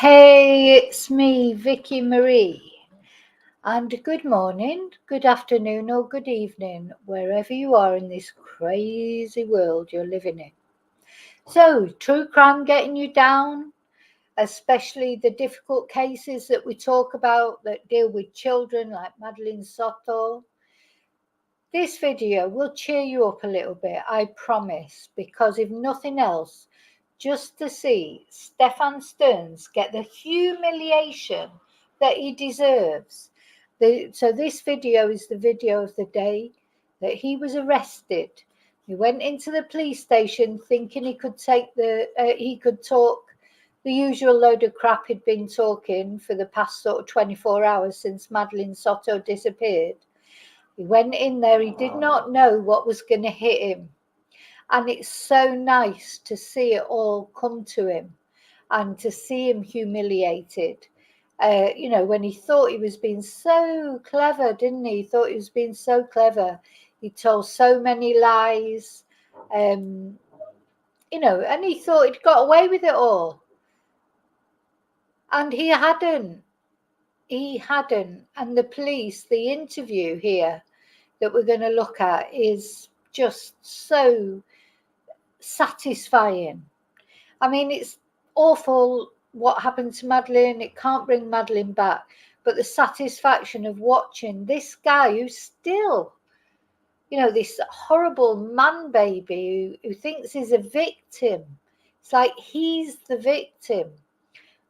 Hey, it's me, Vicky Marie, and good morning, good afternoon, or good evening, wherever you are in this crazy world you're living in. So, true crime getting you down, especially the difficult cases that we talk about that deal with children like Madeline Soto. This video will cheer you up a little bit, I promise, because if nothing else, just to see Stephan Sterns get the humiliation that he deserves. So this video is the video of the day that he was arrested. He went into the police station thinking he could talk the usual load of crap he'd been talking for the past sort of 24 hours since Madeline Soto disappeared. He went in there, he did not know what was going to hit him. And it's so nice to see it all come to him and to see him humiliated. When he thought he was being so clever, didn't he? He thought he was being so clever. He told so many lies, and he thought he'd got away with it all. And he hadn't. He hadn't. And the police, the interview here that we're going to look at is just so satisfying. I mean, it's awful what happened to Madeline. It can't bring Madeline back. But the satisfaction of watching this guy who's still, this horrible man baby who thinks he's a victim. It's like he's the victim.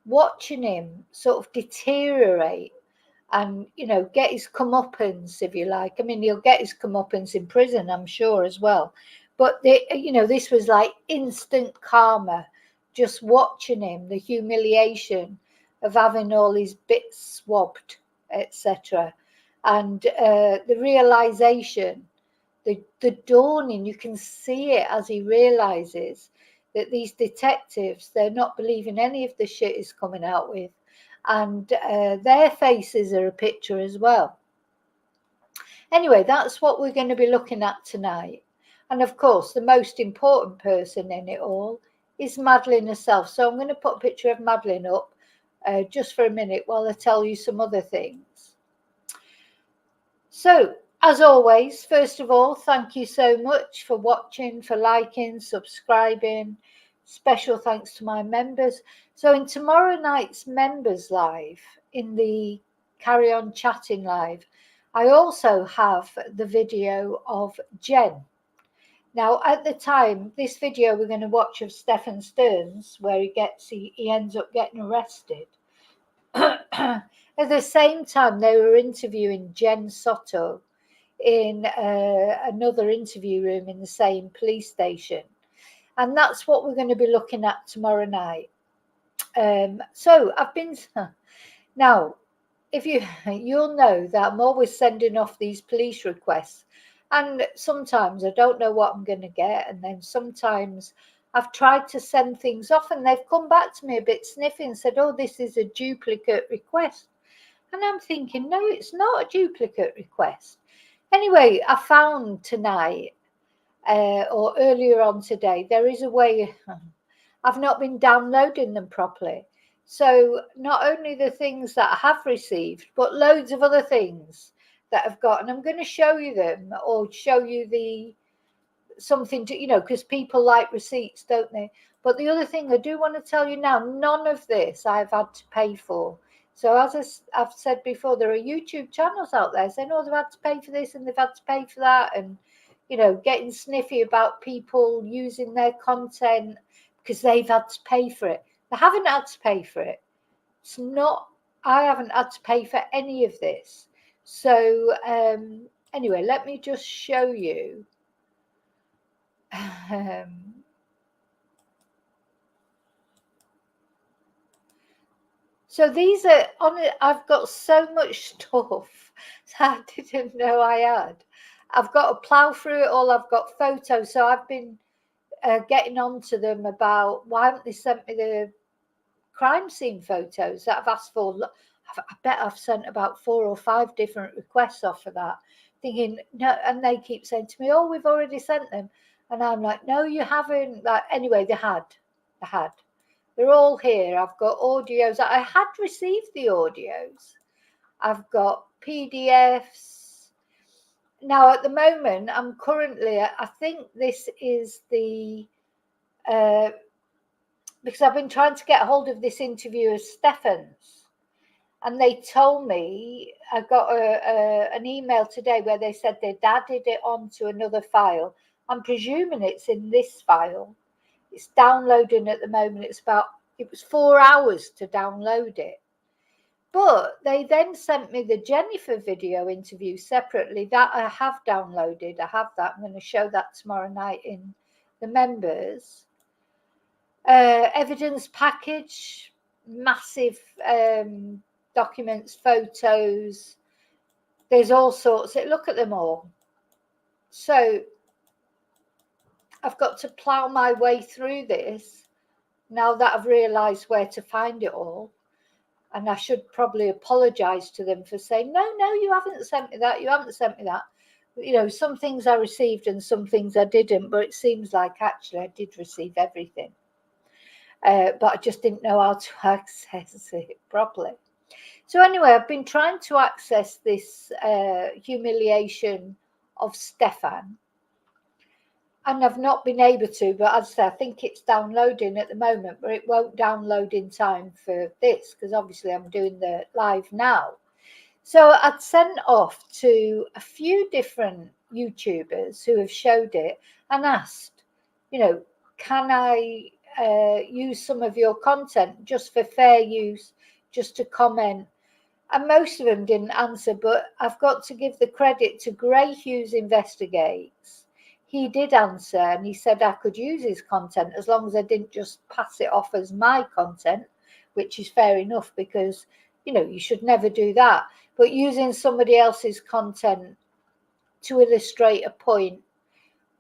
Watching him sort of deteriorate and, get his comeuppance, if you like. I mean, he'll get his comeuppance in prison, I'm sure, as well. But, this was like instant karma, just watching him, the humiliation of having all his bits swabbed, etc. And the realization, the dawning, you can see it as he realizes that these detectives, they're not believing any of the shit he's coming out with. And their faces are a picture as well. Anyway, that's what we're going to be looking at tonight. And of course, the most important person in it all is Madeline herself. So I'm going to put a picture of Madeline up just for a minute while I tell you some other things. So, as always, first of all, thank you so much for watching, for liking, subscribing. Special thanks to my members. So in tomorrow night's members live, in the Carry On Chatting live, I also have the video of Jen. Now, at the time, this video we're going to watch of Stephan Sterns, where he ends up getting arrested. At the same time, they were interviewing Jen Soto in another interview room in the same police station. And that's what we're going to be looking at tomorrow night. So I've been now, if you'll know that I'm always sending off these police requests, and sometimes I don't know what I'm going to get, and then sometimes I've tried to send things off and they've come back to me a bit sniffy and said, oh, this is a duplicate request. And I'm thinking, no, it's not a duplicate request. Anyway, I found tonight or earlier on today, there is a way. I've not been downloading them properly. So not only the things that I have received, but loads of other things that I've got. And I'm going to show you them, or show you something to, because people like receipts, don't they? But the other thing I do want to tell you now, none of this I've had to pay for. So as I've said before, there are YouTube channels out there saying, oh, they've had to pay for this and they've had to pay for that. And, getting sniffy about people using their content because they've had to pay for it. They haven't had to pay for it. I haven't had to pay for any of this. So anyway, let me just show you. So these are on it. I've got so much stuff that I didn't know I had. I've got to plow through it all. I've got photos. So I've been getting on to them about why haven't they sent me the crime scene photos that I've asked for. I bet I've sent about 4 or 5 different requests off for that, thinking, no, and they keep saying to me, oh, we've already sent them. And I'm like, no, you haven't. Like, anyway, they had. They're all here. I've got audios. I had received the audios. I've got PDFs. Now, at the moment, I'm currently, I think this is the, because I've been trying to get hold of this interviewer, Stephan's. And they told me, I got an email today where they said they'd added it onto another file. I'm presuming it's in this file. It's downloading at the moment. It was 4 hours to download it. But they then sent me the Jennifer video interview separately that I have downloaded. I have that. I'm going to show that tomorrow night in the members. Evidence package, massive documents, photos. There's all sorts. Look at them all. So I've got to plough my way through this now that I've realised where to find it all. And I should probably apologise to them for saying, no, you haven't sent me that. You haven't sent me that. You know, some things I received and some things I didn't. But it seems like actually I did receive everything. But I just didn't know how to access it properly. So anyway, I've been trying to access this humiliation of Stephan. And I've not been able to, but as I say, I think it's downloading at the moment, but it won't download in time for this because obviously I'm doing the live now. So I'd sent off to a few different YouTubers who have showed it and asked, you know, can I use some of your content just for fair use, just to comment? And most of them didn't answer, but I've got to give the credit to Gray Hughes Investigates. He did answer and he said I could use his content as long as I didn't just pass it off as my content, which is fair enough because, you know, you should never do that. But using somebody else's content to illustrate a point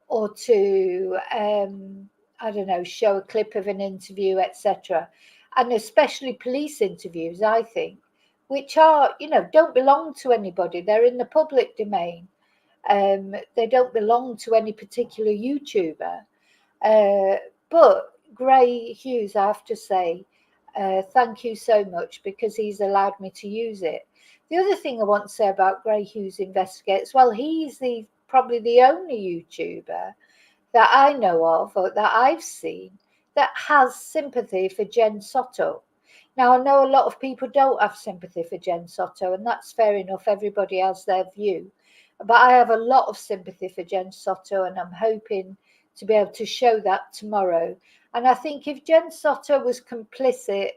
or to, I don't know, show a clip of an interview, etc. And especially police interviews, I think, which are, you know, don't belong to anybody. They're in the public domain. They don't belong to any particular YouTuber. But Gray Hughes, I have to say, thank you so much because he's allowed me to use it. The other thing I want to say about Gray Hughes Investigates, well, he's probably the only YouTuber that I know of or that I've seen that has sympathy for Jen Soto. Now, I know a lot of people don't have sympathy for Jen Soto, and that's fair enough. Everybody has their view. But I have a lot of sympathy for Jen Soto, and I'm hoping to be able to show that tomorrow. And I think if Jen Soto was complicit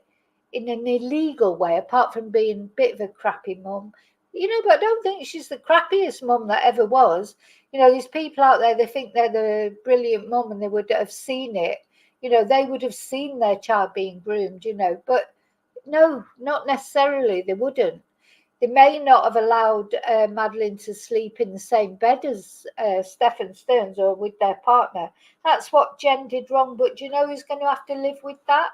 in an illegal way, apart from being a bit of a crappy mum, you know, but I don't think she's the crappiest mum that ever was. You know, these people out there, they think they're the brilliant mum and they would have seen it. You know, they would have seen their child being groomed, you know, but no, not necessarily. They wouldn't. They may not have allowed Madeleine to sleep in the same bed as Stephan Sterns or with their partner. That's what Jen did wrong. But do you know who's going to have to live with that?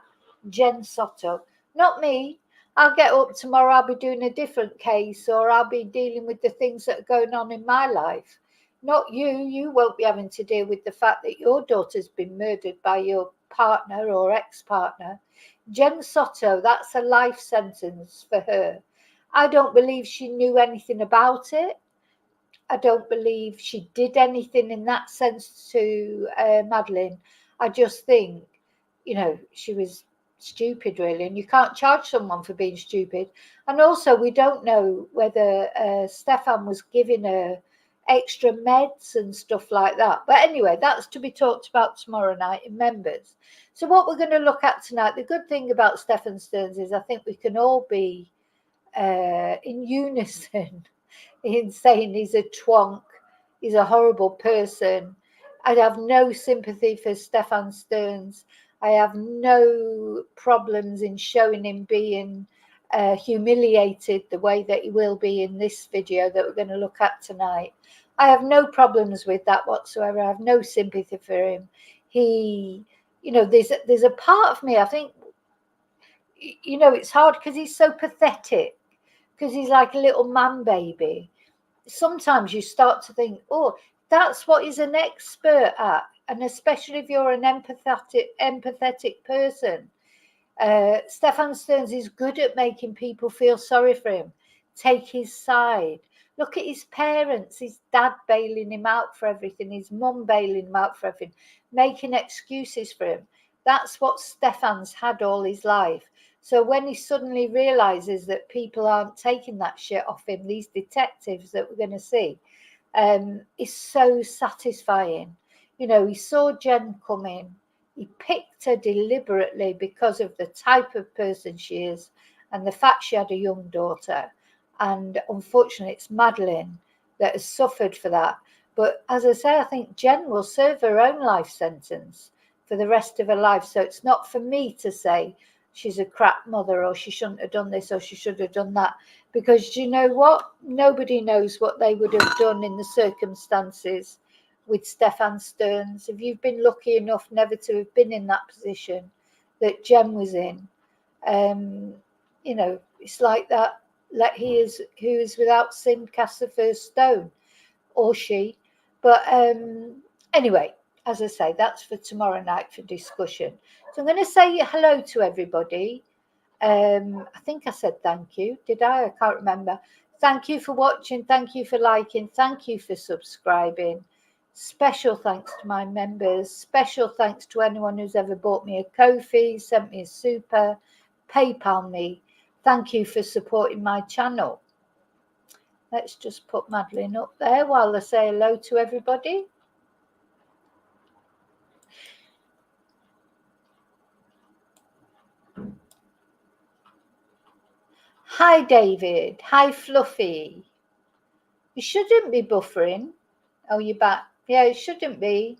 Jen Soto. Not me. I'll get up tomorrow. I'll be doing a different case or I'll be dealing with the things that are going on in my life. Not you. You won't be having to deal with the fact that your daughter's been murdered by your partner or ex-partner. Jen Soto, that's a life sentence for her. I don't believe she knew anything about it. I don't believe she did anything in that sense to Madeleine. I just think, you know, she was stupid, really, and you can't charge someone for being stupid. And also, we don't know whether Stephan was giving her extra meds and stuff like that. But anyway, that's to be talked about tomorrow night in members. So what we're going to look at tonight, the good thing about Stephan Sterns is I think we can all be in unison in saying he's a twonk, he's a horrible person. I have no sympathy for Stephan Sterns. I have no problems in showing him being humiliated the way that he will be in this video that we're going to look at tonight. I have no problems with that whatsoever. I have no sympathy for him. He, you know, there's a part of me, I think, you know, it's hard because he's so pathetic, because he's like a little man baby. Sometimes you start to think, oh, that's what he's an expert at. And especially if you're an empathetic person, Stephan Sterns is good at making people feel sorry for him, take his side. Look at his parents, his dad bailing him out for everything, his mum bailing him out for everything, making excuses for him. That's what Stephan's had all his life. So when he suddenly realizes that people aren't taking that shit off him, these detectives that we're going to see, is so satisfying. You know, he saw Jen come in. He picked her deliberately because of the type of person she is and the fact she had a young daughter. And unfortunately, it's Madeline that has suffered for that. But as I say, I think Jen will serve her own life sentence for the rest of her life. So it's not for me to say she's a crap mother or she shouldn't have done this or she should have done that. Because you know what? Nobody knows what they would have done in the circumstances with Stephan Sterns. If you've been lucky enough never to have been in that position that Jen was in, you know, it's like that. Let he is who is without sin cast the first stone, or she. But anyway, as I say, that's for tomorrow night for discussion. So I'm going to say hello to everybody. I think I said thank you. Did I? I can't remember. Thank you for watching. Thank you for liking. Thank you for subscribing. Special thanks to my members. Special thanks to anyone who's ever bought me a Ko-fi, sent me a super, PayPal me. Thank you for supporting my channel. Let's just put Madeline up there while I say hello to everybody. Hi, David. Hi, Fluffy. You shouldn't be buffering. Oh, you're back. Yeah, it shouldn't be.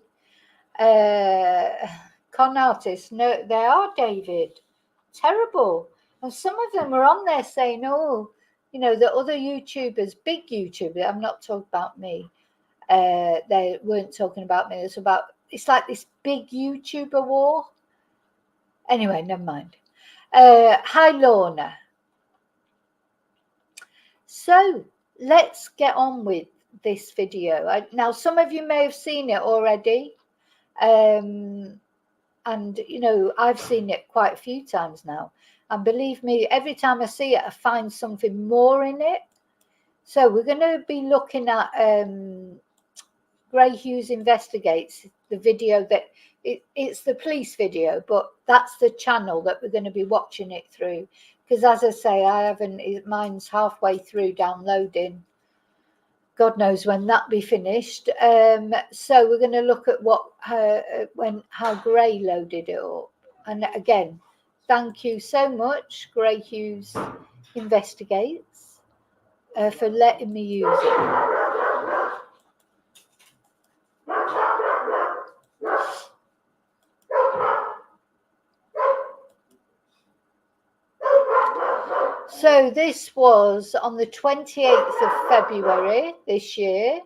Con artists, no, they are, David. Terrible. And some of them were on there saying, oh, you know, the other YouTubers, big YouTubers, I'm not talking about me. They weren't talking about me. It's like this big YouTuber war. Anyway, never mind. Hi, Lorna. So let's get on with this video. Now, some of you may have seen it already. And, you know, I've seen it quite a few times now. And believe me, every time I see it, I find something more in it. So we're going to be looking at Gray Hughes Investigates, the video that it's the police video, but that's the channel that we're going to be watching it through. Because as I say, I haven't, mine's halfway through downloading. God knows when that be finished. So we're going to look at how Gray loaded it up. And again, thank you so much, Gray Hughes Investigates, for letting me use it. So this was on the 28th of February this year,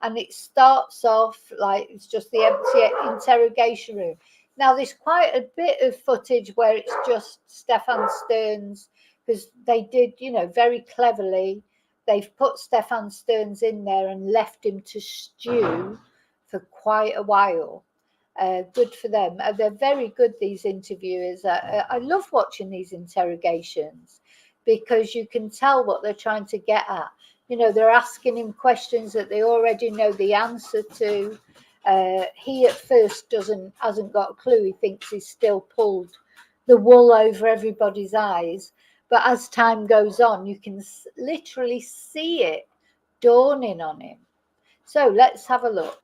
and it starts off like it's just the empty interrogation room. Now there's quite a bit of footage where it's just Stephan Sterns, because they did, you know, very cleverly, they've put Stephan Sterns in there and left him to stew for quite a while. Good for them. They're very good, these interviewers. I love watching these interrogations, because you can tell what they're trying to get at. You know, they're asking him questions that they already know the answer to. He at first hasn't got a clue. He thinks he's still pulled the wool over everybody's eyes. But as time goes on, you can literally see it dawning on him. So let's have a look.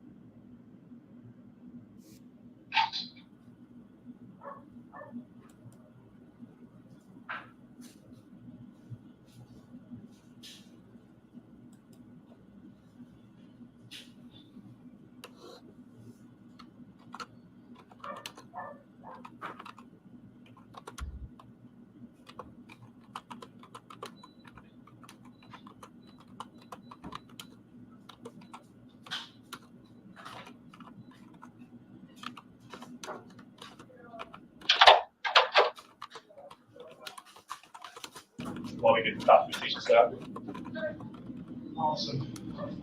While we get that position set up. Awesome.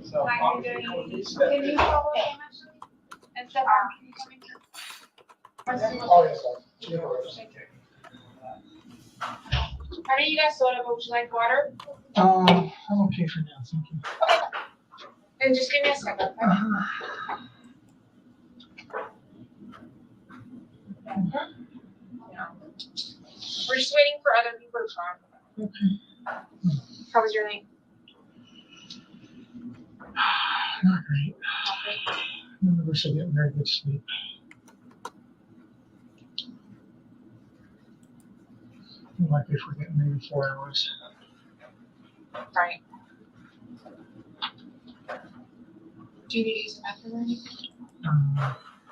So I'm going to step in. Oh, yes, sir. How do you guys soda, but would you like water? I'm okay for now, thank you. Okay. Then just give me a second. Okay? We're just waiting for other people to come. Okay. How was your night? Not great. None of us are getting very good sleep. Like if we're getting maybe 4 hours. Right. Do you need to use the bathroom or anything?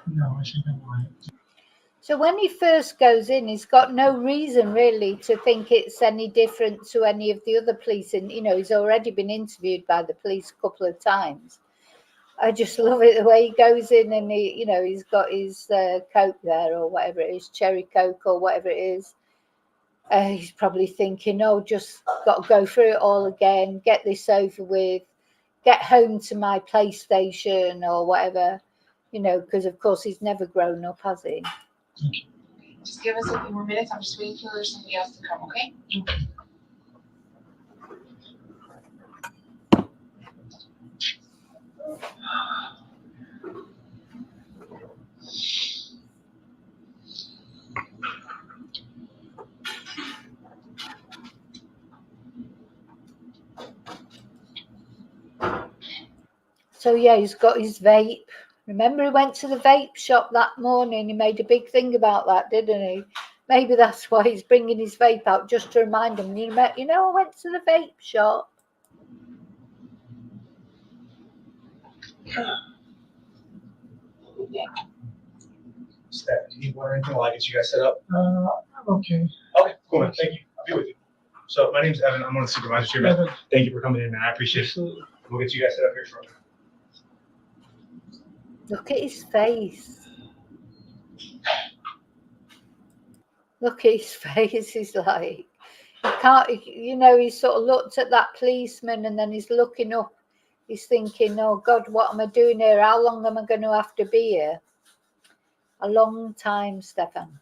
No, I think I'm right. So when he first goes in, he's got no reason really to think it's any different to any of the other police. And, you know, he's already been interviewed by the police a couple of times. I just love it the way he goes in and he, you know, he's got his Coke there or whatever it is, cherry Coke or whatever it is. He's probably thinking, oh, just got to go through it all again, get this over with, get home to my PlayStation or whatever, you know, because of course he's never grown up, has he? Just give us a few more minutes. I'm just waiting for somebody else to come, okay? So yeah, he's got his vape. Remember he went to the vape shop that morning? He made a big thing about that, didn't he? Maybe that's why he's bringing his vape out, just to remind him, you know, I went to the vape shop. Steph, do you need water or anything while I get you guys set up? I'm okay. Okay, cool, man. Thank you. I'll be with you. So my name's Evan. I'm one of the supervisors here, man. Thank you for coming in, man. I appreciate it. We'll get you guys set up here shortly. Look at his face. Look at his face. He's like, he can't, you know, he sort of looked at that policeman and then he's looking up. He's thinking, oh God, what am I doing here? How long am I going to have to be here? A long time, Stephan.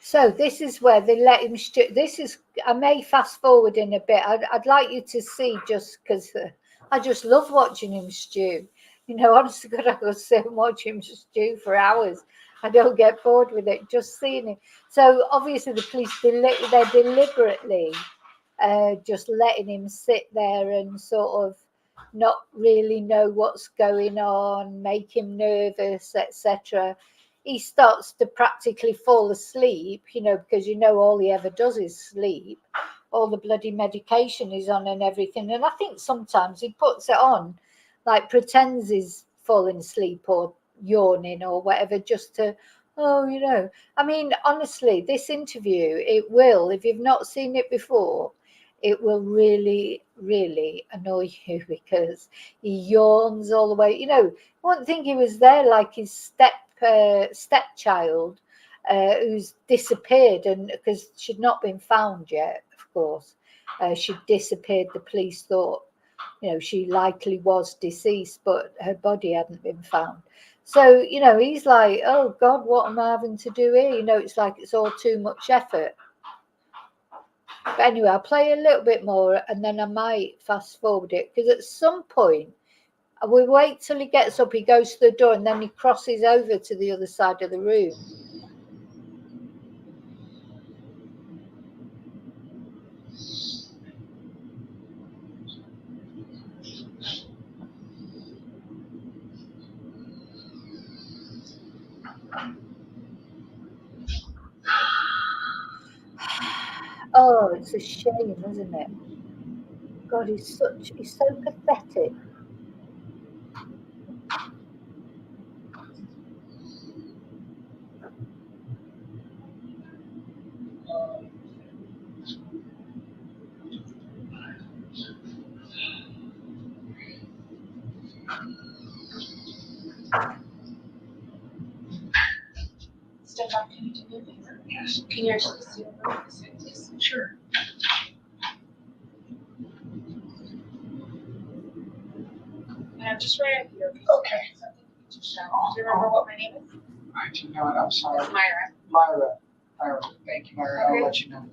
So this is where they let him stew. This is, I may fast forward in a bit. I'd like you to see, just because I just love watching him stew. You know, honestly, God, I could sit and watch him stew for hours. I don't get bored with it, just seeing him. So obviously the police, they're deliberately just letting him sit there and sort of not really know what's going on, make him nervous, etc. He starts to practically fall asleep, you know, because you know all he ever does is sleep. All the bloody medication is on and everything. And I think sometimes he puts it on, like pretends he's falling asleep or yawning or whatever, just to, oh, you know. I mean, honestly, this interview, it will, if you've not seen it before, it will really, really annoy you because he yawns all the way. You know, I wouldn't think he was there like his stepchild who's disappeared, and because she'd not been found yet, of course. She'd disappeared. The police thought, you know, she likely was deceased, but her body hadn't been found. So, you know, he's like, oh God, what am I having to do here? You know, it's like it's all too much effort. But anyway, I'll play a little bit more and then I might fast forward it, because at some point, we wait till he gets up, he goes to the door, and then he crosses over to the other side of the room. Oh, it's a shame, isn't it? God, he's so pathetic. Stephan, can you do me a favor? Yes. Can you actually see over this way, please? Sure. And I'm just right up here. Okay. Do you remember what my name is? I do not. I'm sorry. It's Myra. Myra. Thank you, Myra. Okay. I'll let you know.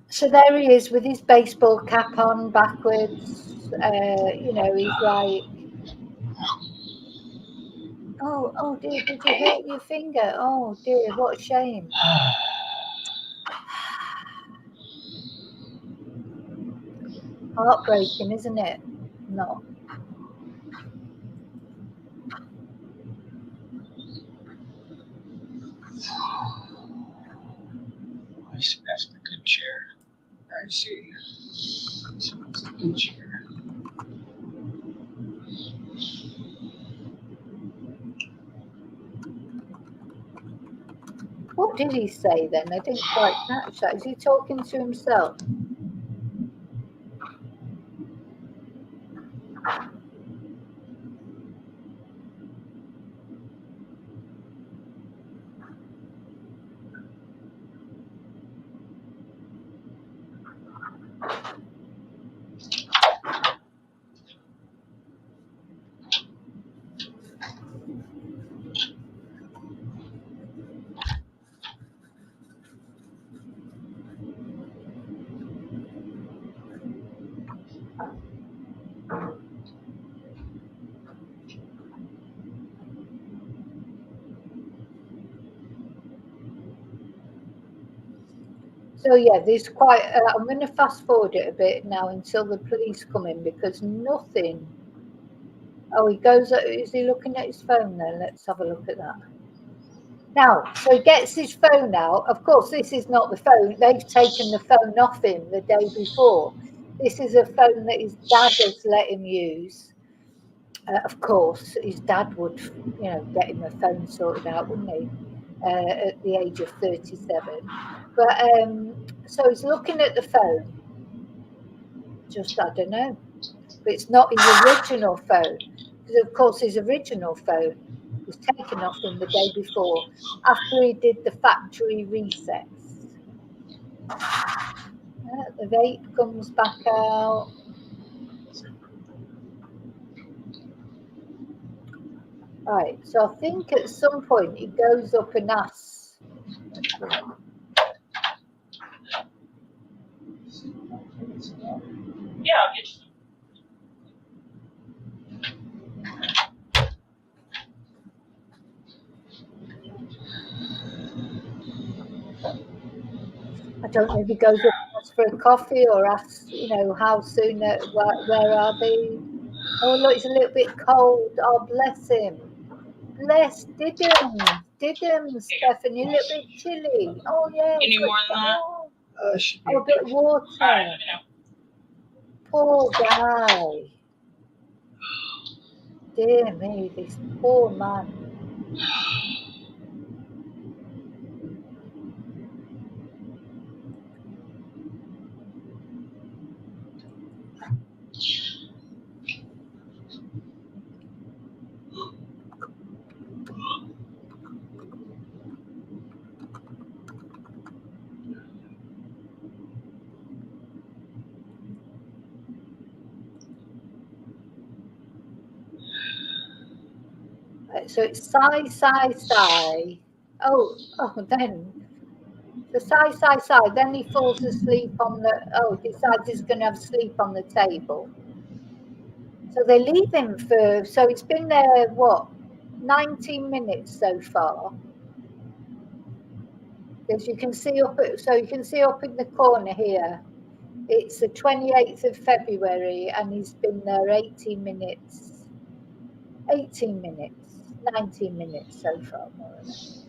So there he is with his baseball cap on backwards. You know, he's like, oh dear, did you hurt your finger? Oh dear, what a shame. Heartbreaking, isn't it? No. I see. That's the good chair. I see. So that's the good chair. What did he say then? I didn't quite catch that. Is he talking to himself? So yeah, there's quite. I'm going to fast forward it a bit now until the police come in, because nothing. Oh, he goes. Is he looking at his phone then? Let's have a look at that. Now, so he gets his phone out. Of course, this is not the phone. They've taken the phone off him the day before. This is a phone that his dad has let him use. Of course, his dad would, you know, get him a phone sorted out, wouldn't he? At the age of 37. But so he's looking at the phone. Just, I don't know. But it's not his original phone. Because, of course, his original phone was taken off him the day before, after he did the factory resets. The vape comes back out. Right, so I think at some point he goes up and asks. Yeah, I'll get you. I don't know if he goes up and asks for a coffee or asks, you know, how soon, where are they? Oh, look, it's a little bit cold. Oh, bless him. Bless Stephan, you're a little bit chilly. Oh, yeah. You need more than that? Oh, a bit of water. All right, let me know. Poor guy. Dear me, this poor man. So it's sigh. Oh, then the sigh. Then he falls asleep on the. Oh, decides he's going to have sleep on the table. So they leave him for. So it's been there what, 19 minutes so far. As you can see up. So you can see up in the corner here. It's the 28th of February, and he's been there 18 minutes. 18 minutes, 19 minutes so far, more or less.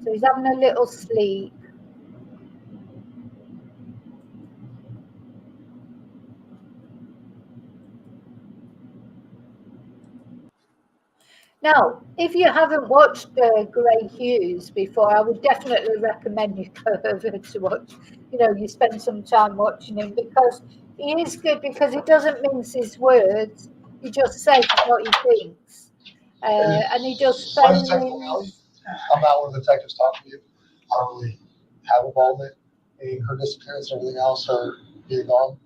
So he's having a little sleep. Now, if you haven't watched Grey Hughes before, I would definitely recommend you go over to watch. You spend some time watching him, because he is good, because he doesn't mince his words. He just says what he thinks. And he does phone ins. I'm not one of the detectives talking to you. I don't really have involvement in her disappearance and everything else, or being gone.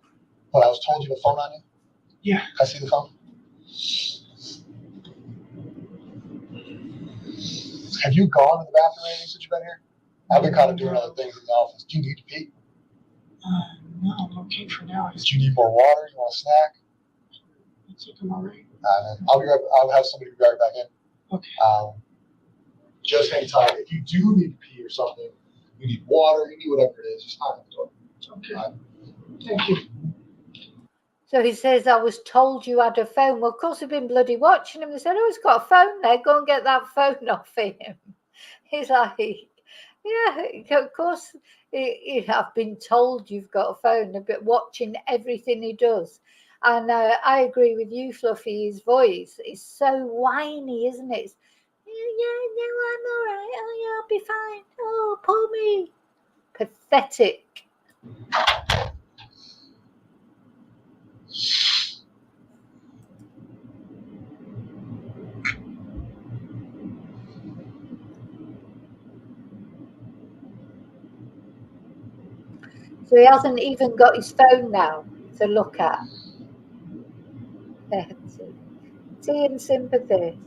But I was told you have a phone on you. Yeah. Can I see the phone? Have you gone to the bathroom or anything since you've been here? I've been kind of doing other things in the office. Do you need to pee? No, I'm okay for now. Do you need more water? You want a snack? I think I'm all right. I'll have somebody be right back in. Okay. Just hang tight. If you do need to pee or something, you need water, you need whatever it is, just knock on the door. Okay. Thank you. So he says, I was told you had a phone. Well, of course, we've been bloody watching him. They said, oh, he's got a phone there. Go and get that phone off him. He's like, yeah, of course, I've been told you've got a phone, but watching everything he does. And I agree with you, Fluffy. His voice is so whiny, isn't it? It's, yeah, no, I'm all right. Oh, yeah, I'll be fine. Oh, pull me. Pathetic. So he hasn't even got his phone now to look at. Tea and sympathy.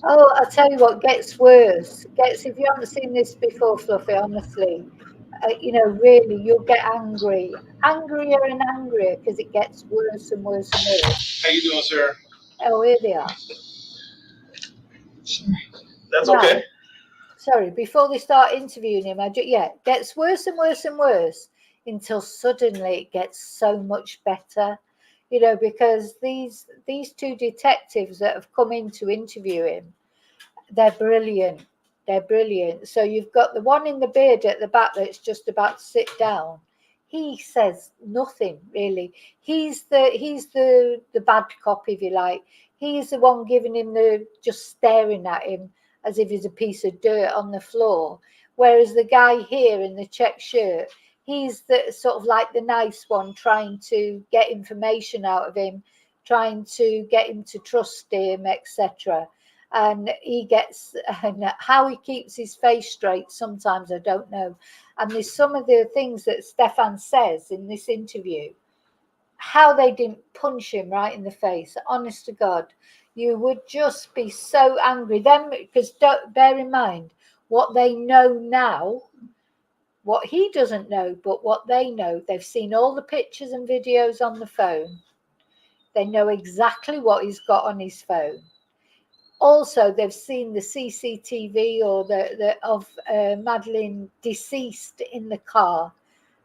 Oh, I'll tell you what gets worse. If you haven't seen this before, Fluffy, honestly, really, you'll get angrier and angrier, because it gets worse and worse and worse. How you doing, sir? Oh, here they are. That's okay. Sorry, before they start interviewing him, it gets worse and worse and worse until suddenly it gets so much better. Because these two detectives that have come in to interview him, they're brilliant. So you've got the one in the beard at the back that's just about to sit down. He says nothing really. He's the bad cop, if you like. He's the one giving him just staring at him as if he's a piece of dirt on the floor. Whereas the guy here in the check shirt, he's the sort of like the nice one, trying to get information out of him, trying to get him to trust him, etc. And how he keeps his face straight, sometimes I don't know. And there's some of the things that Stephan says in this interview, how they didn't punch him right in the face. Honest to God, you would just be so angry. Then, because bear in mind what they know now, what he doesn't know, but what they know. They've seen all the pictures and videos on the phone. They know exactly what he's got on his phone. Also, they've seen the CCTV of Madeline deceased in the car.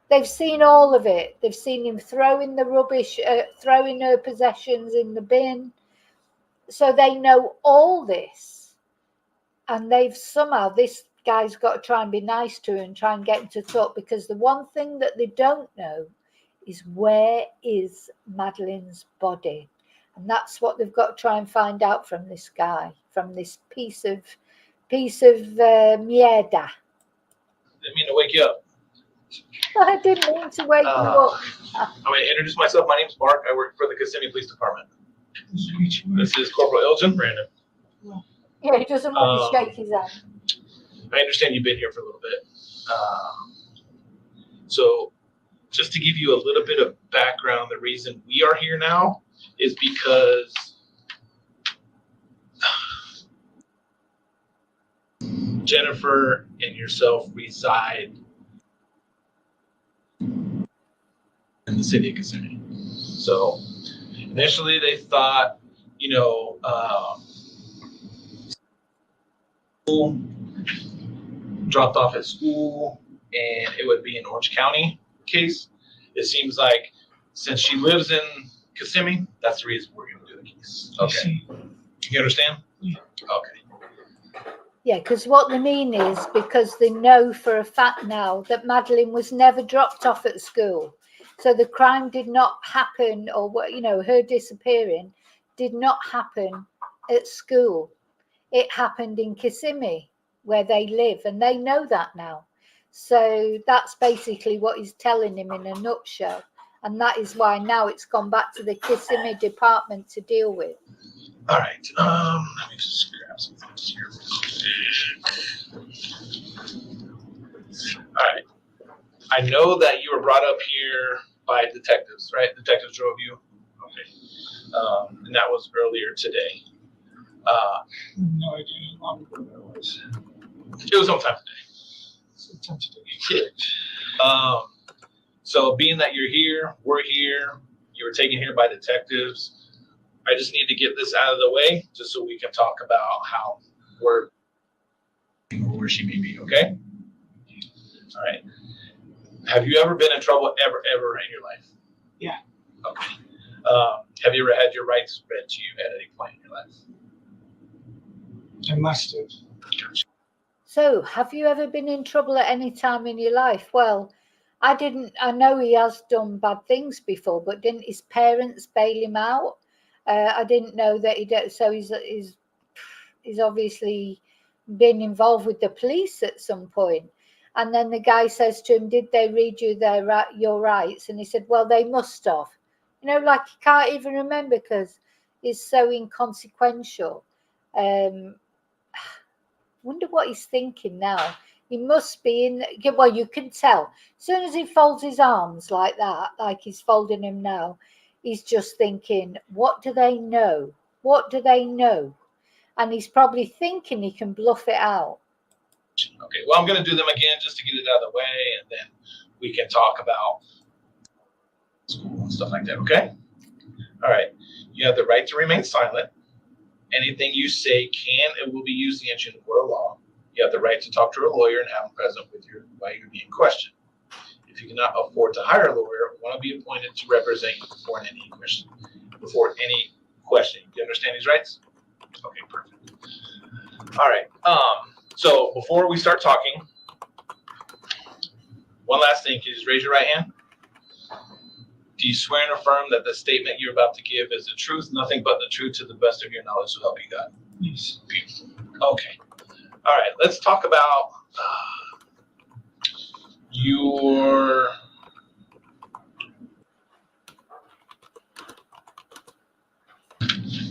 They've seen all of it. They've seen him throwing the rubbish, throwing her possessions in the bin. So they know all this. And they've somehow, this guy's got to try and be nice to her and try and get him to talk, because the one thing that they don't know is where is Madeline's body. And that's what they've got to try and find out from this guy, from this piece of mierda. Didn't mean to wake you up. I didn't mean to wake you up. I'm going to introduce myself. My name's Mark. I work for the Kissimmee Police Department. This is Corporal Elgin. Brandon. Yeah, he doesn't want to shake his hand. I understand you've been here for a little bit. So just to give you a little bit of background, the reason we are here now is because Jennifer and yourself reside in the city of Kissimmee. So initially they thought, dropped off at school and it would be an Orange County case. It seems like since she lives in Kissimmee, that's the reason we're going to do the case. Okay. You understand? Yeah. Okay. Yeah, because what they mean is because they know for a fact now that Madeline was never dropped off at school. So the crime did not happen, or her disappearing did not happen at school. It happened in Kissimmee, where they live, and they know that now. So that's basically what he's telling him in a nutshell. And that is why now it's gone back to the Kissimmee department to deal with. All right. Let me just grab some things here. All right. I know that you were brought up here by detectives, right? Detectives drove you? Okay. And that was earlier today. No idea how long ago that was. It was sometime today. Sometime today. Yeah. So being that you're here, we're here, you were taken here by detectives, I just need to get this out of the way just so we can talk about how where she may be, okay? All right. Have you ever been in trouble ever in your life? Yeah. Okay. Have you ever had your rights read to you at any point in your life? I must have. So, have you ever been in trouble at any time in your life? Well, I didn't. I know he has done bad things before, but didn't his parents bail him out? I didn't know that he did. So he's obviously been involved with the police at some point. And then the guy says to him, "Did they read you your rights?" And he said, "Well, they must have." Like he can't even remember because it's so inconsequential. Wonder what he's thinking now. He must be in. Well, you can tell. As soon as he folds his arms like that, like he's folding them now, he's just thinking, what do they know? What do they know? And he's probably thinking he can bluff it out. Okay, well, I'm going to do them again just to get it out of the way, and then we can talk about school and stuff like that, okay? All right. You have the right to remain silent. Anything you say can and will be used against you in the court of law. You have the right to talk to a lawyer and have him present with you while you're being questioned. If you cannot afford to hire a lawyer, one will be appointed to represent you before any question. Do you understand these rights? Okay, perfect. All right. So before we start talking, one last thing. Can you just raise your right hand? Do you swear and affirm that the statement you're about to give is the truth, nothing but the truth, to the best of your knowledge, so help you God? Yes. Beautiful. Okay. All right. Let's talk about your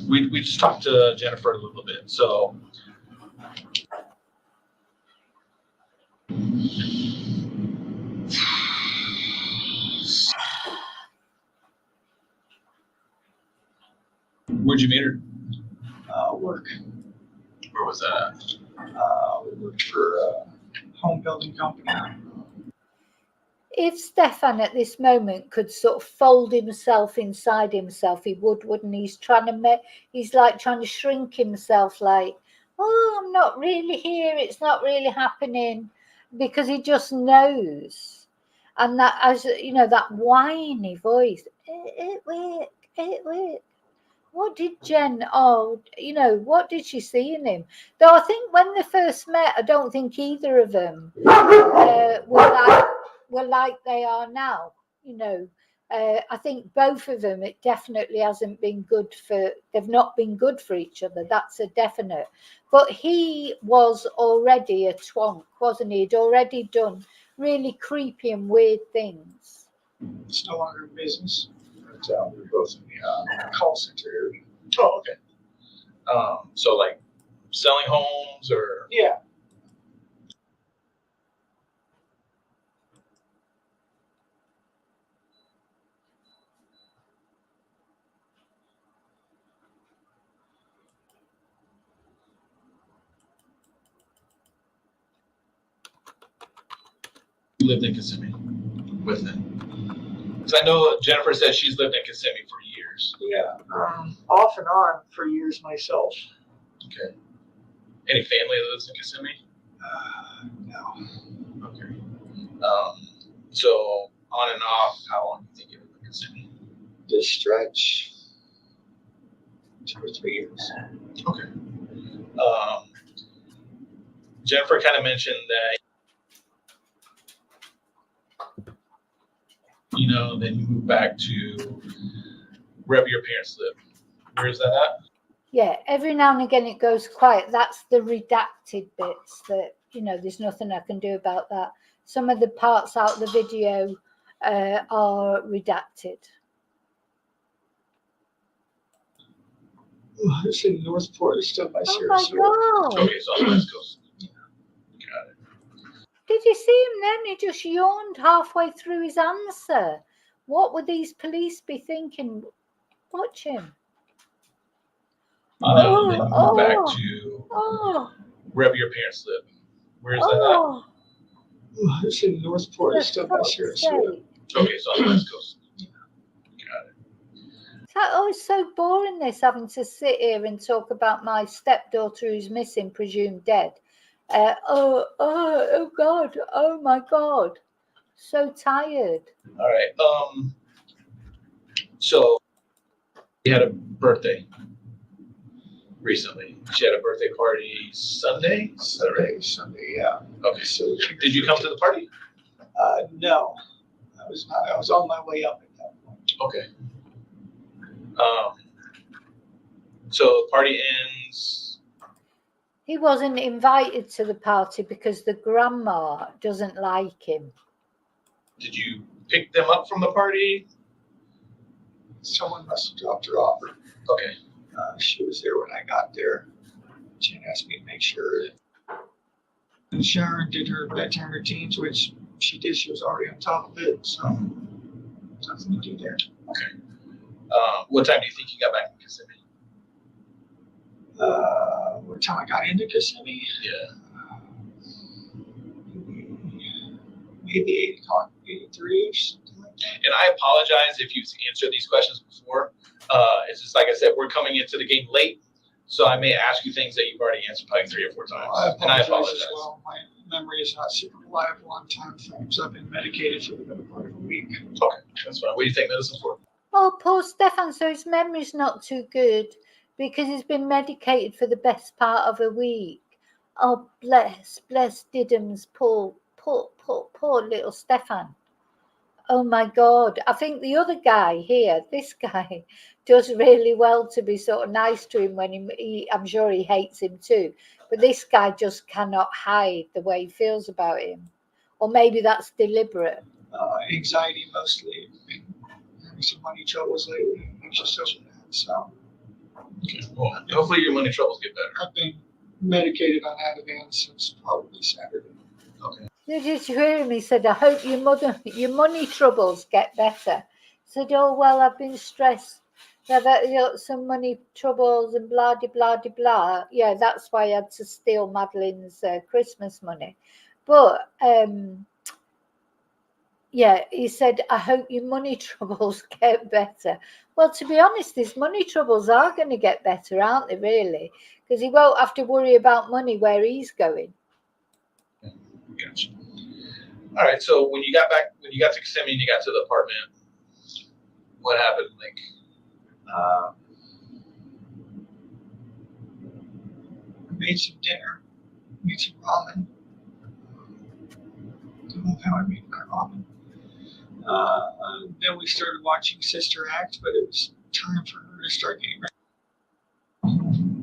we just talked to Jennifer a little bit. So where'd you meet her? Work. Where was that at? We worked for a home building company. If Stephan at this moment could sort of fold himself inside himself, he would, wouldn't he? He's like trying to shrink himself, like, oh, I'm not really here. It's not really happening, because he just knows. And that, as that whiny voice, it work. What did Jen? Oh, what did she see in him? Though I think when they first met, I don't think either of them were like they are now. I think both of them, it definitely hasn't been good for. They've not been good for each other. That's a definite. But he was already a twonk, wasn't he? He'd already done really creepy and weird things. It's no longer in business. But, we're both in the call center area. Oh, okay. So like selling homes or Yeah. you lived in Kissimmee with him? Because I know Jennifer says she's lived in Kissimmee for years. Yeah. Off and on for years myself. Okay. Any family that lives in Kissimmee? No. Okay. So on and off, how long do you think you lived in Kissimmee? This stretch, 2 or 3 years. Okay. Jennifer kind of mentioned that, then you moved back to wherever your parents live. Where is that at? Yeah, every now and again it goes quiet. That's the redacted bits that, there's nothing I can do about that. Some of the parts out of the video are redacted. It's in Northport, it's still by Oh my Sarasota. God. Okay, so on the West Coast. Got it. Did you see him then? He just yawned halfway through his answer. What would these police be thinking? Watch him. Then you moved back to wherever your parents live. Where is that at? It's in Northport, it's still by Sarasota. Okay, so on the West Coast. Got it. It's so boring this, having to sit here and talk about my stepdaughter who's missing, presumed dead. Oh God, oh my God. So tired. All right. So she had a birthday recently. She had a birthday party Sunday, Sunday, yeah. Okay. So Did you come to the party? no, I was on my way up at that point. Okay. So the party ends. He wasn't invited to the party because the grandma doesn't like him. Did you pick them up from the party? Someone must have dropped her off. Okay. She was there when I got there. Jen asked me to make sure that Sharon did her bedtime routines, which she did. She was already on top of it, so nothing to do there. Okay. What time do you think you got back in Kissimmee? What time I got into Kissimmee? Yeah. Maybe 8 o'clock, 8:30-ish, something like that. And I apologize if you've answered these questions before. It's just like I said, we're coming into the game late, so I may ask you things that you've already answered probably 3 or 4 times. I apologize as well. My memory is not super reliable on time frames. I've been medicated for the better part of a week. Okay, that's fine. What do you think medicine's for? Oh, poor Stephan. So his memory's not too good because he's been medicated for the best part of a week. Oh, bless Diddums, poor little Stephan. Oh my God. I think the other guy here, this guy, does really well to be sort of nice to him when I'm sure he hates him too. But this guy just cannot hide the way he feels about him. Or maybe that's deliberate. Anxiety mostly. Been having some money troubles lately. Anxious over that. So Okay. Well, hopefully your money troubles get better. I've been medicated on Ativan since probably Saturday. Okay. Did you hear him? He said, I hope your money troubles get better. He said, oh, well, I've been stressed. I've had some money troubles and blah, de, blah, de, blah. Yeah, that's why I had to steal Madeline's Christmas money. But, yeah, he said, I hope your money troubles get better. Well, to be honest, his money troubles are going to get better, aren't they, really? Because he won't have to worry about money where he's going. Gotcha. All right. So when you got to Kissimmee and you got to the apartment, what happened? made some dinner, made some ramen. Don't know how I made my ramen. Then we started watching Sister Act, but it was time for her to start getting ready.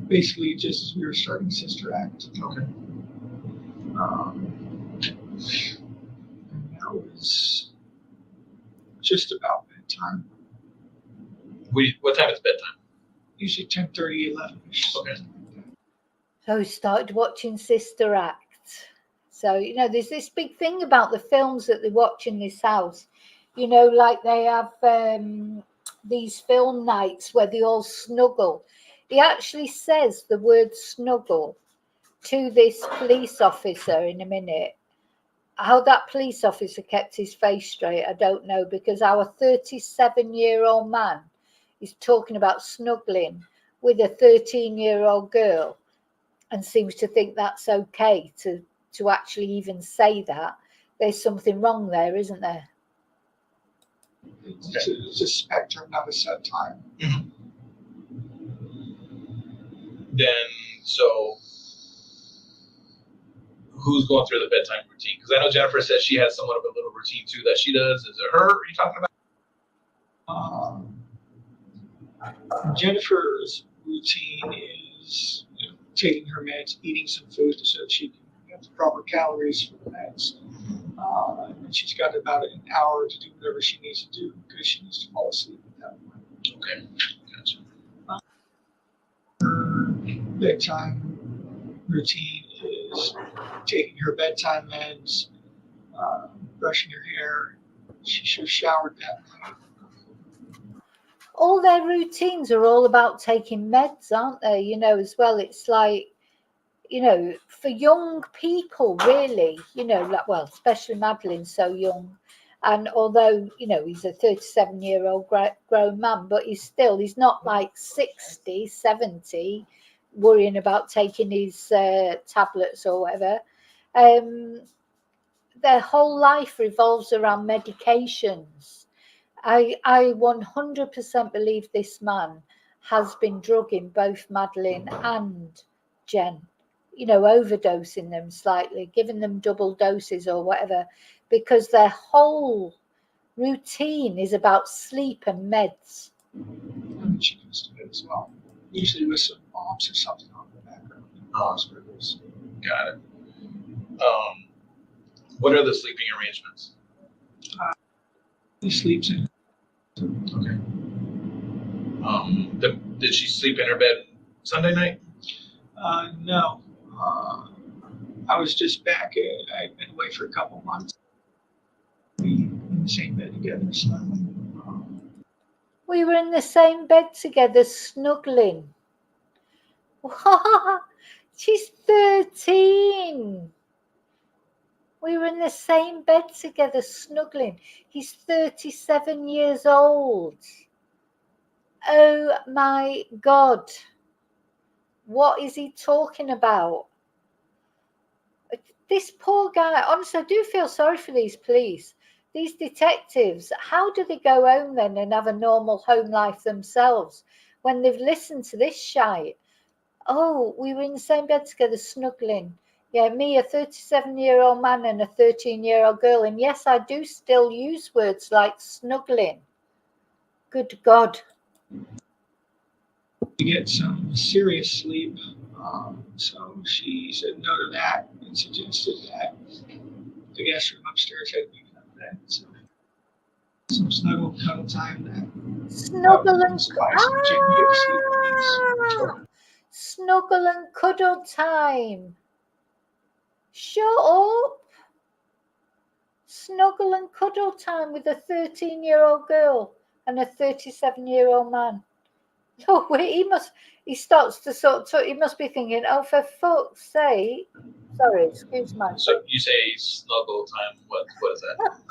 Basically, just as we were starting Sister Act. Okay. And that was just about bedtime. What time is bedtime? Usually 10:30, 11ish. Okay. So we started watching Sister Act. So, there's this big thing about the films that they watch in this house. Like they have these film nights where they all snuggle. He actually says the word snuggle to this police officer in a minute. How that police officer kept his face straight, I don't know, because our 37-year-old man is talking about snuggling with a 13-year-old girl and seems to think that's okay to actually even say that. There's something wrong there, isn't there? It's a spectrum, not a set time. Mm-hmm. Then, so who's going through the bedtime routine? Because I know Jennifer says she has somewhat of a little routine too that she does. Is it her? Are you talking about? Jennifer's routine is taking her meds, eating some food so that she can have the proper calories for the meds. And she's got about an hour to do whatever she needs to do because she needs to fall asleep at that point. Okay, gotcha. Her bedtime routine is taking her bedtime meds, brushing her hair. She should have showered that night. All their routines are all about taking meds, aren't they? As well, it's like, for young people, really, especially Madeline's so young. And although, he's a 37-year-old grown man, but he's not like 60, 70, worrying about taking his tablets or whatever. Their whole life revolves around medications. I 100% believe this man has been drugging both Madeline and Jen, overdosing them slightly, giving them double doses or whatever, because their whole routine is about sleep and meds. And she goes to bed as well, usually with some bombs or something on the background. Hospitals. Got it. What are the sleeping arrangements? He sleeps in. Okay. Did she sleep in her bed Sunday night? No. I was just back. I'd been away for a couple months. We in the same bed together. So, we were in the same bed together, snuggling. She's 13. We were in the same bed together, snuggling. He's 37 years old. Oh my God. What is he talking about? This poor guy, honestly, I do feel sorry for these police. These detectives, how do they go home then and have a normal home life themselves when they've listened to this shite? Oh, we were in the same bed together, snuggling. Yeah, me, a 37-year-old man and a 13-year-old girl. And yes, I do still use words like snuggling. Good God. to get some serious sleep. So she said no to that and suggested that the guest room upstairs had to be cut bed. So some snuggle cuddle time that Snuggle and snuggle and cuddle time. Shut up. Snuggle and cuddle time with a 13-year-old girl and a 37-year-old man. Oh, he starts to he must be thinking, oh, for fuck's sake. Sorry, excuse me. So you say snuggle time. What is that?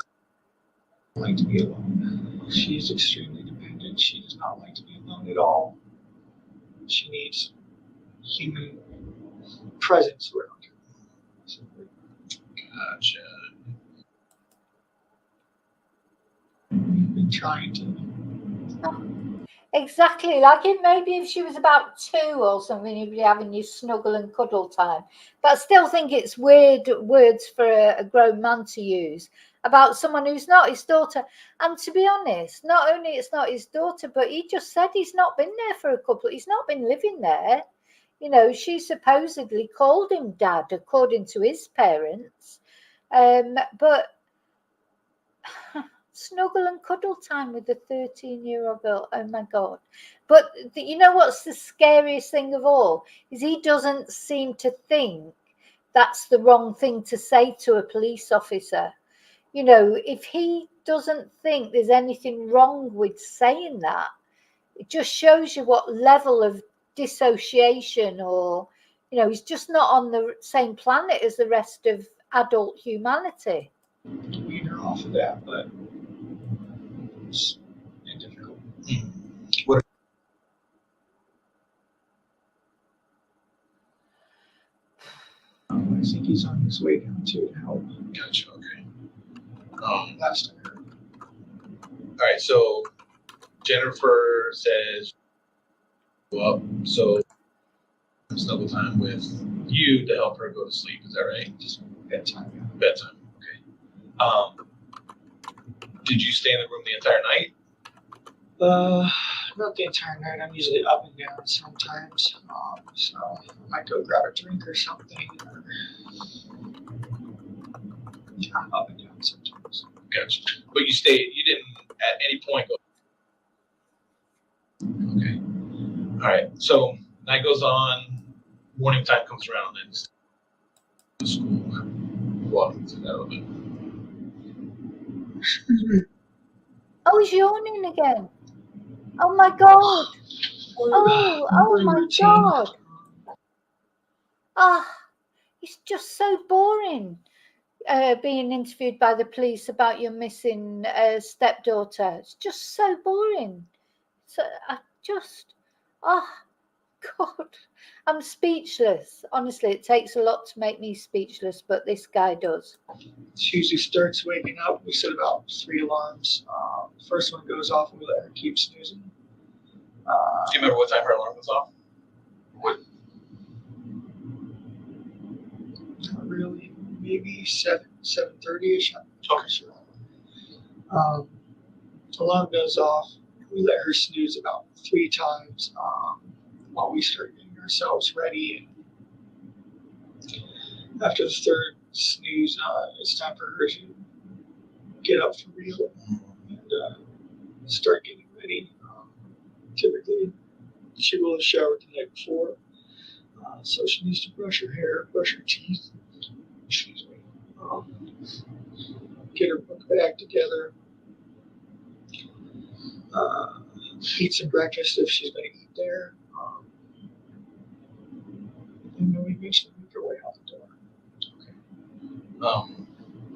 like to be alone. She's extremely dependent. She does not like to be alone at all. She needs human presence around her. So, Gotcha. we've been trying to. Exactly. Like it maybe if she was about 2 or something, you'd be having your snuggle and cuddle time. But I still think it's weird words for a grown man to use about someone who's not his daughter. And to be honest, not only it's not his daughter, but he just said he's not been there for a couple. He's not been living there. You know, she supposedly called him dad, according to his parents. But snuggle and cuddle time with a 13-year-old girl. Oh my God. But you know what's the scariest thing of all is he doesn't seem to think that's the wrong thing to say to a police officer. You know, if he doesn't think there's anything wrong with saying that, it just shows you what level of dissociation, or, you know, he's just not on the same planet as the rest of adult humanity. Wean her off of that, but it's difficult. What? I think he's on his way down to help. Gotcha. Okay. Last I heard. All right. So Jennifer says, "Well, so snuggle time with you to help her go to sleep. Is that right? Just bedtime. Yeah. Bedtime. Okay. Did you stay in the room the entire night? Not the entire night. I'm usually up and down sometimes. So I might go grab a drink or something. Or, yeah, I'm up and down sometimes. Gotcha. But you stayed. You didn't at any point go. Okay. All right. So night goes on. Morning time comes around, and the school. Walk me through that a little bit. Excuse me. Oh, he's yawning again. Oh my God. Oh my God. Ah, it's just so boring. Being interviewed by the police about your missing stepdaughter. It's just so boring. So I just, oh God, I'm speechless. Honestly, it takes a lot to make me speechless, but this guy does. She usually starts waking up. We set about 3 alarms. The first one goes off and we let her keep snoozing. Do you remember what time her alarm was off? What? Not really. Maybe 7:30ish. I'm Okay. sure. Alarm goes off. We let her snooze about 3 times while we start getting ourselves ready. And after the 3rd snooze, it's time for her to get up for real and start getting ready. Typically, she will have showered the night before, so she needs to brush her hair, brush her teeth. Excuse me. Get her book bag together. Eat some breakfast if she's going to eat there. And then we eventually make our way out the door. Okay.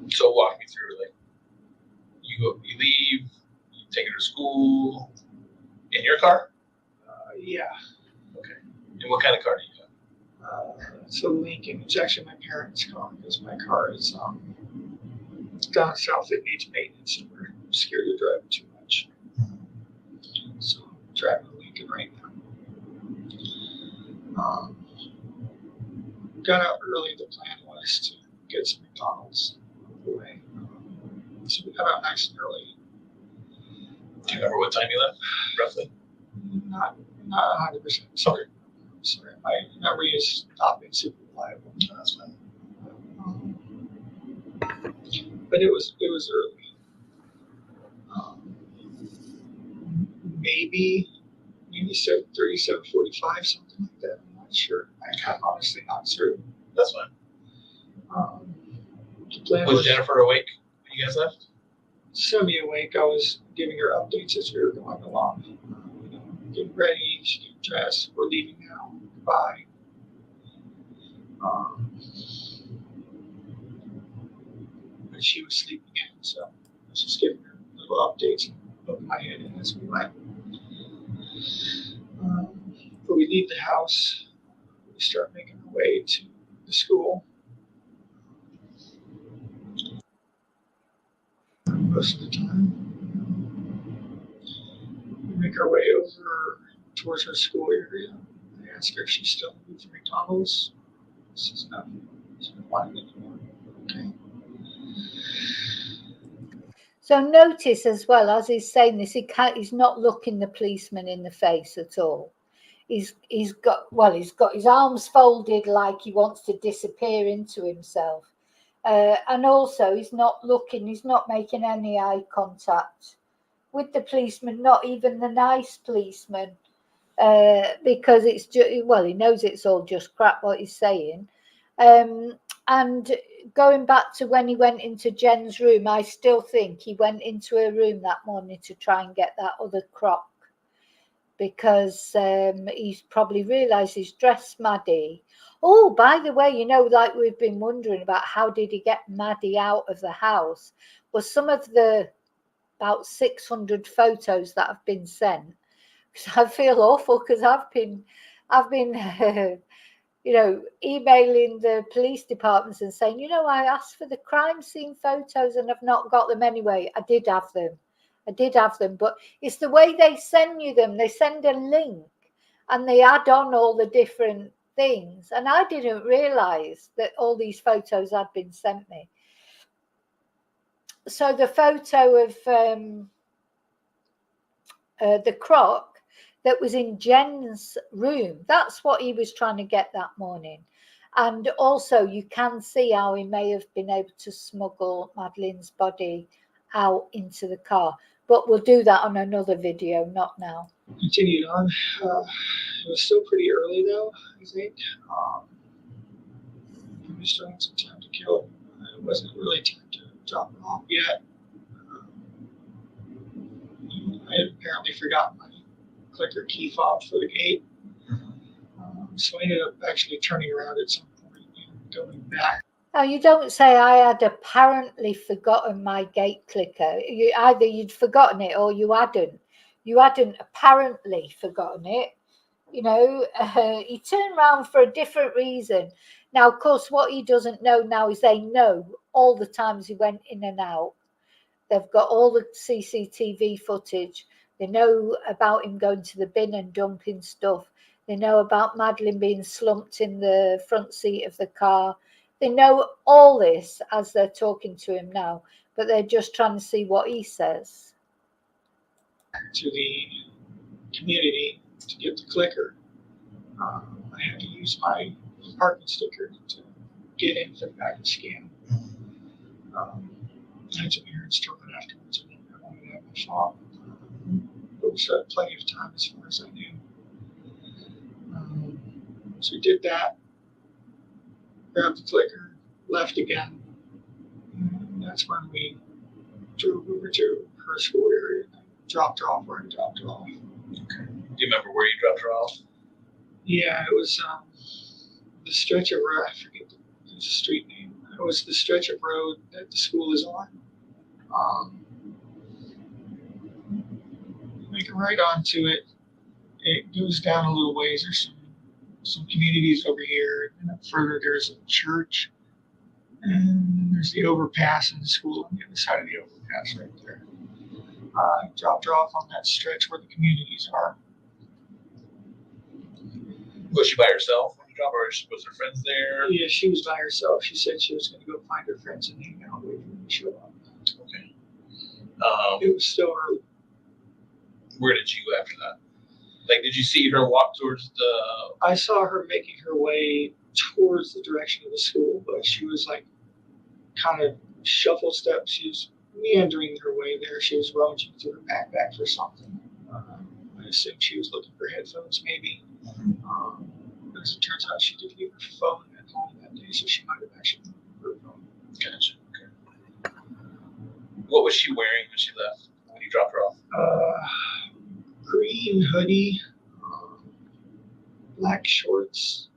So walk me through, like, you leave, you take her to school in your car? Yeah. Okay. And what kind of car do you have? It's a Lincoln. It's actually my parents' car because my car is down south. It needs maintenance and we're scared to drive it too much. So I'm driving a Lincoln right now. Got out early. The plan was to get some McDonald's on the way. So we got out nice and early. Do you remember what time you left, roughly? Not 100%. Sorry. My memory is not been super reliable. No, that's fine. But it was early. Maybe 7:30, 7:45, something like that. I'm not sure. I'm honestly not certain. That's fine. The plan Was Jennifer awake when you guys left? semi-awake. I was giving her updates as we were going along. Getting ready, she's getting dressed. We're leaving now. Goodbye. But she was sleeping in, so I was just giving her little updates and poking my head in as we went. But we leave the house. We start making our way to the school. Most of the time, we make our way over towards her school area. I asked her if she's still moved to McDonald's. She says no. She's not wanting anymore. Okay. So notice as well, as he's saying this, he's not looking the policeman in the face at all. He's got his arms folded like he wants to disappear into himself. And also he's not making any eye contact with the policeman, not even the nice policeman, because it's just, he knows it's all just crap what he's saying. And going back to when he went into Jen's room, I still think he went into her room that morning to try and get that other crock, because he's probably realised he's dressed Maddie. Oh, by the way, like we've been wondering about, how did he get Maddie out of the house? Well, some of the about 600 photos that have been sent, because I feel awful, because I've been emailing the police departments and saying, I asked for the crime scene photos and I've not got them anyway. I did have them, but it's the way they send you them. They send a link and they add on all the different things. And I didn't realize that all these photos had been sent me. So the photo of the crock that was in Jen's room, that's what he was trying to get that morning. And also you can see how he may have been able to smuggle Madeline's body out into the car. But we'll do that on another video, not now. Continued on. It was still pretty early though, I think. We still had some time to kill. It wasn't really time to drop it off yet. I had apparently forgotten my clicker key fob for the gate. So I ended up actually turning around at some point and going back. Now, you don't say I had apparently forgotten my gate clicker. Either you'd forgotten it or you hadn't. You hadn't apparently forgotten it. He turned around for a different reason. Now, of course, what he doesn't know now is they know all the times he went in and out. They've got all the CCTV footage. They know about him going to the bin and dumping stuff. They know about Madeline being slumped in the front seat of the car. They know all this as they're talking to him now, but they're just trying to see what he says. To the community to get the clicker. I had to use my parking sticker to get in for the package scan. I had some errands to run afterwards, and I wanted to have my shop. There was plenty of time as far as I knew. So we did that, grabbed the clicker, left again. And that's when we drove over to her school area and dropped her off where I dropped her off. Okay. Do you remember where you dropped her off? Yeah, it was the stretch of road, I forget the street name. It was the stretch of road that the school is on. Make a right onto it. It goes down a little ways. There's some communities over here, and up further there's a church, and there's the overpass and the school on the other side of the overpass right there. I dropped her off on that stretch where the communities are. Was she by herself when you dropped her? Was her friends there? Yeah, she was by herself. She said she was going to go find her friends and hang out with them and show up. Okay. It was still early. Where did you go after that? Like, did you see her walk towards the... I saw her making her way towards the direction of the school, but she was like kind of shuffle steps. She was meandering her way there. She was rummaging through her backpack for something. I assume she was looking for headphones, maybe. As it turns out, she did leave her phone at home that day, so she might have actually moved her phone. Gotcha. Okay. What was she wearing when she left? When you dropped her off? Green hoodie, black shorts,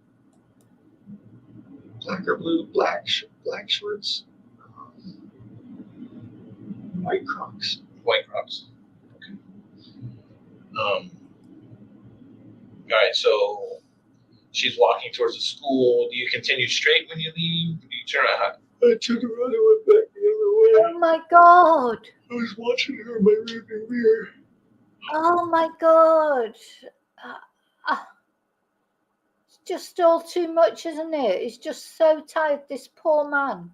black or blue, black shorts, white Crocs. White Crocs. Okay. All right, so she's walking towards the school. Do you continue straight when you leave? Do you turn around? I turned around and went back the other way. Oh my God. I was watching her in my rearview mirror. Oh my God. Uh, uh, it's just all too much, isn't it? He's just so tired, this poor man.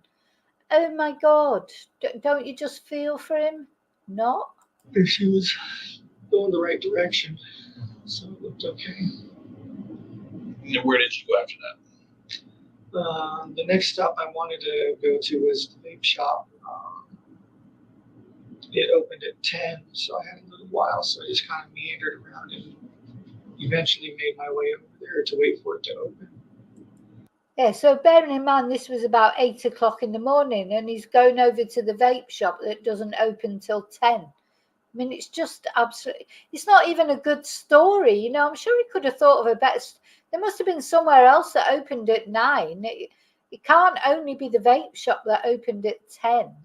Oh my God. Don't you just feel for him? Not? If she was going the right direction, so it looked okay. And where did you go after that? The next stop I wanted to go to was the vape shop. It opened at 10, so I had a little while, so I just kind of meandered around and eventually made my way over there to wait for it to open. Yeah, so bearing in mind this was about 8 o'clock in the morning and he's going over to the vape shop that doesn't open till 10. I mean, it's just absolutely, it's not even a good story. You know, I'm sure he could have thought of a better, there must have been somewhere else that opened at 9. It can't only be the vape shop that opened at 10.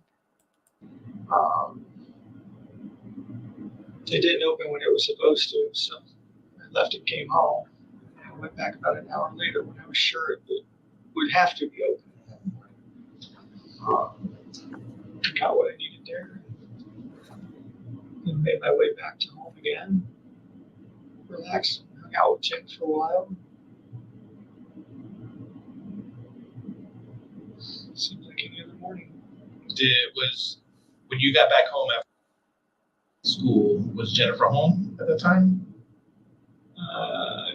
It didn't open when it was supposed to, so I left and came home. I went back about an hour later when I was sure it would have to be open. Got what I needed there. And made my way back to home again. Relaxed, hung out with Jen for a while. Seems like any other morning. When you got back home after school, was Jennifer home at the time? I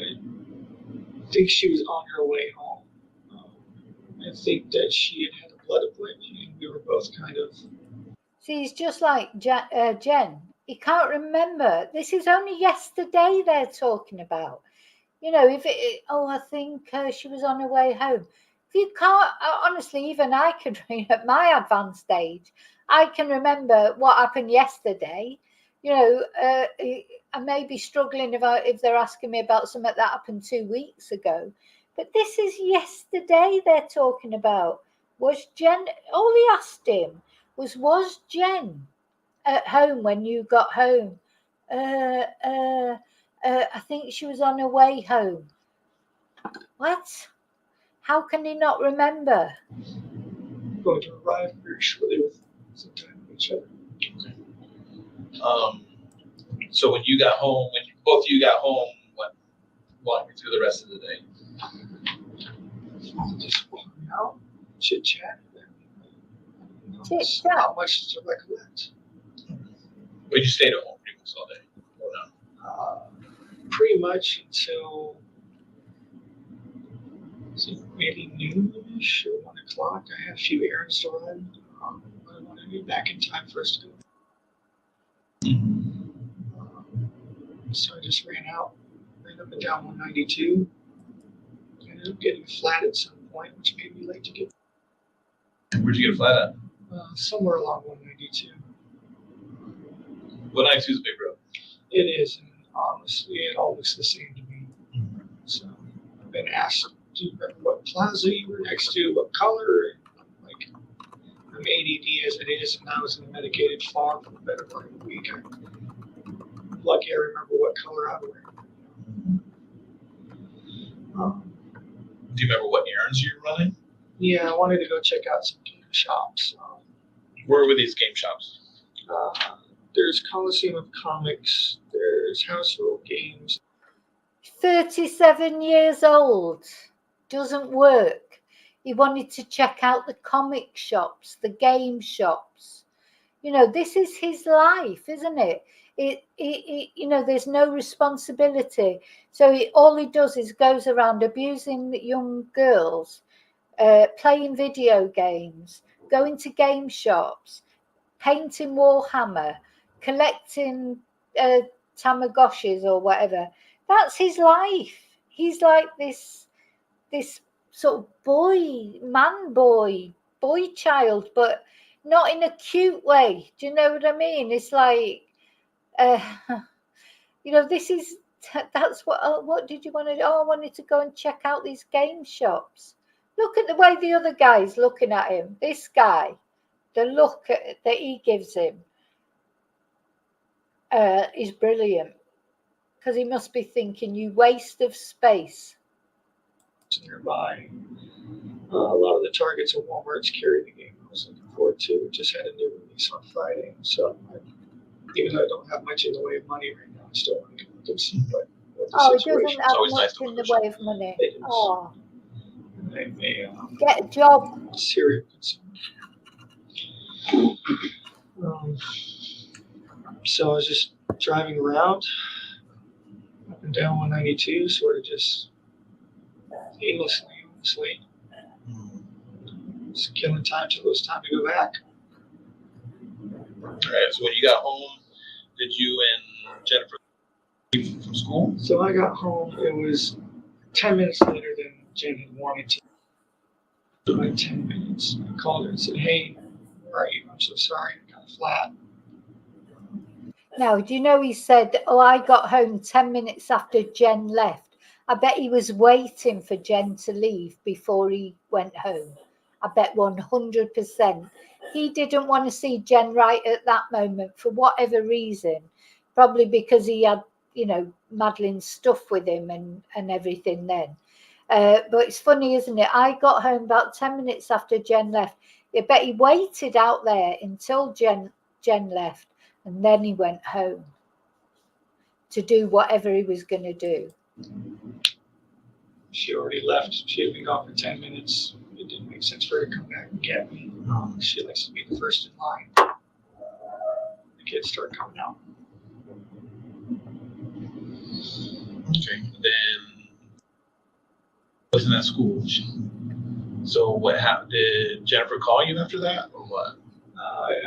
think she was on her way home. I think that she had a blood appointment and we were both kind of... See, he's just like Jen. He can't remember. This is only yesterday they're talking about. You know, if I think she was on her way home. If you can't, honestly, even I can, at my advanced age, I can remember what happened yesterday. You know, I may be struggling if they're asking me about something that happened 2 weeks ago. But this is yesterday they're talking about. Was Jen, all he asked him was Jen at home when you got home? I think she was on her way home. What? How can he not remember? Going to arrive very shortly with some time with each other. Okay. So when you got home, when both of you got home, walk me through the rest of the day. Just walking out, chit chat. Chit-chat. Not much to recollect. But you stayed at home pretty much all day, or not? Pretty much until maybe noonish or 1 o'clock. I had a few errands to run. I wanted to be back in time for us to go. So I just ran up and down 192. Ended up getting flat at some point, which made me late to get. Where'd you get a flat at? Somewhere along 192. 192 is a big road. It is, and honestly, it all looks the same to me. So I've been asked, do you remember what plaza you were next to, what color? And I'm like, I'm ADD as it is, and I was in a medicated fog for the better part of the week. I'm lucky I remember what color I was wearing. Do you remember what errands you were running? Yeah, I wanted to go check out some game shops. Where were these game shops? There's Coliseum of Comics, there's House Rule Games. 37 years old. Doesn't work. He wanted to check out the comic shops, the game shops. You know, this is his life, isn't it? You know, there's no responsibility. So all he does is goes around abusing young girls, playing video games, going to game shops, painting Warhammer, collecting Tamagotchis or whatever. That's his life. He's like this sort of boy child, but not in a cute way. Do you know what I mean? It's like, you know, that's what did you want to do? Oh, I wanted to go and check out these game shops. Look at the way the other guy's looking at him. This guy, the look that he gives him is brilliant, because he must be thinking, you waste of space. Nearby. A lot of the Targets and Walmarts carry the game I was looking forward to. It just had a new release on Friday. So even though I don't have much in the way of money right now, I still want to go see what the Oh, it situation doesn't is. have always much nice to in the negotiate. way of money. It is. Oh, They get a job. serious concern. So I was just driving around up and down 192, sort of just aimlessly, just killing time till it was time to go back. All right. So when you got home, did you and Jennifer leave from school? So I got home. It was 10 minutes later than Jen had wanted to. Like 10 minutes. I called her and said, "Hey, where are you? I'm so sorry. I'm kind of flat." Now, do you know he said, oh, I got home 10 minutes after Jen left. I bet he was waiting for Jen to leave before he went home. I bet 100%. He didn't want to see Jen right at that moment for whatever reason. Probably because he had, you know, Madeline's stuff with him and everything then. But it's funny, isn't it? I got home about 10 minutes after Jen left. I bet he waited out there until Jen left. And then he went home to do whatever he was going to do. She already left. She had been gone for 10 minutes. It didn't make sense for her to come back and get me. She likes to be the first in line. The kids start coming out. Okay. Then wasn't at school. So what happened? Did Jennifer call you after that, or what?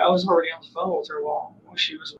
I was already on the phone with her while she was.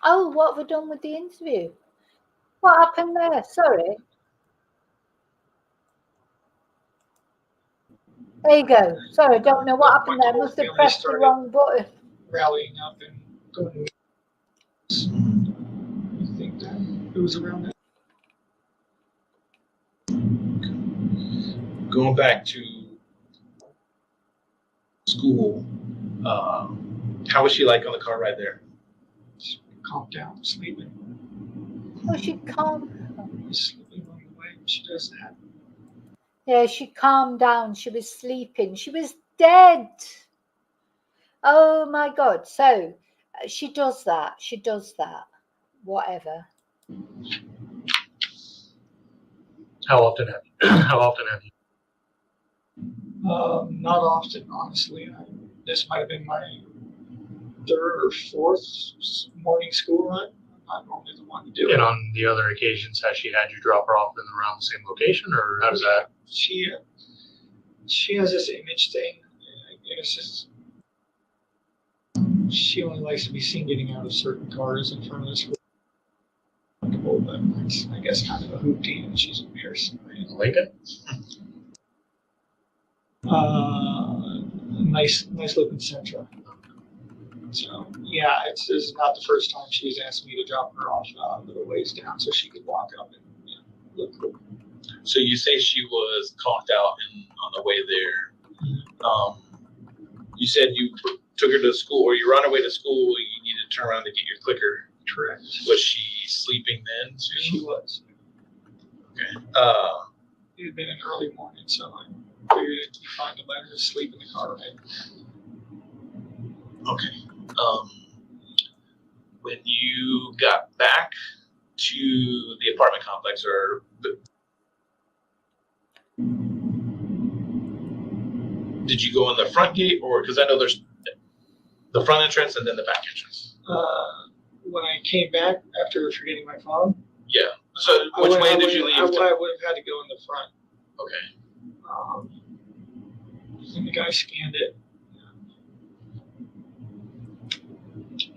Oh, what have we done with the interview? What happened there? Sorry. There you go. Sorry, I don't know what happened there. I must have pressed the wrong button. Rallying up and going to I think that it was around that. Going back to school, how was she like on the car ride there? She calmed down, sleeping. Oh, she calmed. Sleeping on the way. She does that. Yeah, she calmed down. She was sleeping. She was dead. Oh my God. So she does that. She does that. Whatever. How often have you? Not often, honestly. This might have been my third or fourth morning school run. I'm normally the one to do it. And on the other occasions, has she had you drop her off in around the same location, or how does that? She has this image thing. It's just she only likes to be seen getting out of certain cars in front of the school. But it's, I guess, kind of a hoopty, and she's embarrassing. Lincoln? Nice looking Sentra. So yeah, this is not the first time she's asked me to drop her off a little ways down so she could walk up and look cool. So you say she was conked out on the way there. You said you took her to school, or you were on her way to school. You needed to turn around to get your clicker. Correct. Was she sleeping then too? She was. Okay. It had been an early morning, so I figured it'd be fine to let her sleep in the car ride. Okay. When you got back to the apartment complex, or did you go in the front gate, or because I know there's The front entrance and then the back entrance. When I came back after forgetting my phone. Yeah. So which way did you leave? I would have had to go in the front. Okay. And the guy scanned it.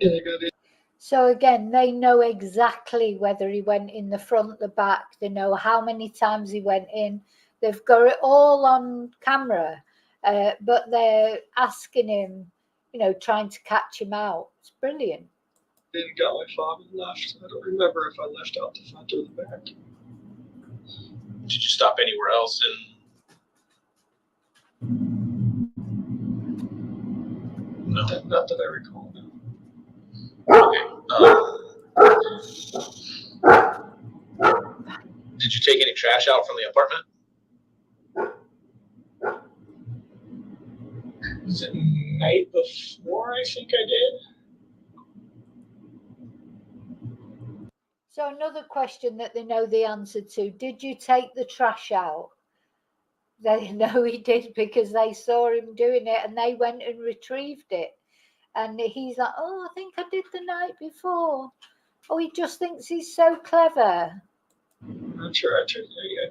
And they got it. So again, they know exactly whether he went in the front, the back. They know how many times he went in. They've got it all on camera, but they're asking him, trying to catch him out. It's brilliant. Then got my phone and left. I don't remember if I left out the front or the back. Did you stop anywhere else No. Not that I recall. No. Did you take any trash out from the apartment? Was it night before? I think I did. So another question that they know the answer to: did you take the trash out? They know he did because they saw him doing it and they went and retrieved it. And he's like, oh, I think I did the night before. Oh, he just thinks he's so clever. I'm not sure. I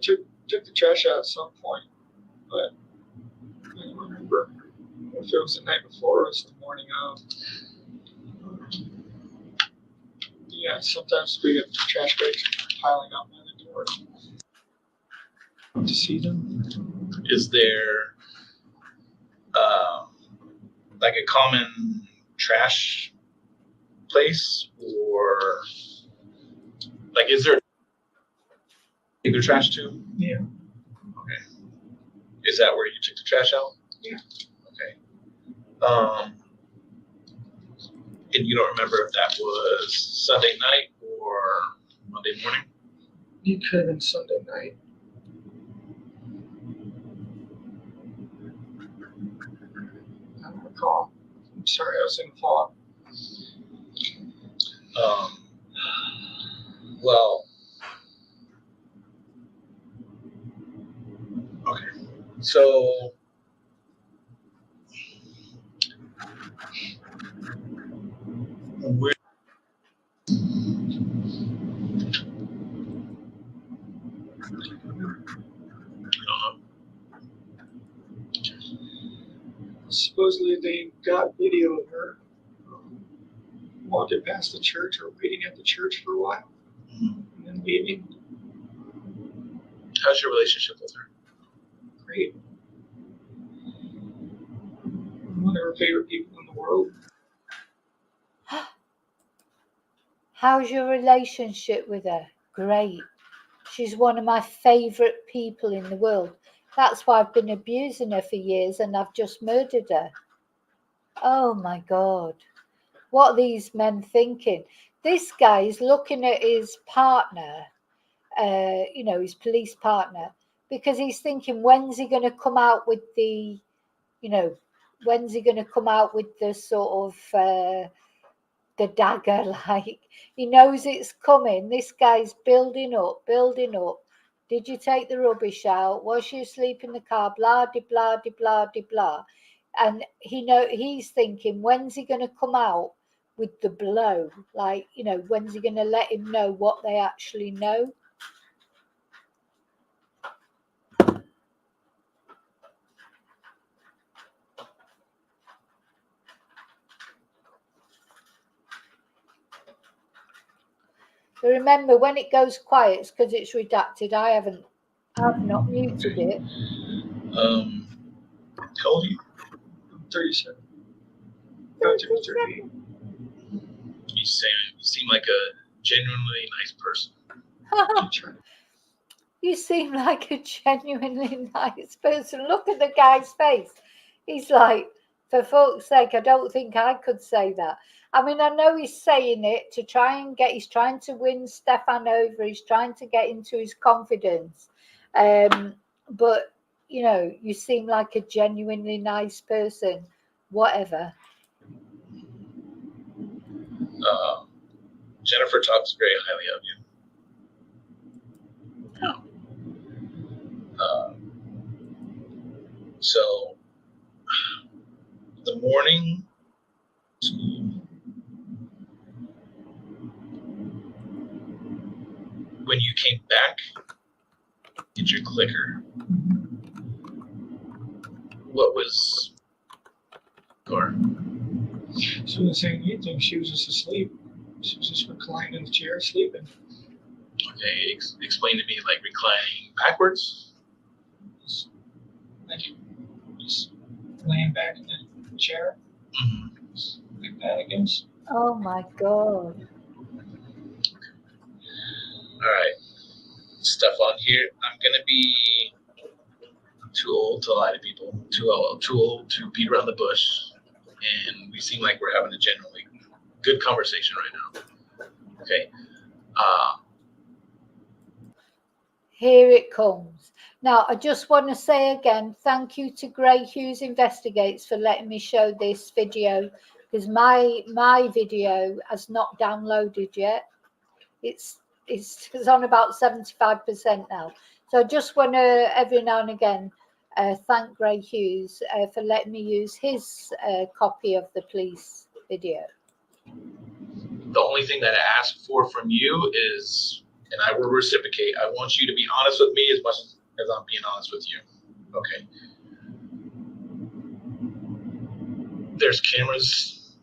took the trash out at some point, but I don't remember if it was the night before or it was the morning of. Yeah, sometimes we get trash bags piling up by the door to see them. Is there like a common trash place, or like is there take the trash to? Yeah. Okay. Is that where you took the trash out? Yeah. Okay. And you don't remember if that was Sunday night or Monday morning? It could have been Sunday night. I don't recall. I'm sorry, I was in fog. Well, okay. So we're Supposedly they got video of her walking past the church or waiting at the church for a while and then leaving. How's your relationship with her? Great. One of her favorite people in the world. How's your relationship with her? Great. She's one of my favourite people in the world. That's why I've been abusing her for years and I've just murdered her. Oh my God. What are these men thinking? This guy is looking at his partner, his police partner, because he's thinking, when's he going to come out with the, when's he going to come out with the sort of the dagger? Like, he knows it's coming. This guy's building up. Did you take the rubbish out? Was you asleep in the car? Blah de blah de blah de blah. And he's thinking, when's he going to come out with the blow? Like, when's he going to let him know what they actually know? So remember, when it goes quiet, it's because it's redacted. I've not muted it. How old are you? I'm 37. About to be 38. You seem like a genuinely nice person. You seem like a genuinely nice person. Look at the guy's face. He's like, for fuck's sake, I don't think I could say that. I mean, I know he's saying it to try and he's trying to win Stephan over. He's trying to get into his confidence. But, you seem like a genuinely nice person. Whatever. Jennifer talks very highly of you. So the morning school. When you came back, get your clicker. What was or She wasn't saying anything. She was just asleep. She was just reclining in the chair, sleeping. okay, explain to me like reclining backwards. Like just laying back in the chair, Mm-hmm. just like that, I guess. Oh my God. All right, Stephan here. I'm gonna be too old to lie to people. Too old to beat around the bush. And we seem like we're having a generally good conversation right now. Okay. Here it comes. Now, I just want to say again, thank you to Grey Hughes Investigates for letting me show this video, because my video has not downloaded yet. It's on about 75% now. So I just want to every now and again thank Grey Hughes for letting me use his copy of the police video. The only thing that I ask for from you is, and I will reciprocate, I want you to be honest with me as much as I'm being honest with you. Okay. There's cameras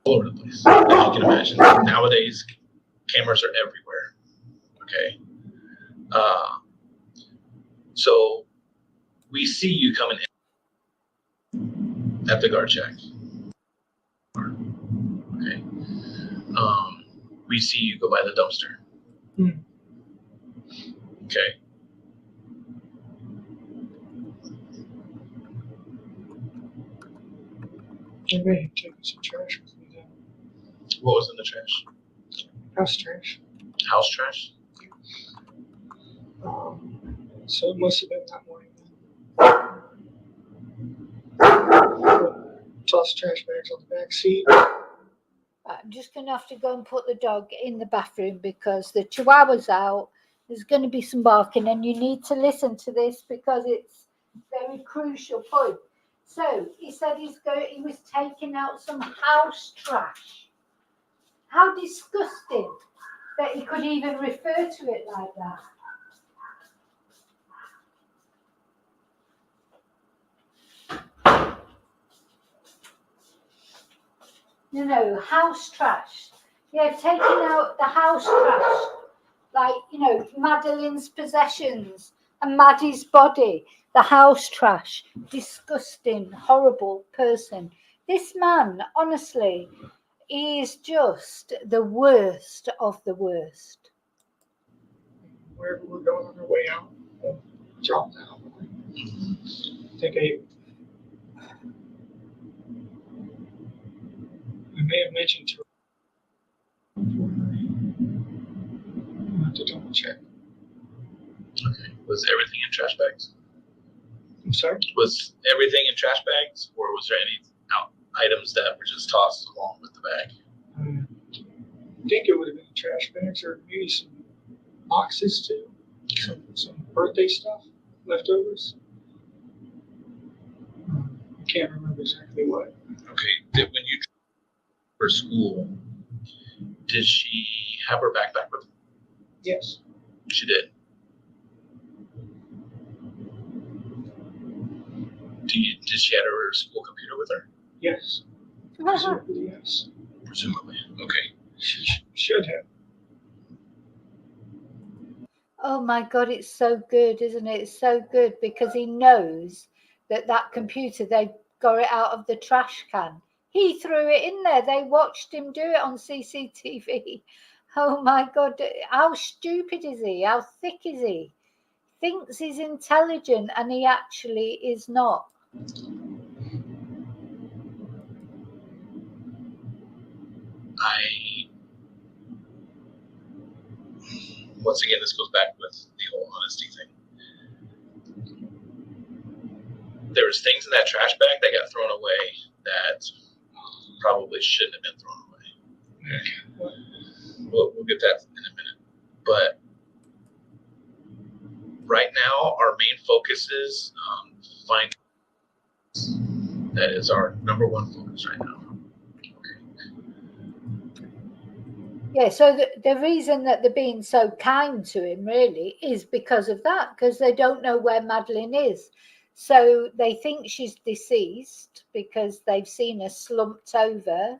all over the place, as you can imagine. Nowadays, cameras are everywhere. Okay. So we see you coming in at the guard check. Okay. We see you go by the dumpster. Hmm. Okay. Maybe I had taken some trash with me then. What was in the trash? House trash. House trash? So it must have been that morning. Toss trash bags on the back seat. I'm just going to have to go and put the dog in the bathroom because the chihuahua's out. There's going to be some barking, and you need to listen to this because it's a very crucial point. So he said he was taking out some house trash. How disgusting that he could even refer to it like that. No, house trash. Yeah, taking out the house trash. Like, Madeline's possessions and Maddie's body. The house trash. Disgusting, horrible person. This man, honestly, he is just the worst of the worst. We're going on our way out. We'll drop now. I think I may have mentioned to her. I'll have to double check. Okay. Was everything in trash bags? I'm sorry? Was everything in trash bags, or was there any items that were just tossed along with the bag? I think it would have been trash bags or maybe some boxes too. Some birthday stuff, leftovers. I can't remember exactly what. Okay. When you for school, did she have her backpack with her? Yes. She did. Did she have her school computer with her? Yes. Presumably, yes. Presumably. Okay. She should have. Oh my God, it's so good, isn't it? It's so good because he knows that computer, they got it out of the trash can. He threw it in there. They watched him do it on CCTV. Oh my God, how stupid is he? How thick is he? Thinks he's intelligent and he actually is not. Once again, this goes back with the whole honesty thing. There was things in that trash bag that got thrown away that probably shouldn't have been thrown away. We'll get that in a minute. But right now, our main focus is finding That is our number one focus right now. Yeah, so the reason that they're being so kind to him really is because of that, because they don't know where Madeline is. So they think she's deceased because they've seen her slumped over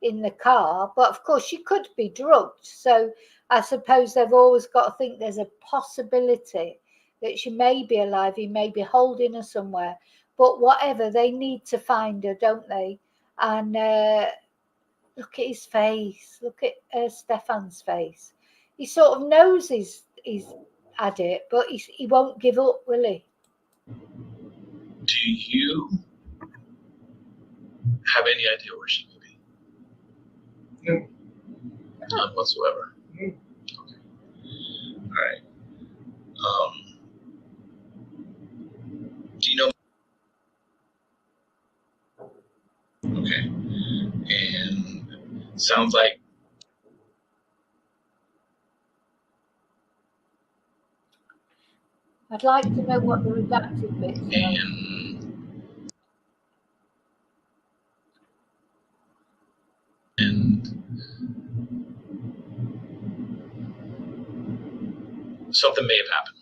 in the car. But of course, she could be drugged. So I suppose they've always got to think there's a possibility that she may be alive. He may be holding her somewhere. But whatever, they need to find her, don't they? And look at his face. Look at Stephan's face. He sort of knows he's had it, but he won't give up, will he? Do you have any idea where she may be? No. None whatsoever. No. Okay. All right. Do you know? Okay. And sounds like I'd like to know what the redacted bits are. and something may have happened.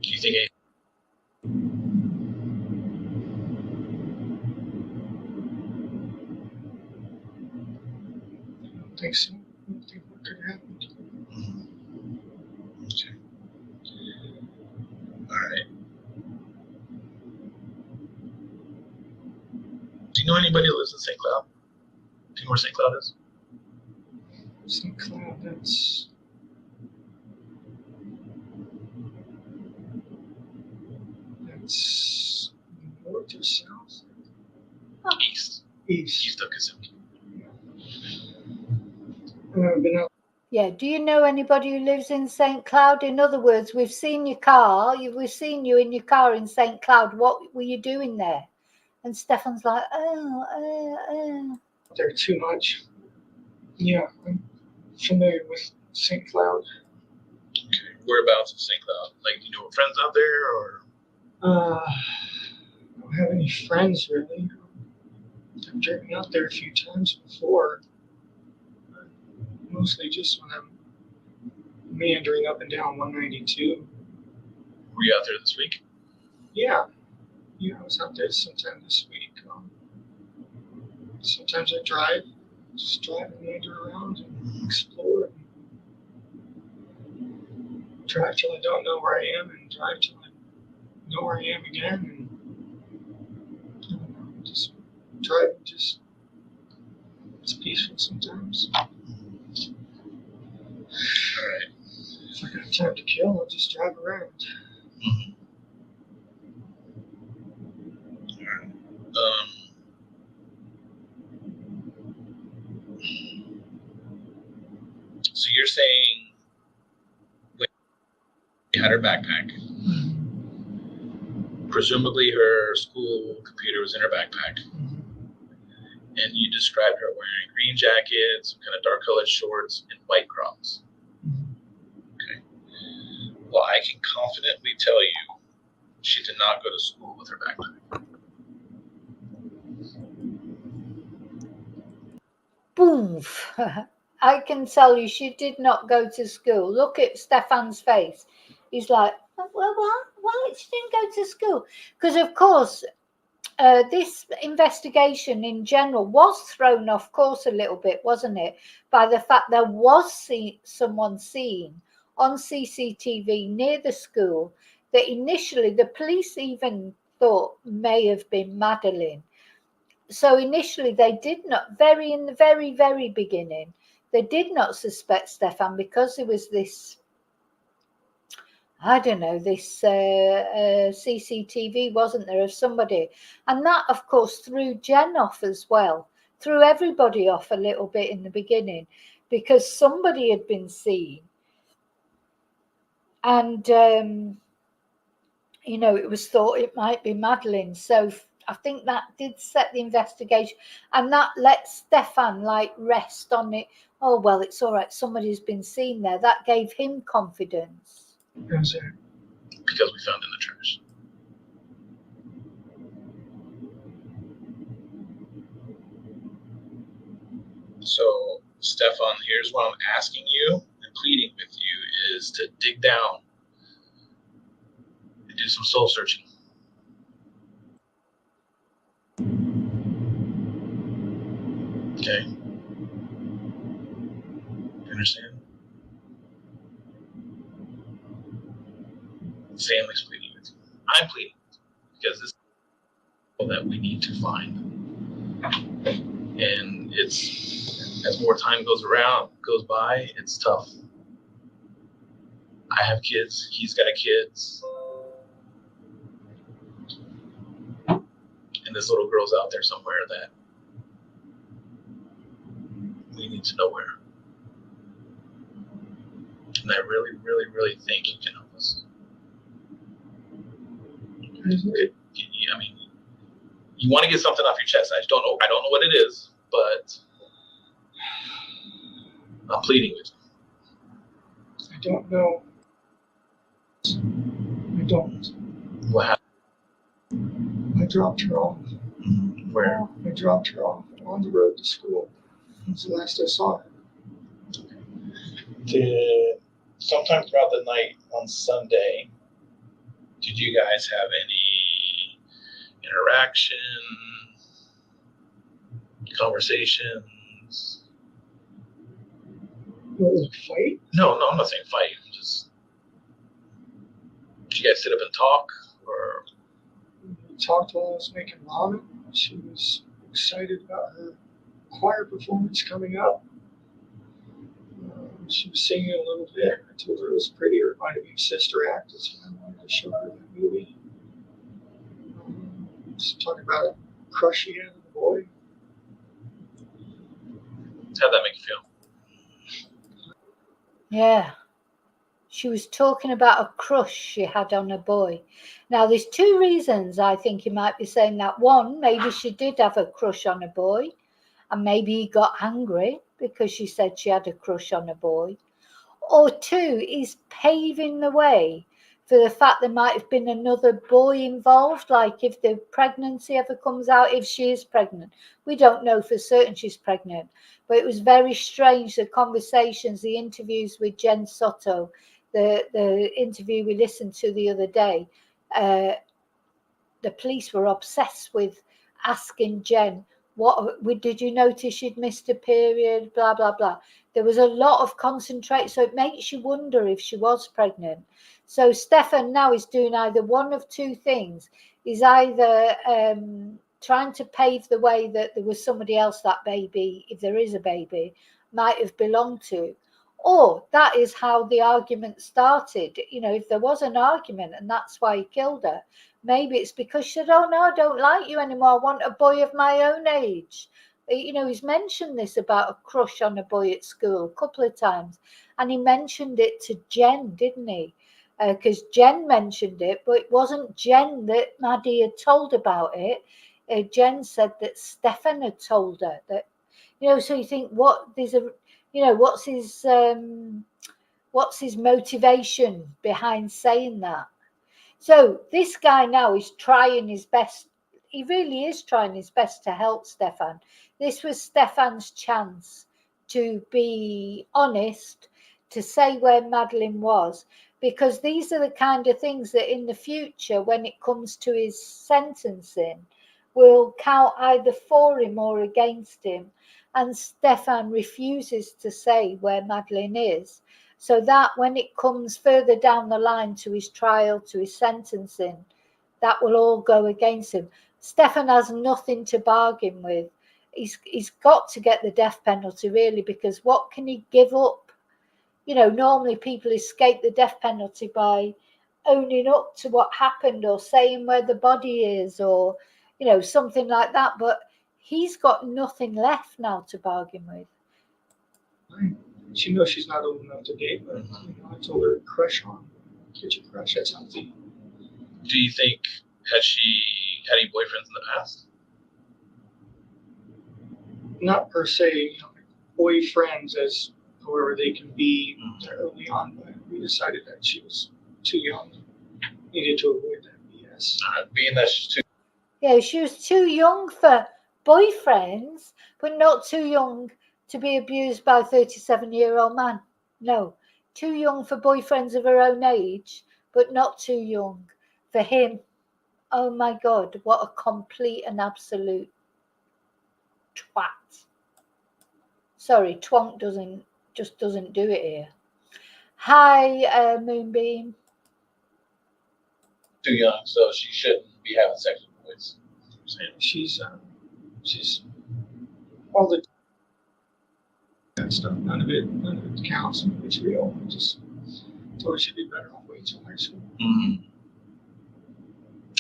Do you think I don't think so. I don't think what could happen. Okay. All right. Do you know anybody who lives in St. Cloud? Do you know where St. Cloud is? St. Cloud, that's north or south? East. East. East of Kissimmee. I've been out. Yeah, do you know anybody who lives in St. Cloud? In other words, we've seen your car. We've seen you in your car in St. Cloud. What were you doing there? And Stephan's like, there too much. Yeah, I'm familiar with St. Cloud. Okay. Whereabouts in St. Cloud? Like, you know friends out there, or? I don't have any friends really. I've driven out there a few times before. Mostly just when I'm meandering up and down 192. Were you out there this week? Yeah, I was out there sometime this week. Sometimes I just drive and meander around and explore. Drive till I don't know where I am, and drive till I know where I am again, and I don't know, just drive. It's peaceful sometimes. All right. If I got time to kill, I'll just drive around. Mm-hmm. All right. So you're saying when you had her backpack, presumably her school computer was in her backpack, and you described her wearing a green jacket, some kind of dark colored shorts, and white Crocs. Okay. Well, I can confidently tell you she did not go to school with her backpack. boom. I can tell you she did not go to school. Look at Stephan's face. He's like, well, what? Why she didn't go to school? Because, of course, this investigation in general was thrown off course a little bit, wasn't it? By the fact there was someone seen on CCTV near the school that initially the police even thought may have been Madeline. So initially they did not, in the very, very beginning, they did not suspect Stephan because there was this, I don't know, this CCTV, wasn't there, of somebody. And that, of course, threw Jen off as well, threw everybody off a little bit in the beginning because somebody had been seen. And, you know, it was thought it might be Madeline. So I think that did set the investigation, and that let Stephan like rest on it. Oh, well, it's all right. Somebody's been seen there. That gave him confidence. How's that? Because we found in the trash. So, Stefan, here's what I'm asking you and pleading with you is to dig down and do some soul searching. Okay. You understand? The family's pleading with you. I'm pleading because this is people that we need to find. And it's, as more time goes by, it's tough. I have kids. He's got kids. And this little girl's out there somewhere that we need to know where. And I really, really, really think you can help us. I mean, you want to get something off your chest. I just don't know. I don't know what it is, but I'm pleading with you. I don't know. I don't. What happened? I dropped her off. Where? I dropped her off on the road to school. That's the last I saw her. Sometime throughout the night on Sunday, did you guys have any interaction, conversations? What, like fight? No, I'm not saying fight. Just, did you guys sit up and talk, or? We talked while I was making ramen. She was excited about her choir performance coming up. She was singing a little bit. I told her it was pretty. It reminded me of Sister Act. So I wanted to show her that movie. Just talking about a crush she had on the boy. How'd that make you feel? Yeah. She was talking about a crush she had on a boy. Now, there's two reasons I think you might be saying that. One, maybe she did have a crush on a boy, and maybe he got angry because she said she had a crush on a boy. Or two, he's paving the way for the fact there might have been another boy involved, like if the pregnancy ever comes out, if she is pregnant. We don't know for certain she's pregnant, but it was very strange, the conversations, the interviews with Jen Soto, the interview we listened to the other day. The police were obsessed with asking Jen, did you notice she'd missed a period, blah, blah, blah. There was a lot of concentrate, so it makes you wonder if she was pregnant. So Stephan now is doing either one of two things. He's either trying to pave the way that there was somebody else that baby, if there is a baby, might have belonged to. Or that is how the argument started. You know, if there was an argument and that's why he killed her, maybe it's because she said, oh no, I don't like you anymore. I want a boy of my own age. You know, he's mentioned this about a crush on a boy at school a couple of times. And he mentioned it to Jen, didn't he? Because Jen mentioned it, but it wasn't Jen that Maddie had told about it. Jen said that Stephan had told her that, you know, so you think, what's his motivation behind saying that? So this guy now is trying his best. He really is trying his best to help Stephan. This was Stephan's chance to be honest, to say where Madeleine was, because these are the kind of things that in the future, when it comes to his sentencing, will count either for him or against him. And Stephan refuses to say where Madeleine is, so that when it comes further down the line to his trial, to his sentencing, that will all go against him. Stephan has nothing to bargain with. He's got to get the death penalty, really, because what can he give up? You know, normally people escape the death penalty by owning up to what happened or saying where the body is, or, you know, something like that. But he's got nothing left now to bargain with. Right. She knows she's not old enough to date, but you know, I told her to crush on. Get your crush, that's healthy. Do you think, has she had any boyfriends in the past? Not per se, you know, boyfriends as however they can be early on, but we decided that she was too young. Needed to avoid that BS. Being that she's too. Yeah, she was too young for boyfriends, but not too young to be abused by a 37-year-old man? No. Too young for boyfriends of her own age, but not too young for him. Oh my God, what a complete and absolute twat. Sorry, twonk doesn't do it here. Hi, Moonbeam. Too young, so she shouldn't be having sex with boys. She's all the that stuff. None of it counts. It's real. I just told her she'd be better off waiting till high school. Mm-hmm.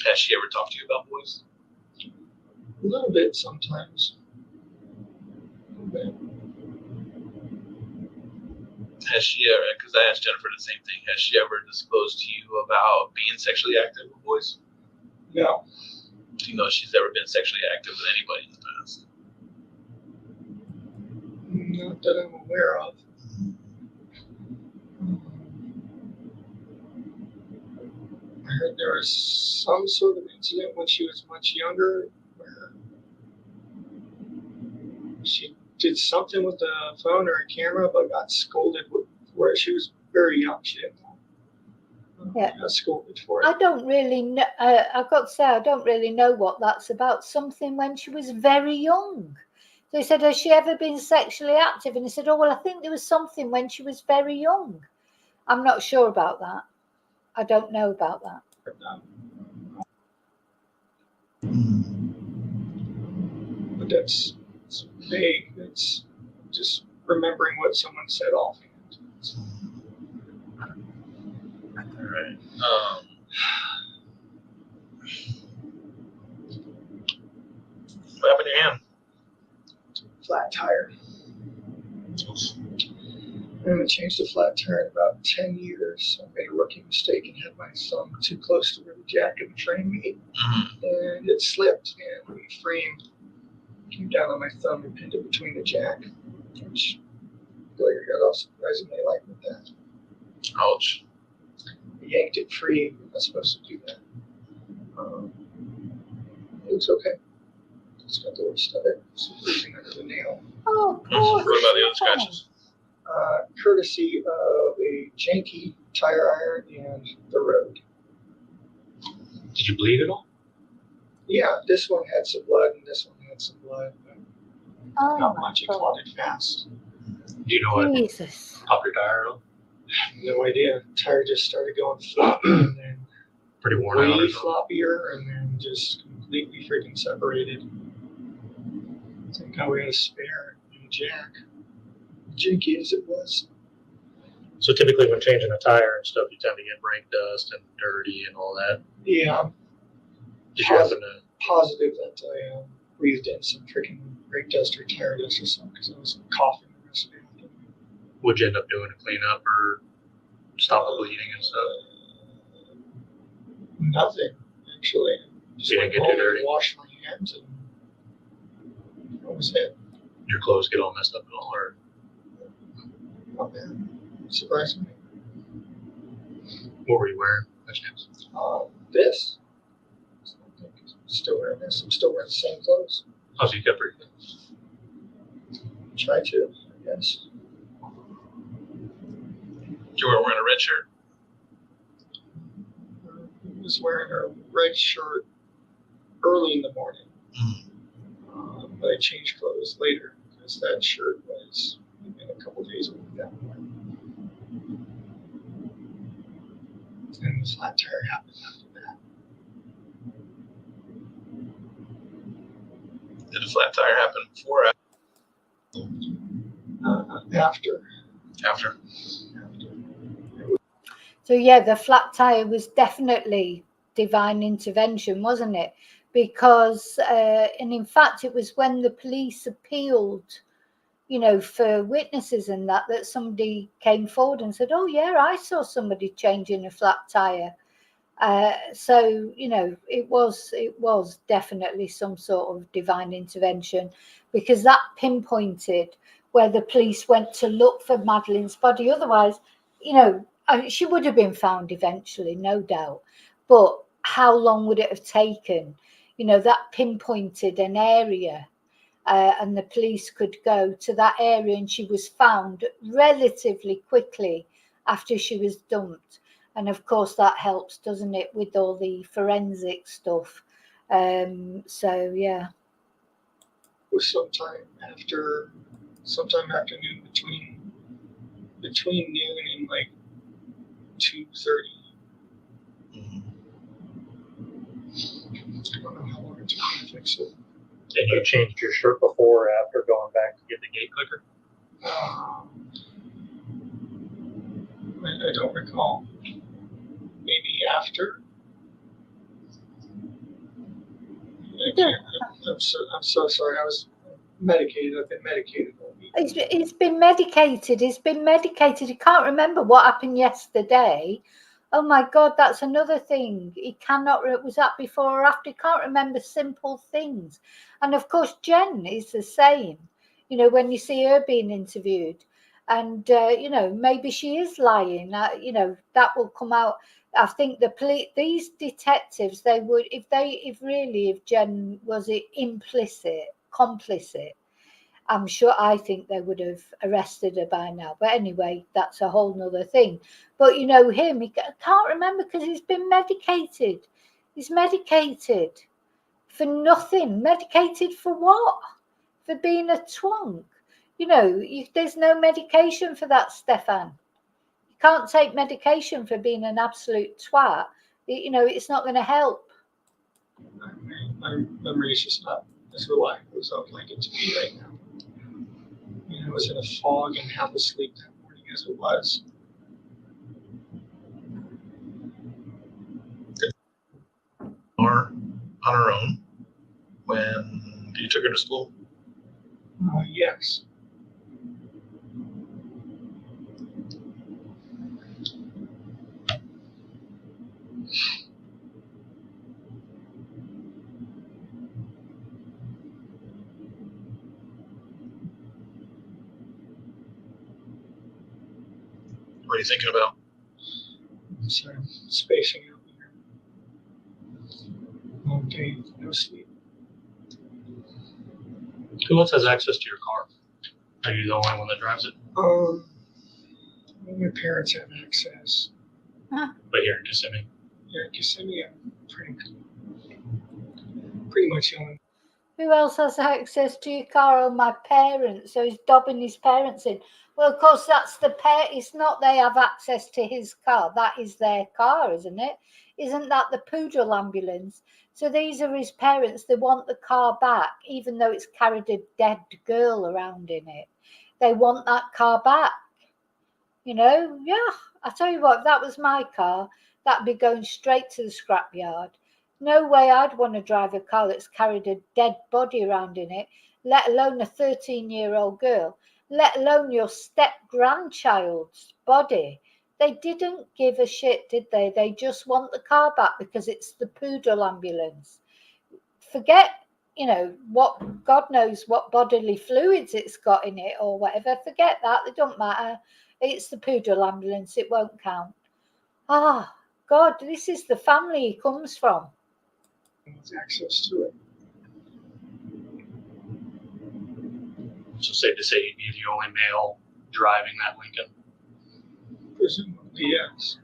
Has she ever talked to you about boys? A little bit sometimes. A little bit. Has she ever, because I asked Jennifer the same thing, has she ever disclosed to you about being sexually active with boys? No. Do you know if she's ever been sexually active with anybody in the past? Not that I'm aware of. I heard there was some sort of incident when she was much younger where she did something with the phone or a camera but got scolded for it. She was very young. She didn't know. Yeah. Got scolded for it. I don't really know. I've got to say, I don't really know what that's about. Something when she was very young. So he said, has she ever been sexually active? And he said, oh, well, I think there was something when she was very young. I'm not sure about that. I don't know about that. But that's vague. It's just remembering what someone said offhand. All right. What happened to your hand? Flat tire. I haven't changed a flat tire in about 10 years. I made a rookie mistake and had my thumb too close to where the jack of the frame meet. And it slipped, and the frame came down on my thumb and pinned it between the jack, which the lawyer got off surprisingly light with that. Ouch. I yanked it free. I'm not supposed to do that. It looks okay. It's got the worst of it. It's bruising under the nail. Oh, What poor about the other Stephan. scratches? Courtesy of a janky tire iron and the road. Did you bleed at all? Yeah, this one had some blood and this one had some blood, but Oh not my much. It God. clotted fast. Do you know what Jesus. popped your tire at all? No idea. Tire just started going floppy and then Pretty worn way out or something? floppier and then just completely freaking separated. I think I had a spare in a jack. Janky as it was. So typically when changing a tire and stuff, you tend to get brake dust and dirty and all that. Yeah, Did you happen to, positive that I breathed in some freaking brake dust or tire dust or something because I was coughing the rest of the afternoon. would you end up doing a cleanup or stop the bleeding and stuff? Nothing, actually. Just You went didn't get home too dirty? and washed my hands and that was it. Your clothes get all messed up at all, or Not bad. Surprisingly. what were you wearing by chance? This. I'm still wearing this. I'm still wearing the same clothes. Oh, so you kept pretty good. Try to, I guess. You were wearing a red shirt. I was wearing a red shirt early in the morning. But I changed clothes later because that shirt was in a couple days old that morning. And the flat tire happened after that. Did the flat tire happen before or After. after? So yeah, the flat tire was definitely divine intervention, wasn't it? Because, and in fact, it was when the police appealed, you know, for witnesses and that somebody came forward and said, oh yeah, I saw somebody changing a flat tire. So, you know, it was definitely some sort of divine intervention, because that pinpointed where the police went to look for Madeline's body. Otherwise, you know, she would have been found eventually, no doubt. But how long would it have taken? You know, that pinpointed an area and the police could go to that area, and she was found relatively quickly after she was dumped. And of course that helps, doesn't it, with all the forensic stuff. So yeah. It was sometime afternoon, between noon and like 2:30. I don't know how long it took me to fix it. And you changed your shirt before or after going back to get the gate clicker? I don't recall. Maybe after. I'm so sorry. I was medicated. I've been medicated all week. He's been medicated. He's been medicated. He can't remember what happened yesterday. Oh my God, that's another thing. He cannot. Was that before or after? He can't remember simple things. And of course, Jen is the same. You know, when you see her being interviewed, and you know, maybe she is lying. You know, that will come out. I think these detectives, they would, if Jen was complicit, I think they would have arrested her by now. But anyway, that's a whole nother thing. But you know him, he can't remember because he's been medicated. He's medicated for nothing. Medicated for what? For being a twonk. You know, there's no medication for that, Stephan. You can't take medication for being an absolute twat. You know, it's not going to help. My memory is just not as reliable as I would like it to be right now. I was in a fog and half asleep that morning as it was. Or on her own when you took her to school? Yes. What are you thinking about? Sorry, I'm spacing out here. Long day, no sleep. Who else has access to your car? Are you the only one that drives it? My parents have access. But here in Kissimmee? Here in Kissimmee, I'm pretty much the only. Who else has access to your car? Oh, my parents. So he's dobbing his parents in. Well, of course, that's it's not they have access to his car. That is their car, isn't it? Isn't that the poodle ambulance? So these are his parents. They want the car back, even though it's carried a dead girl around in it. They want that car back. You know, yeah. I tell you what, if that was my car, that'd be going straight to the scrapyard. No way I'd want to drive a car that's carried a dead body around in it, let alone a 13-year-old girl, let alone your step-grandchild's body. They didn't give a shit, did they? They just want the car back because it's the poodle ambulance. Forget, you know, what God knows what bodily fluids it's got in it or whatever. Forget that. It don't matter. It's the poodle ambulance. It won't count. Ah, God, this is the family he comes from. Access to it. So safe to say he's the only male driving that Lincoln? Presumably, yes.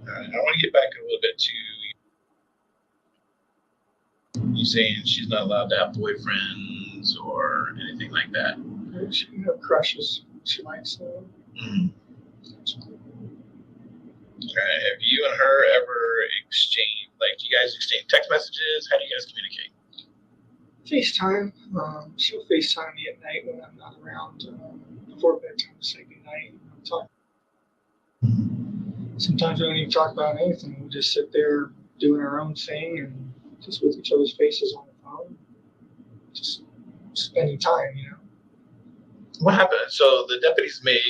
All right, I want to get back a little bit to you saying she's not allowed to have boyfriends or anything like that. She can have crushes. She likes them. Mm-hmm. Have you and her ever exchanged, like, do you guys exchange text messages? How do you guys communicate? FaceTime. She'll FaceTime me at night when I'm not around before bedtime to say goodnight. Sometimes we don't even talk about anything. We just sit there doing our own thing and just with each other's faces on the phone. Just spending time, you know. What happened? So the deputies made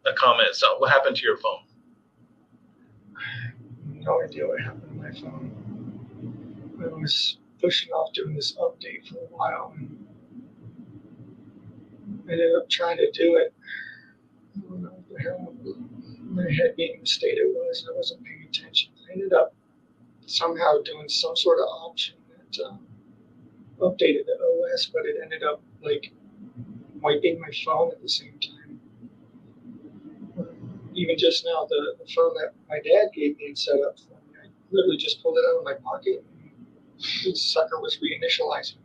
a comment. So what happened to your phone? I have no idea what happened to my phone. I was pushing off doing this update for a while and I ended up trying to do it. I don't know what the hell my head being in the state it was. I wasn't paying attention. I ended up somehow doing some sort of option that updated the OS, but it ended up like wiping my phone at the same time. Even just now, the phone that my dad gave me and set up for me, I literally just pulled it out of my pocket. And the sucker was reinitializing.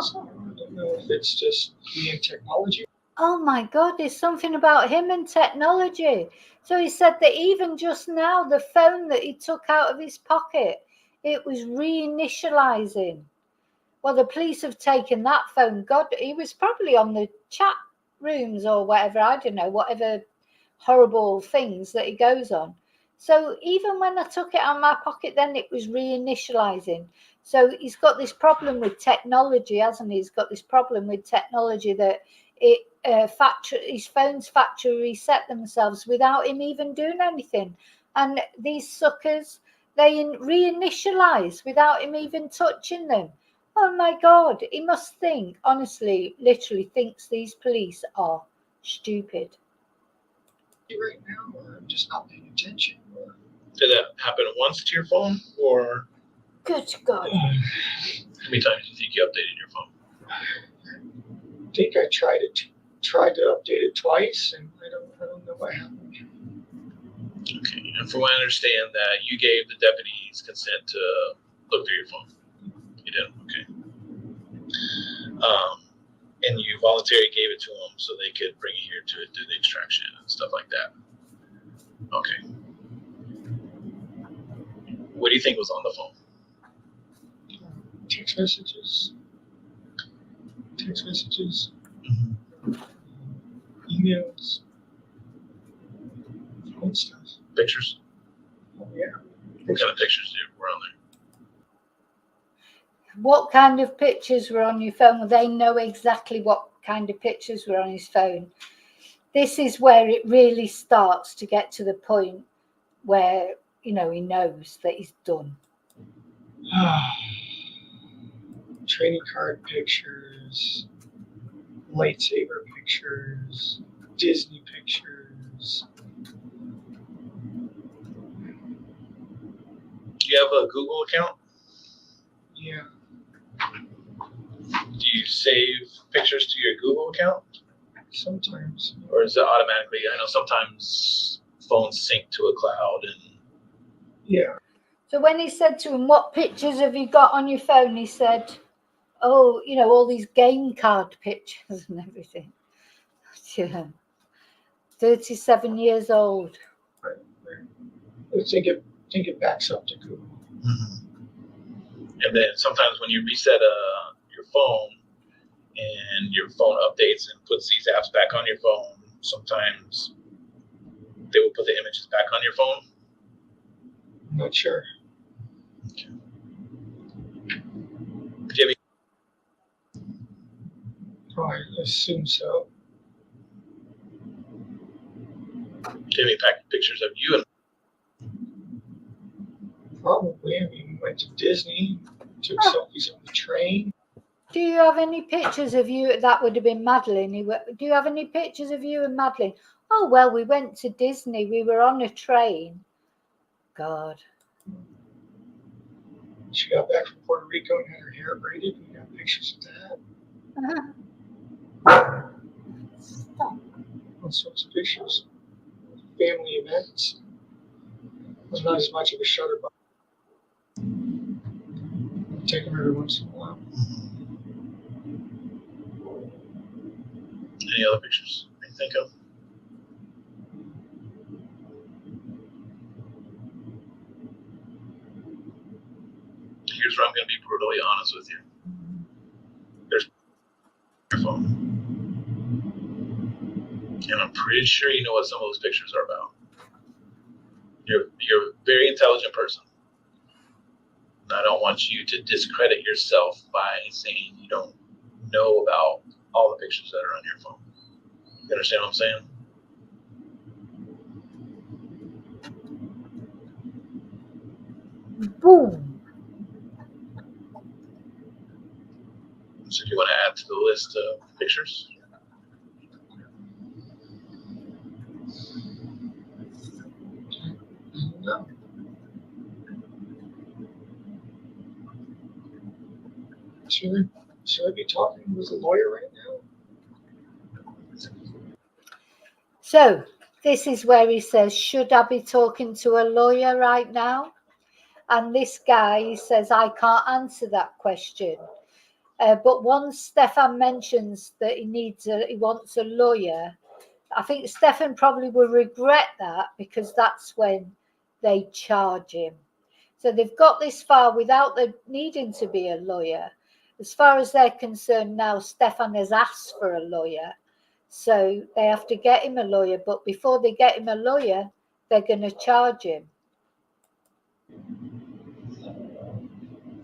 So I don't know if it's just me and technology. Oh my God, there's something about him and technology. So he said that even just now, the phone that he took out of his pocket, it was reinitializing. Well, the police have taken that phone. God, he was probably on the chat rooms or whatever, I don't know, whatever horrible things that he goes on. So even when I took it out of my pocket, then it was reinitializing. So he's got this problem with technology, hasn't he? He's got this problem with technology that his phones factory reset themselves without him even doing anything. And these suckers, they reinitialize without him even touching them. Oh my God, he must think, honestly, literally thinks these police are stupid. Right now, or I'm just not paying attention. Did that happen once to your phone, or Good God. how many times do you think you updated your phone? I think I tried to update it twice, and I don't know what happened. Okay, and from what I understand, that you gave the deputies consent to look through your phone. You did, okay. And you voluntarily gave it to them so they could bring it here to do the extraction and stuff like that. Okay. What do you think was on the phone? Text messages, emails, phone stuff. Pictures? Oh, yeah. What kind of pictures were on there? What kind of pictures were on your phone? Well, they know exactly what kind of pictures were on his phone. This is where it really starts to get to the point where, he knows that he's done. Trading card pictures, lightsaber pictures, Disney pictures. Do you have a Google account? Yeah. Do you save pictures to your Google account? Sometimes. Or is it automatically? I know sometimes phones sync to a cloud and. Yeah. So when he said to him, what pictures have you got on your phone? He said, oh, all these game card pictures and everything. Yeah. 37 years old. Right. I think it backs up to Google. Mm-hmm. And then sometimes when you reset your phone and your phone updates and puts these apps back on your phone, sometimes they will put the images back on your phone. I'm not sure. Okay. Do you have I assume so. any pictures of you? Probably. I mean, we went to Disney, took selfies on the train. Do you have any pictures of you? That would have been Madeline. Do you have any pictures of you and Madeline? Oh, well, we went to Disney. We were on a train. God. She got back from Puerto Rico and had her hair braided. We got pictures of that. Stop. All sorts of pictures. Family events. I'm not as much of a shutterbug. Take them every once in a while. Any other pictures you think of? Here's where I'm going to be brutally honest with you. There's your phone. And I'm pretty sure you know what some of those pictures are about. You're a very intelligent person. And I don't want you to discredit yourself by saying you don't know about all the pictures that are on your phone. You understand what I'm saying? Boom. So do you want to add to the list of pictures? No. Should I be talking with a lawyer right now? So this is where he says, should I be talking to a lawyer right now? And this guy says, I can't answer that question. But once Stephan mentions that he wants a lawyer, I think Stephan probably will regret that, because that's when they charge him. So they've got this far without there needing to be a lawyer. As far as they're concerned now, Stephan has asked for a lawyer. So they have to get him a lawyer. But before they get him a lawyer, they're going to charge him.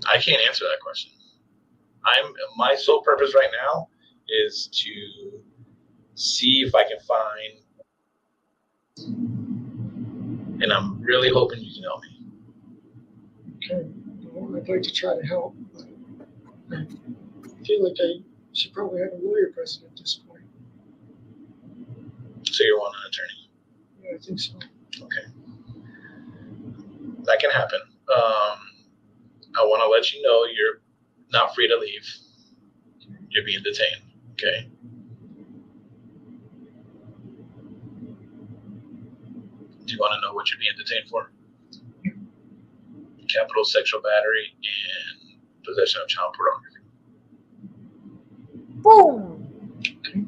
I can't answer that question. My sole purpose right now is to see if I can find, and I'm really hoping you can help me. Okay. Well, I'd like to try to help. But I feel like I should probably have a lawyer present at this point. So you're wanting an attorney? Yeah, I think so. Okay. That can happen. I want to let you know you're not free to leave. You're being detained. Okay. Do you want to know what you're being detained for? Capital sexual battery and possession of child pornography. Boom! Okay.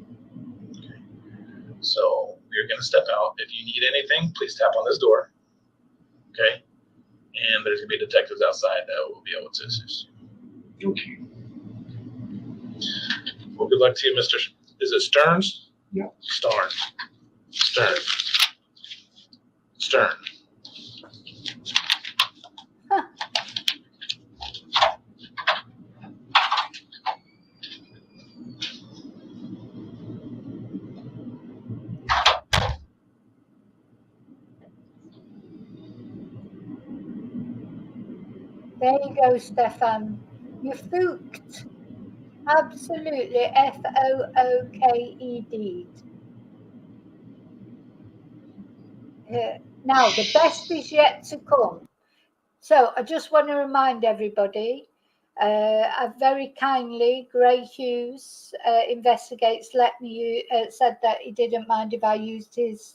So you're going to step out. If you need anything, please tap on this door. Okay. And there's going to be detectives outside that will be able to assist you. Okay. Well, good luck to you, Mr. Is it Sterns? Yeah. Sterns. Stern. There you go, Stephan. You fooked. Absolutely. FOOKED. Now, the best is yet to come. So I just want to remind everybody, very kindly, Gray Hughes Investigates said that he didn't mind if I used his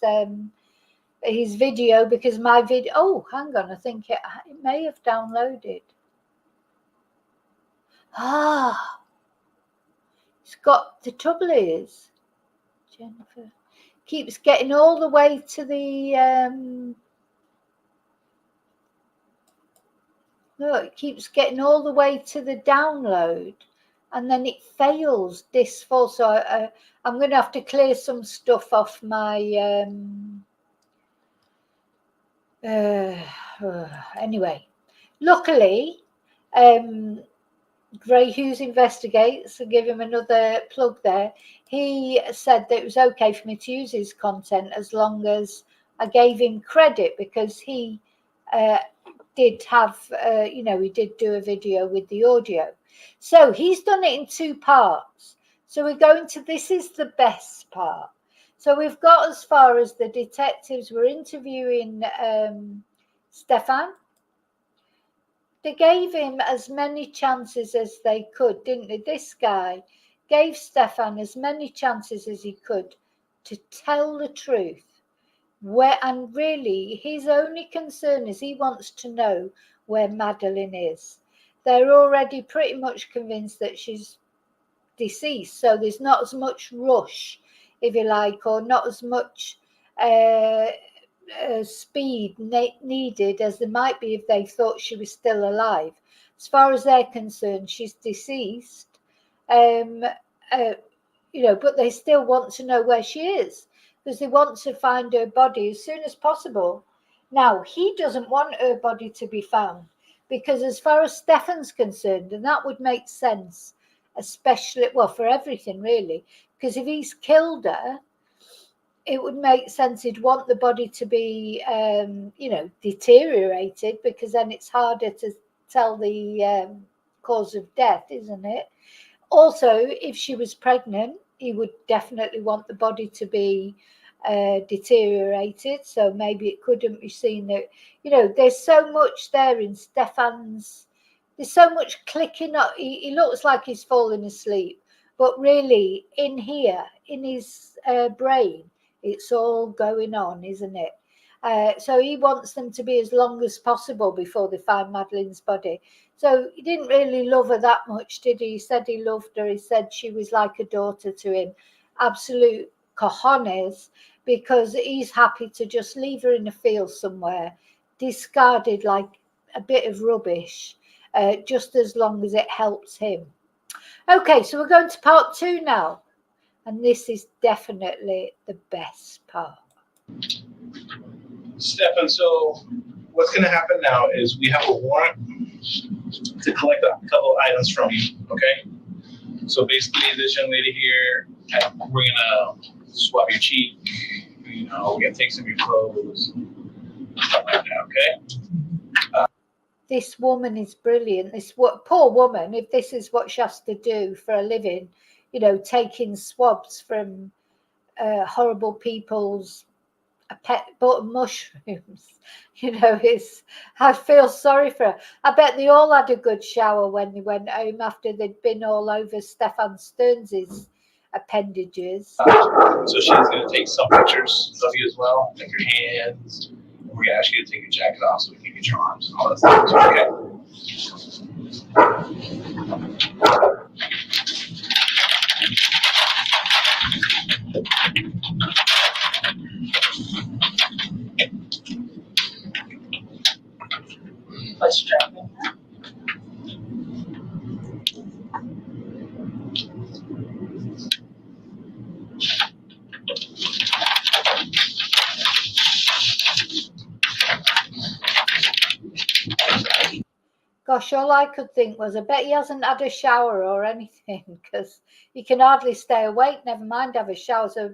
video, because my video, oh, hang on, I think it may have downloaded. It's got, the trouble is, Jennifer keeps getting all the way to the, no, it keeps getting all the way to the download, and then it fails this fall. So I'm going to have to clear some stuff off my, anyway, luckily, Gray Hughes Investigates, to give him another plug there, he said that it was okay for me to use his content as long as I gave him credit, because he did have, he did do a video with the audio. So he's done it in 2 parts. So we're going to, this is the best part. So we've got as far as the detectives were interviewing Stephan. They gave him as many chances as they could, didn't they? This guy gave Stephan as many chances as he could to tell the truth. And really, his only concern is he wants to know where Madeline is. They're already pretty much convinced that she's deceased, so there's not as much rush, if you like, or not as much speed needed as there might be if they thought she was still alive. As far as they're concerned, she's deceased, but they still want to know where she is, because they want to find her body as soon as possible. Now, he doesn't want her body to be found, because as far as Stephan's concerned, and that would make sense, especially, well, for everything really, because if he's killed her, it would make sense he'd want the body to be, deteriorated, because then it's harder to tell the cause of death, isn't it? Also, if she was pregnant, he would definitely want the body to be deteriorated, so maybe it couldn't be seen that, there's so much there in Stephan's, there's so much clicking up. He looks like he's falling asleep, but really in here, in his brain, it's all going on, isn't it? So he wants them to be as long as possible before they find Madeline's body. So he didn't really love her that much, did he? He said he loved her. He said she was like a daughter to him. Absolute cojones, because he's happy to just leave her in a field somewhere, discarded like a bit of rubbish, just as long as it helps him. Okay, so we're going to part 2 now. And this is definitely the best part. Stephan, so what's going to happen now is we have a warrant to collect a couple of items from you, okay? So basically, this young lady here, we're going to swab your cheek, we're going to take some of your clothes, stuff like that, okay? This woman is brilliant. This poor woman, if this is what she has to do for a living, taking swabs from horrible people's pet button mushrooms, I feel sorry for her. I bet they all had a good shower when they went home after they'd been all over Stephan Sterns' appendages. So she's going to take some pictures of you as well, like your hands. We're going to ask you to take your jacket off so we can get your arms and all that stuff, okay? Let's strap in. Gosh, all I could think was, I bet he hasn't had a shower or anything, because he can hardly stay awake, never mind have a shower. So,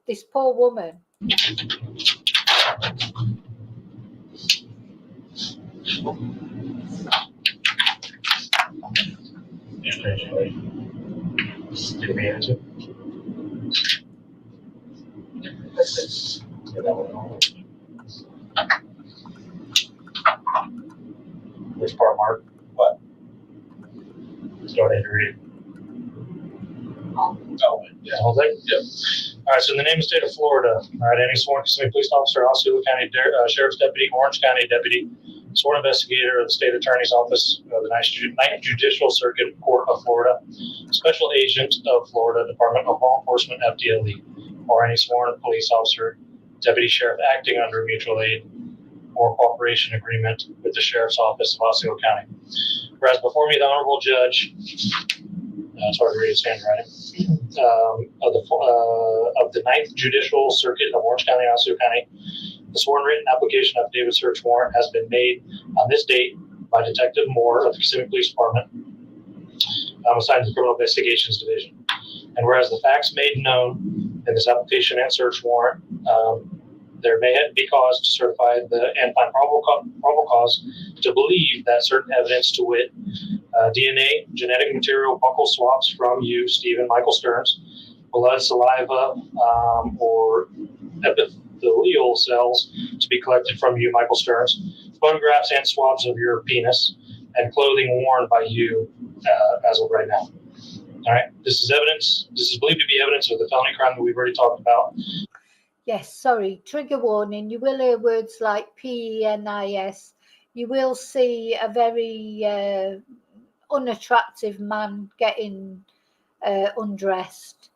this poor woman. Which part, Mark? What? Start to read. Oh, yeah. The whole thing? Yep. All right, so in the name of the state of Florida, all right, any sworn Kissimmee police officer, Osceola County Sheriff's Deputy, Orange County Deputy, sworn investigator of the State Attorney's Office of the Ninth Judicial Circuit Court of Florida, special agent of Florida Department of Law Enforcement, FDLE, or any sworn police officer, deputy sheriff acting under a mutual aid or cooperation agreement with the Sheriff's Office of Osceola County. Whereas before me, the Honorable Judge, it's hard to read his handwriting, of the Ninth Judicial Circuit of Orange County, Osceola County, the sworn written application affidavit search warrant has been made on this date by Detective Moore of the Kissimmee Police Department, assigned to the Criminal Investigations Division. And whereas the facts made known in this application and search warrant, there may be cause to certify and find probable cause to believe that certain evidence, to wit, DNA, genetic material, buccal swabs from you, Stephan Michael Sterns, blood, saliva, or epithelial cells to be collected from you, Michael Sterns, photographs and swabs of your penis, and clothing worn by you as of right now. All right, this is evidence. This is believed to be evidence of the felony crime that we've already talked about. Yes, sorry, trigger warning. You will hear words like penis. You will see a very unattractive man getting undressed.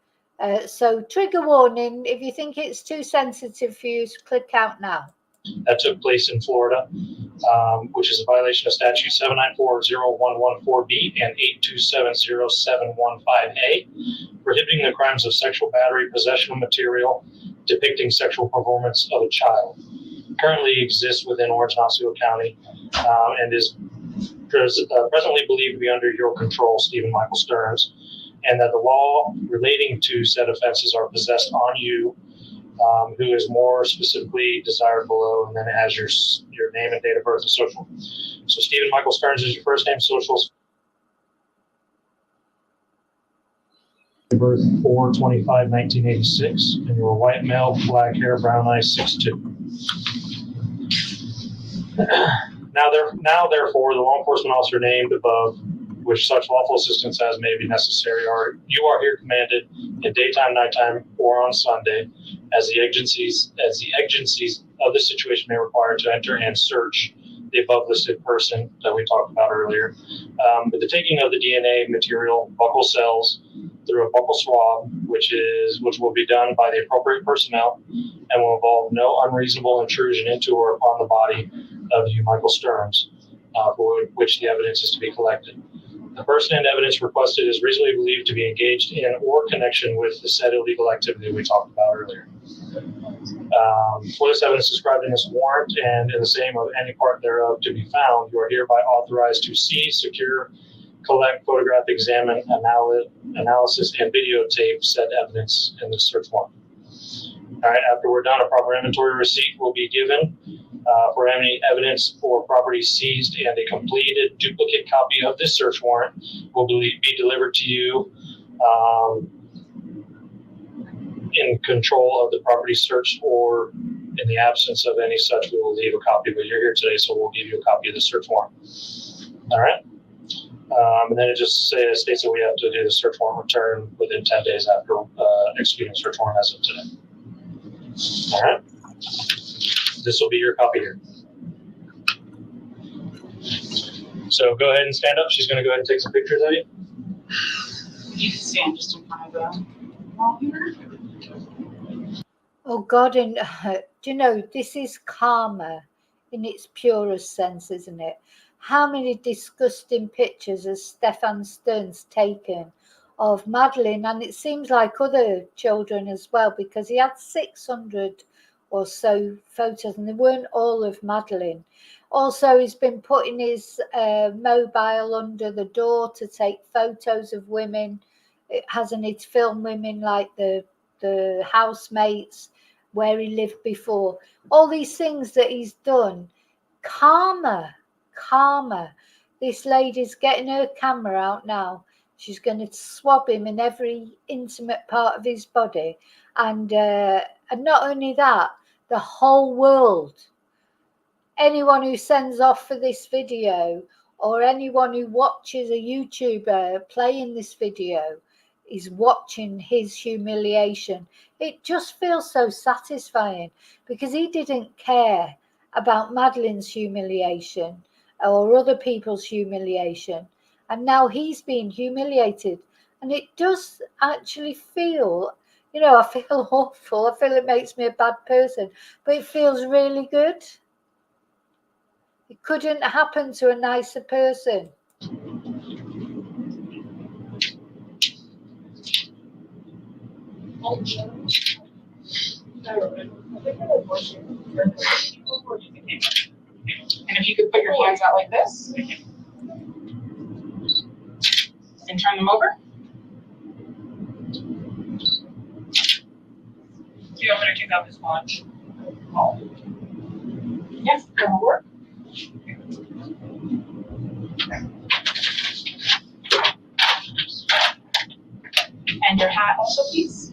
So trigger warning. If you think it's too sensitive for you, click out now. That took place in Florida, which is a violation of statute 7940114B and 8270715A, prohibiting the crimes of sexual battery, possession of material depicting sexual performance of a child. Currently exists within Orange and Osceola County, and is presently believed to be under your control, Stephan Michael Sterns, and that the law relating to said offenses are possessed on you, who is more specifically desired below, and then it has your name and date of birth and social. So Stephan Michael Sterns is your first name, socials. Birth 4/25/1986, and you were white male, black hair, brown eyes, 6'2". Now, therefore, the law enforcement officer named above, which such lawful assistance as may be necessary, you are here commanded in daytime, nighttime, or on Sunday, as the agencies of the situation may require, to enter and search the above listed person that we talked about earlier. With the taking of the DNA material, buccal cells, through a buccal swab, which will be done by the appropriate personnel and will involve no unreasonable intrusion into or upon the body of you, Michael Sterns, for which the evidence is to be collected. The person and evidence requested is reasonably believed to be engaged in or connection with the said illegal activity we talked about earlier. For this evidence described in this warrant and in the same of any part thereof to be found, you are hereby authorized to seize, secure, collect, photograph, examine, analysis, and videotape said evidence in the search warrant. All right, after we're done, a proper inventory receipt will be given for any evidence or property seized, and a completed duplicate copy of this search warrant will be delivered to you in control of the property searched, or in the absence of any such, we will leave a copy, but you're here today, so we'll give you a copy of the search warrant. All right. And then it just states that we have to do the search warrant return within 10 days after executing the search warrant as of today. All right. This will be your copy here. So go ahead and stand up. She's going to go ahead and take some pictures of you. You can stand just in front of the wall here. Oh God, and do you know, this is karma in its purest sense, isn't it? How many disgusting pictures has Stephan Sterns taken of Madeline? And it seems like other children as well, because he had 600 or so photos, and they weren't all of Madeline. Also, he's been putting his mobile under the door to take photos of women. It hasn't it film women like the housemates where he lived before. All these things that he's done. Karma. This lady's getting her camera out now. She's going to swab him in every intimate part of his body. And not only that, the whole world. Anyone who sends off for this video, or anyone who watches a YouTuber playing this video, is watching his humiliation. It just feels so satisfying, because he didn't care about Madeline's humiliation or other people's humiliation, and now he's being humiliated. And it does actually feel, you know, I feel awful. I feel it makes me a bad person, but it feels really good. It couldn't happen to a nicer person. And if you could put your hands out like this and turn them over. Do you want me to take out this watch? Oh. Yes, that'll work. And your hat also, please.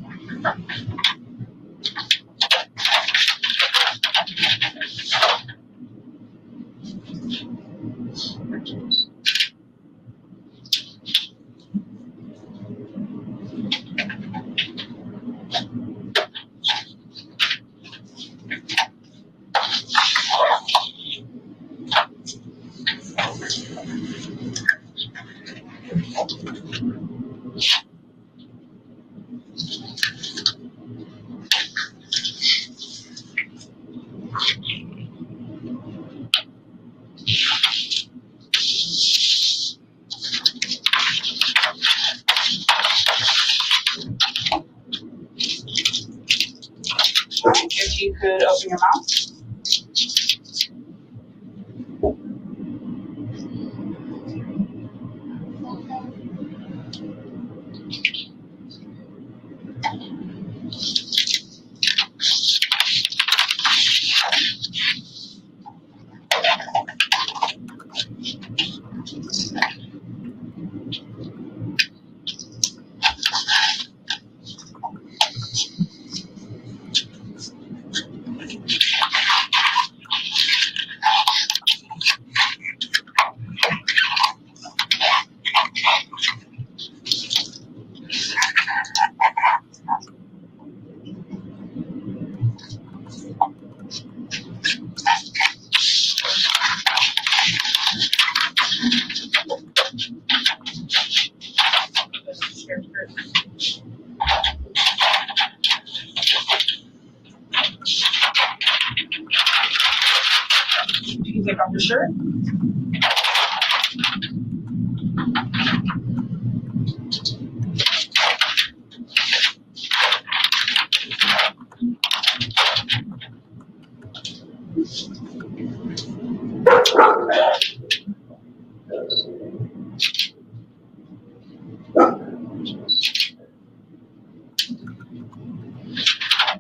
All right, if you could open your mouth. take off your shirt.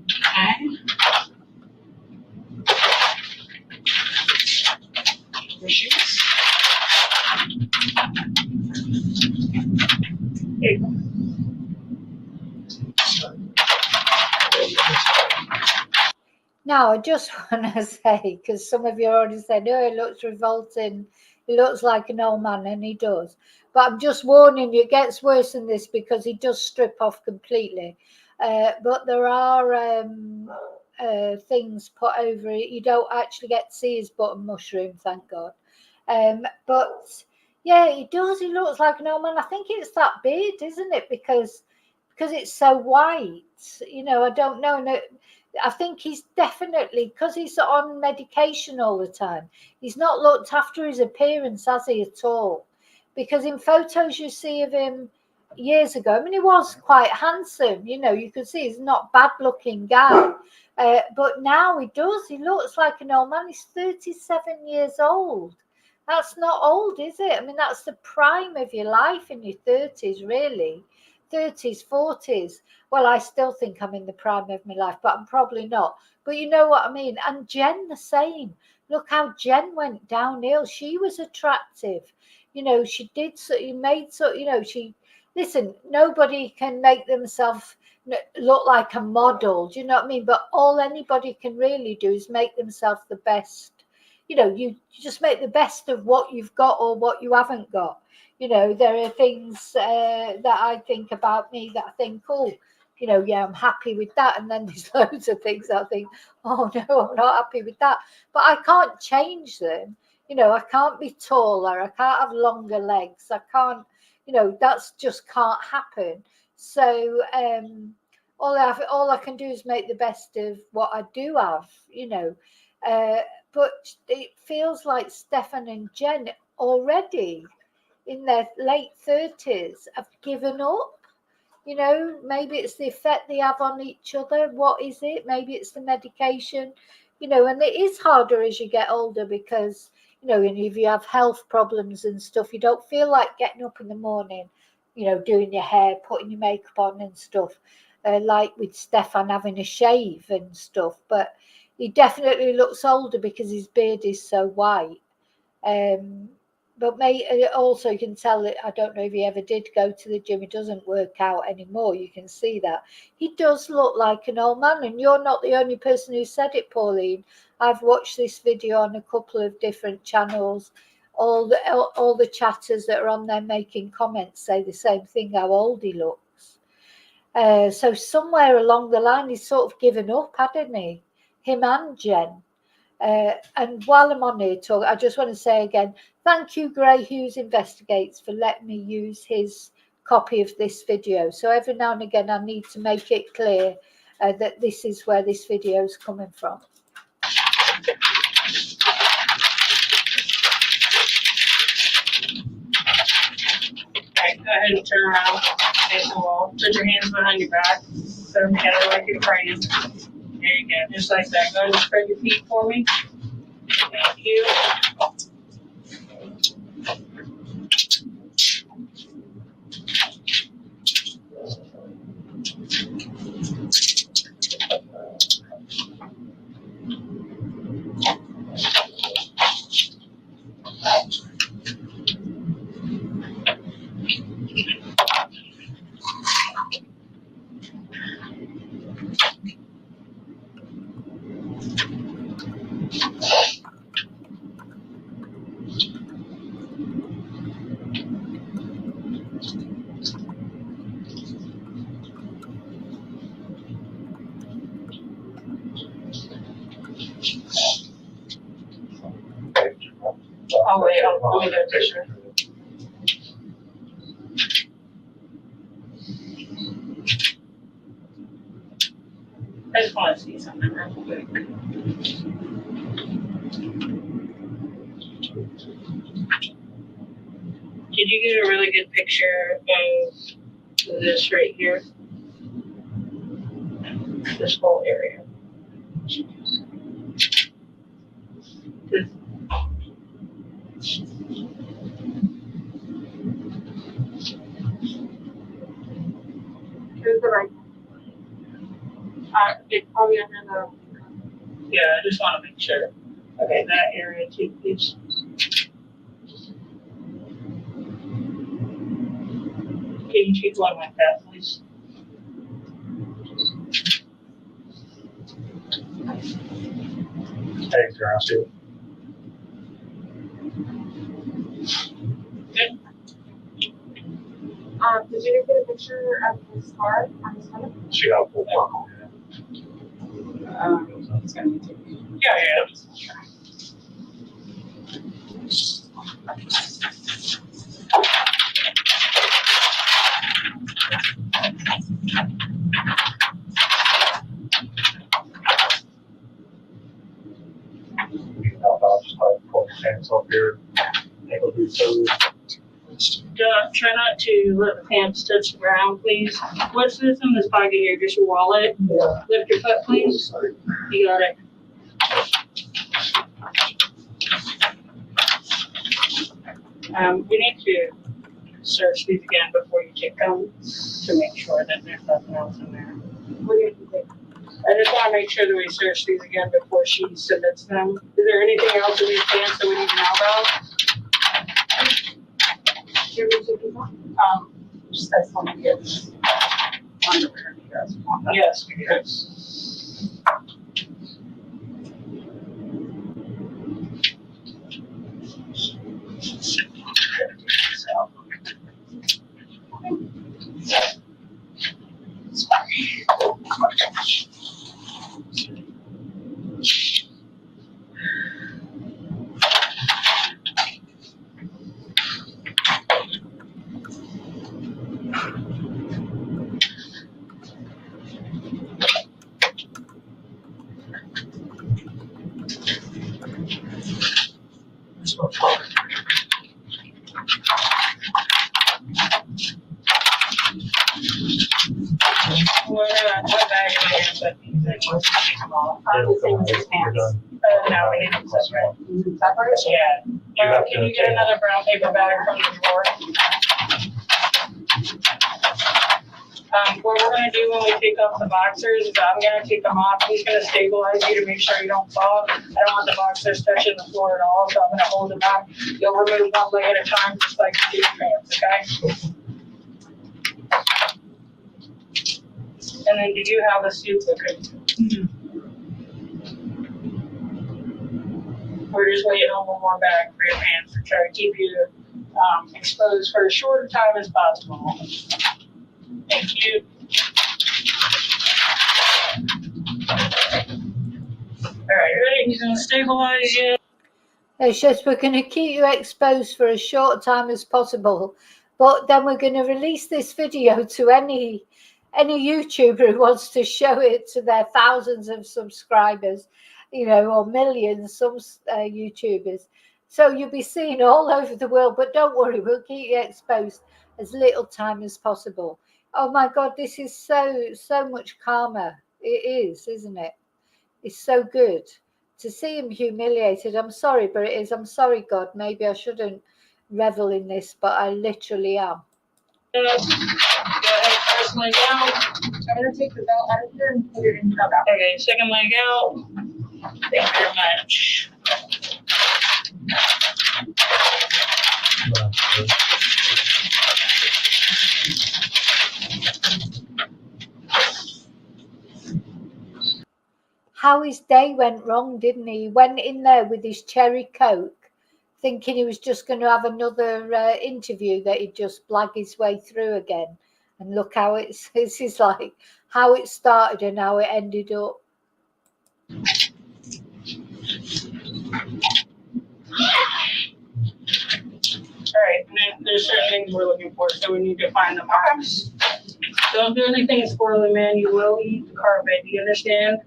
Okay. Your shoes. Here you go. Now, I just want to say, because some of you already said, oh, he looks revolting, he looks like an old man, and he does. But I'm just warning you, it gets worse than this because he does strip off completely. But there are things put over it. You don't actually get to see his button mushroom, thank God. But yeah, he does. He looks like an old man. I think it's that beard, isn't it? Because it's so white. You know, I don't know. No, I think he's definitely, because he's on medication all the time, he's not looked after his appearance, has he, at all? Because in photos you see of him years ago, I mean, he was quite handsome, you know, you could see he's not a bad looking guy. But now he does, he looks like an old man. He's 37 years old. That's not old, is it? I mean, that's the prime of your life in your 30s, really. 30s, 40s. Well, I still think I'm in the prime of my life, but I'm probably not. But you know what I mean? And Jen, the same. Look how Jen went downhill. She was attractive. You know, she did so, you made so, you know, she, listen, nobody can make themselves look like a model. Do you know what I mean? But all anybody can really do is make themselves the best. You know, you just make the best of what you've got or what you haven't got. You know, there are things that I think about me that I think, oh, you know, yeah, I'm happy with that. And then there's loads of things I think, oh, no, I'm not happy with that. But I can't change them. You know, I can't be taller. I can't have longer legs. I can't, you know, that's just can't happen. So all I can do is make the best of what I do have, you know. But it feels like Stephan and Jen already in their late 30s have given up. You know, maybe it's the effect they have on each other. What is it? Maybe it's the medication, you know, and it is harder as you get older because, you know, if you have health problems and stuff, you don't feel like getting up in the morning, you know, doing your hair, putting your makeup on and stuff, like with Stephan having a shave and stuff. But he definitely looks older because his beard is so white. But also you can tell that, I don't know if he ever did go to the gym, he doesn't work out anymore. You can see that. He does look like an old man, and you're not the only person who said it, Pauline. I've watched this video on a couple of different channels. All the chatters that are on there making comments say the same thing, how old he looks. So somewhere along the line he's sort of given up, hadn't he? Him and Jen. And while I'm on here talk, I just want to say again, thank you, Gray Hughes Investigates, for letting me use his copy of this video. So every now and again, I need to make it clear that this is where this video is coming from. Alright, go ahead and turn around. Face the wall. Put your hands behind your back. Put them together like you're praying. There you go. Just like that. Go ahead and spread your feet for me. Thank you. Oh, wait. Let me get a picture. I just want to see something real quick. Did you get a really good picture of this right here? This whole area. Here's the right. It's probably under the. Yeah, I just want to make sure. Okay, that area too, please. Can you take one like that, please? Thanks, Rusty. Good. Did you get a picture of the scar on his stomach? She got a full work on it. It's gonna be taken. Yeah. I'll just pull your pants off here. Ankle through toes. Try not to let the pants touch the ground, please. What's this in this pocket here? Just your wallet? Yeah. Lift your foot, please. You got it. We need to search these again before you take them to make sure that there's nothing else in there. What do you think? I just want to make sure that we search these again before she submits them. Is there anything else in these pants that we need to know about? Your music is on? Just that's one of yours. Underwear, you guys want that? Yes, because. What bag am I gonna put these in? Let's take them all. It'll come out. His You're pants. done. No, we need them separate. Separate? Yeah. You have Can to you get take- another brown paper bag from the drawer? What we're gonna do when we take off the boxers is I'm gonna take them off. He's gonna stabilize you to make sure you don't fall. I don't want the boxers touching the floor at all, so I'm gonna hold them back. You'll remove one leg at a time, just like you do pants, okay? And then did you have a suit? Okay. We're just waiting on one more bag for your pants to try to keep you exposed for as short a time as possible. Thank you. All right, ready? He's gonna stabilize you. It's just we're going to keep you exposed for as short time as possible, but then we're going to release this video to any YouTuber who wants to show it to their thousands of subscribers, or millions, some YouTubers. So you'll be seen all over the world, but don't worry, we'll keep you exposed as little time as possible. Oh my God, this is so much calmer. It is, isn't it? It's so good to see him humiliated. I'm sorry, but it is. I'm sorry, God. Maybe I shouldn't revel in this, but I literally am. Go ahead, first leg out. I'm gonna take the belt out of here and put it in the belt. Okay, second leg out. Thank you very much. How his day went wrong, didn't he? He went in there with his cherry Coke, thinking he was just going to have another interview that he'd just blag his way through again. And look how this is like how it started and how it ended up. All right, there's certain things we're looking for, so we need to find the marks. Don't do anything squirrely, man. You will eat the carpet. Do you understand?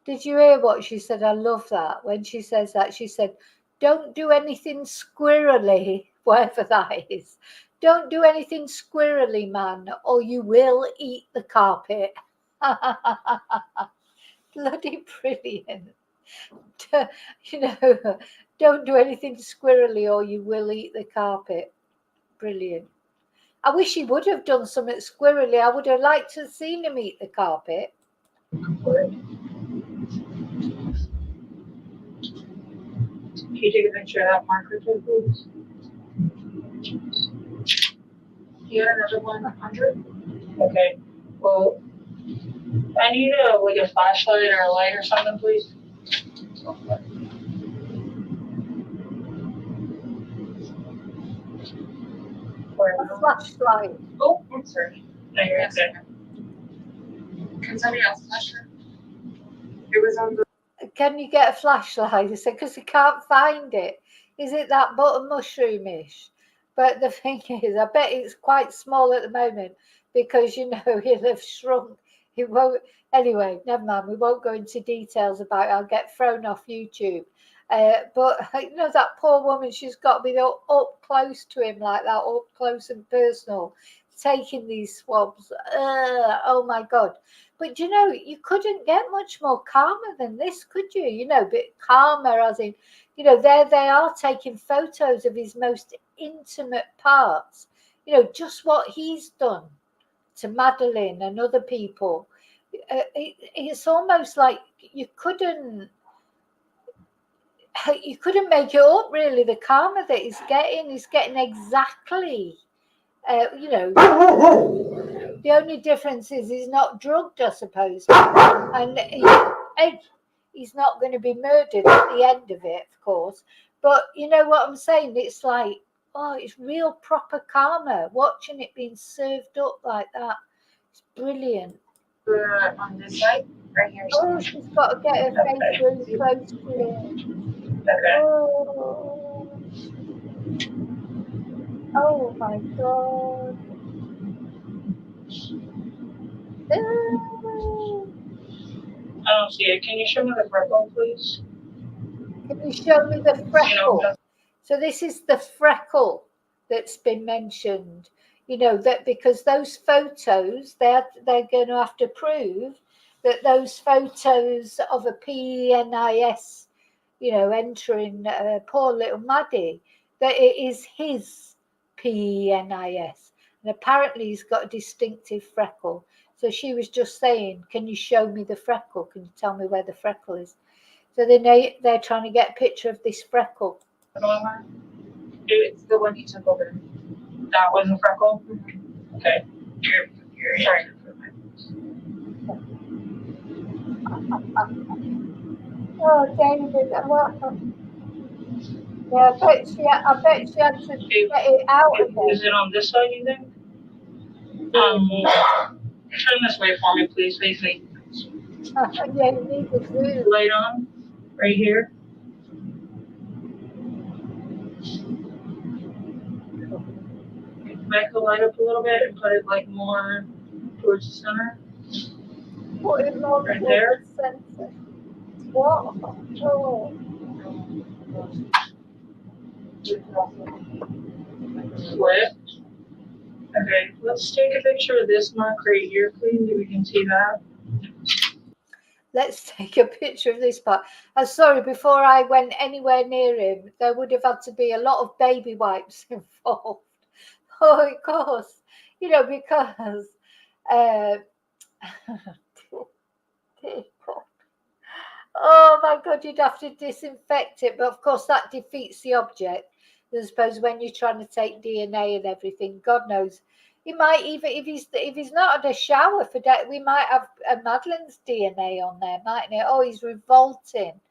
Did you hear what she said? I love that. When she says that, she said, don't do anything squirrely, whatever that is. Don't do anything squirrely, man, or you will eat the carpet. Bloody brilliant. Don't do anything squirrely or you will eat the carpet. Brilliant. I wish he would have done something squirrely. I would have liked to have seen him eat the carpet. Can you take a picture of that marker too, please? You got another 100? Okay. Well, I need a flashlight or a light or something, please. A flashlight. Oh, I'm sorry. No, you're okay. Can somebody else flash her? It was on the. Can you get a flashlight? He said, because he can't find it. Is it that button mushroomish? But the thing is, I bet it's quite small at the moment because, he'll have shrunk. He won't. Anyway, never mind. We won't go into details about it. I'll get thrown off YouTube. But, that poor woman, she's got to be up close to him like that, up close and personal, taking these swabs. Oh, my God. But, you couldn't get much more calmer than this, could you? But calmer as in, there they are taking photos of his most intimate parts. Just what he's done to Madeline and other people. It's almost like you couldn't make it up, really. The karma that he's getting exactly. The only difference is he's not drugged, I suppose, and he's not going to be murdered at the end of it, of course. But you know what I'm saying? It's like, it's real proper karma. Watching it being served up like that, it's brilliant. On this side, right here. Oh, she's got to get her face really close to it. Okay. Oh my God. I don't see it. Can you show me the freckle, please? Can you show me the freckle? So this is the freckle that's been mentioned. That because those photos, they're going to have to prove that those photos of a PENIS, entering poor little Maddie, that it is his PENIS. And apparently he's got a distinctive freckle. So she was just saying, can you show me the freckle? Can you tell me where the freckle is? So they're trying to get a picture of this freckle. It's the one you took over. That was a freckle? Okay. You're sorry. Oh, David, yeah, I bet she had to get it out again. Is it on this side, you think? Turn this way for me, please. Face me. Yeah, you need to do. Light on, right here. Back the light up a little bit and put it like more towards the center. Put it more right towards there. the center. What? Oh. Flip. Okay, let's take a picture of this mark right here, please, so we can see that. Let's take a picture of this part. I'm sorry, before I went anywhere near him, there would have had to be a lot of baby wipes involved. Oh, of course. Because oh my God, you'd have to disinfect it. But of course, that defeats the object. I suppose when you're trying to take DNA and everything, God knows, he might even, if he's not had a shower for that, we might have Madeline's DNA on there, mightn't it? Oh, he's revolting.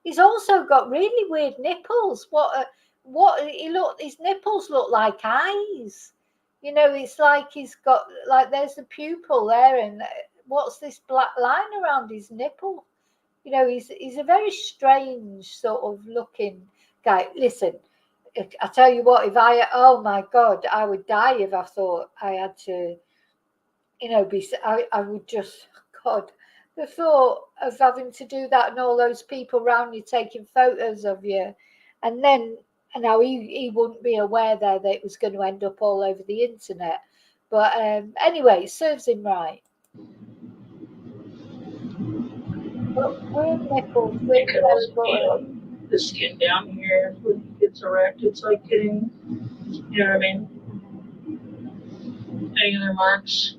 He's also got really weird nipples. His nipples look like eyes. It's like he's got, like, there's a pupil there, and what's this black line around his nipple? He's a very strange sort of looking guy. Listen, I tell you what, oh my God, I would die if I thought I had to, I would just, God, the thought of having to do that and all those people around you taking photos of you And then, now he wouldn't be aware there that it was going to end up all over the internet. But anyway, it serves him right. But weird nipples, It could also be the skin down here when it gets erect. It's like getting, you know what I mean? Any other marks?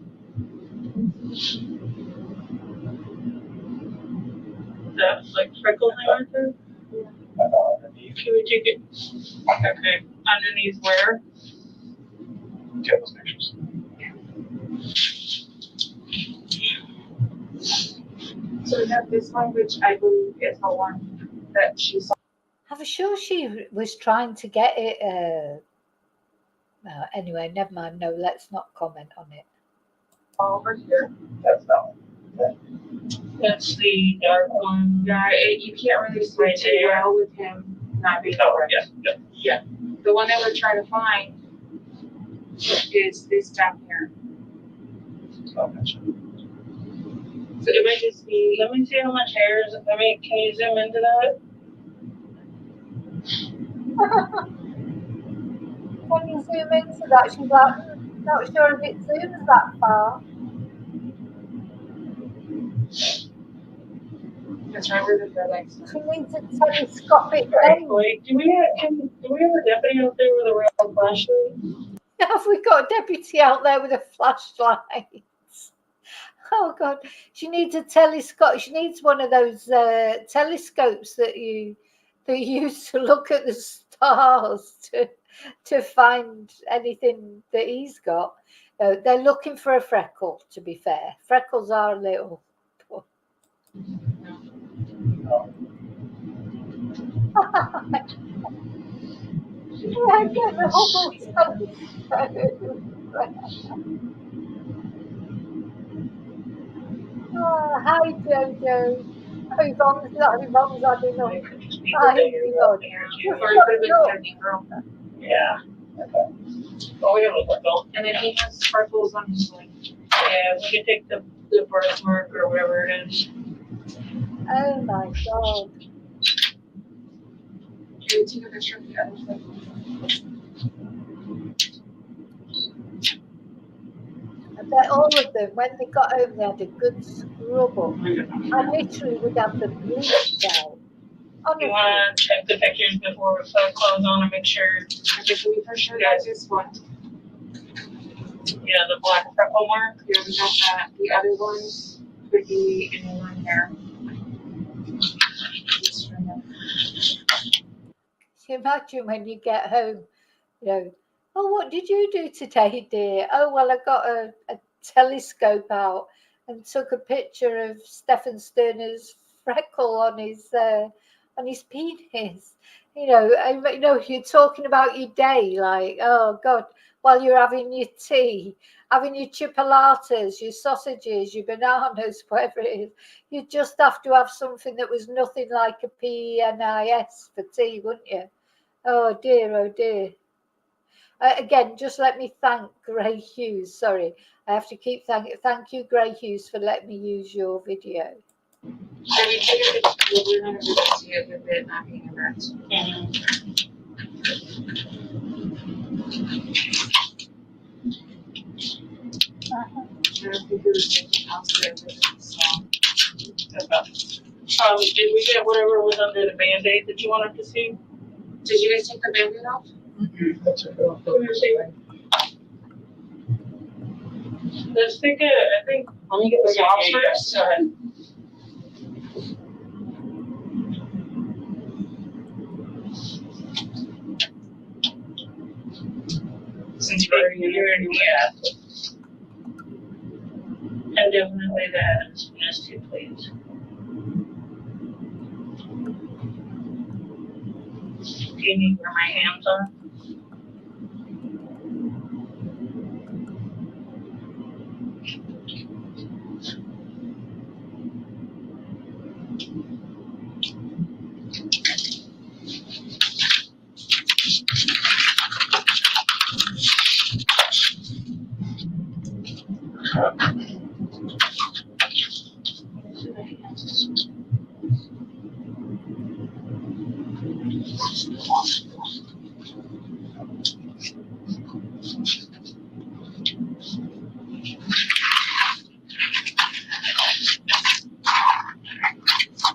That's like freckles right there? Can we take it? Okay. Underneath where? Get those pictures. So we have this one, which I believe is the one that she saw. I'm sure she was trying to get it. Anyway, never mind. No, let's not comment on it. Over here. That's that one. That's the dark one. Yeah, you can't really see Right too there. well with him not being Oh, erect. yeah. The one that we're trying to find is this down here. Oh, gotcha. So it might just be. Let me see how much hair is. I mean, can you zoom into that? When you zoom into that, she's like, not sure if it zooms that far. That's right where the legs. She needs a telescopic Right. lens. Wait, do we have a deputy out there with a real flashlight? Have we got a deputy out there with a flashlight? Oh God, she needs a telescope. She needs one of those telescopes that you use to look at the stars to find anything that he's got. They're looking for a freckle. To be fair, freckles are little. Hi Jojo. Oh, Yvonne's had enough. Hi Yvonne. Yeah. Okay. Oh, we have a freckle. And then he has sparkles on his leg. Yeah, we can take the birthmark or whatever it is. Oh my God. Can we take a picture of the other side? I bet all of them, when they got home, they had a good scrub up. I literally would have the bleach out. Honestly. You want to check the pictures before we put clothes on and make sure? Okay, so we for sure got this one. Yeah, the black freckle mark. Yeah, we got that. The other ones could be in one here. Can you imagine when you get home, oh, what did you do today, dear? Oh, well, I got a telescope out and took a picture of Stephan Sterns' freckle on his penis. You're talking about your day, like, oh God, while you're having your tea, having your chipolatas, your sausages, your bananas, whatever it is, you just have to have something that was nothing like a PENIS for tea, wouldn't you? Oh dear, oh dear. Again, just let me thank Gray Hughes. Sorry, I have to keep thank you, Gray Hughes, for letting me use your video. So we take a picture. We're going to really see it with it not being erect. I don't think there was anything else there with it, so. Did we get whatever was under the Band-Aid that you wanted to see? Did you guys take the Band-Aid off? That's okay. Let's take it. I think. Let me get the swabs first. Go ahead. Since you're here, yeah. And definitely the Adams too, please. Do you need where my hands are?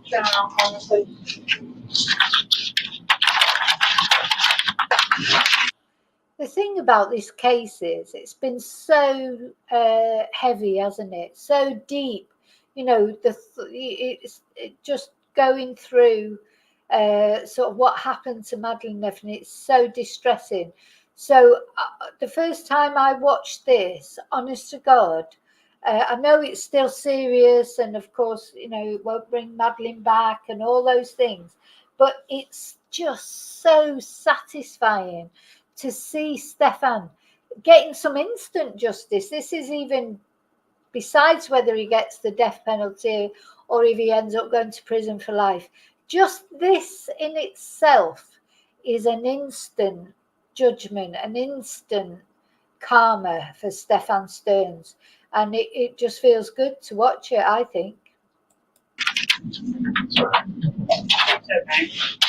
Turn it off, honestly. The thing about this case is it's been so heavy, hasn't it? So deep, you know, it's just going through sort of what happened to Madeleine and everything. It's so distressing. So the first time I watched this, honest to God, I know it's still serious, and of course, you know, it won't bring Madeleine back and all those things, but it's just so satisfying to see Stephan getting some instant justice. This is even besides whether he gets the death penalty or if he ends up going to prison for life. Just this in itself is an instant judgment, an instant karma for Stephan Sterns. And it just feels good to watch it, I think. Okay.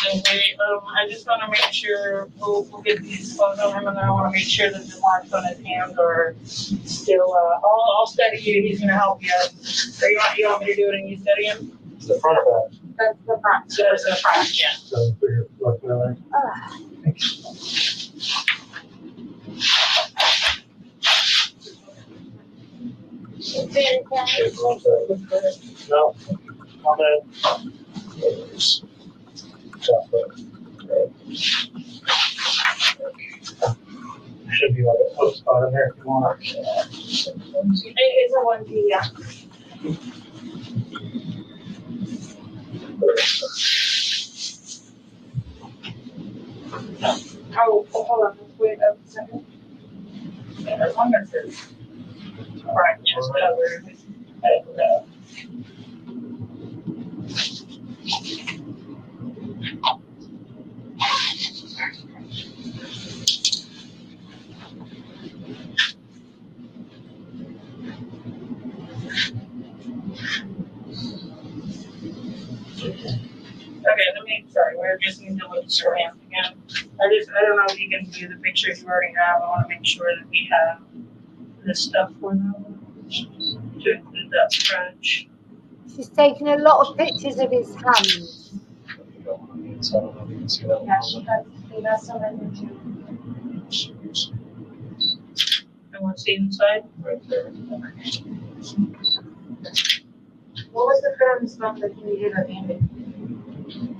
And I just want to make sure we'll get these clothes on him, and I want to make sure that the marks on his hands are still. I'll study you. He's going to help you. Or you want me to do it and you study him? It's the front of that. That's the front. So it's the front, yeah. So for your left leg. Very quiet. No. Comment. Should be like a post spot in there if you want. It's a 1P, yeah. Oh, hold on. Wait a second. Yeah, as long as it's right, just covered. I don't know. Okay, sorry, we're just need to look at your hands again. I don't know if you can view the pictures you already have. I want to make sure that we have this stuff for them to include that scratch. She's taken a lot of pictures of his hands. So I don't know if you can see that. Yeah, she has some in there too. I want to see inside. Right there. What was the firm stuff that you needed at the end?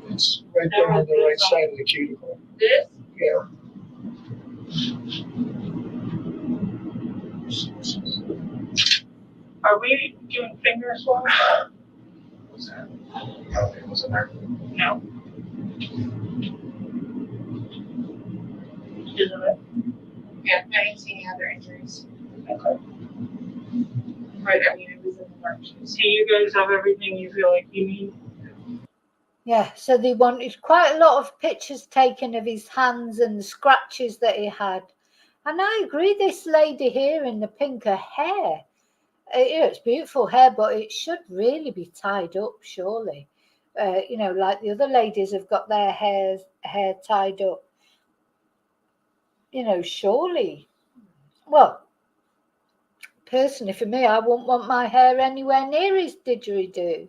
It's right there on the right side of the cuticle. This? Yeah. Are we doing finger swabs? Was that? Okay, was it there? No. Isn't it? Yeah, I didn't see any other injuries. Okay. Right, I mean, it was in the work. So you guys have everything you feel like you need? Yeah, so they wanted quite a lot of pictures taken of his hands and the scratches that he had. And I agree, this lady here in the pink, her hair, you know, it's beautiful hair, but it should really be tied up, surely. You know, like the other ladies have got their hair tied up. You know, surely. Well, personally, for me, I wouldn't want my hair anywhere near his didgeridoo.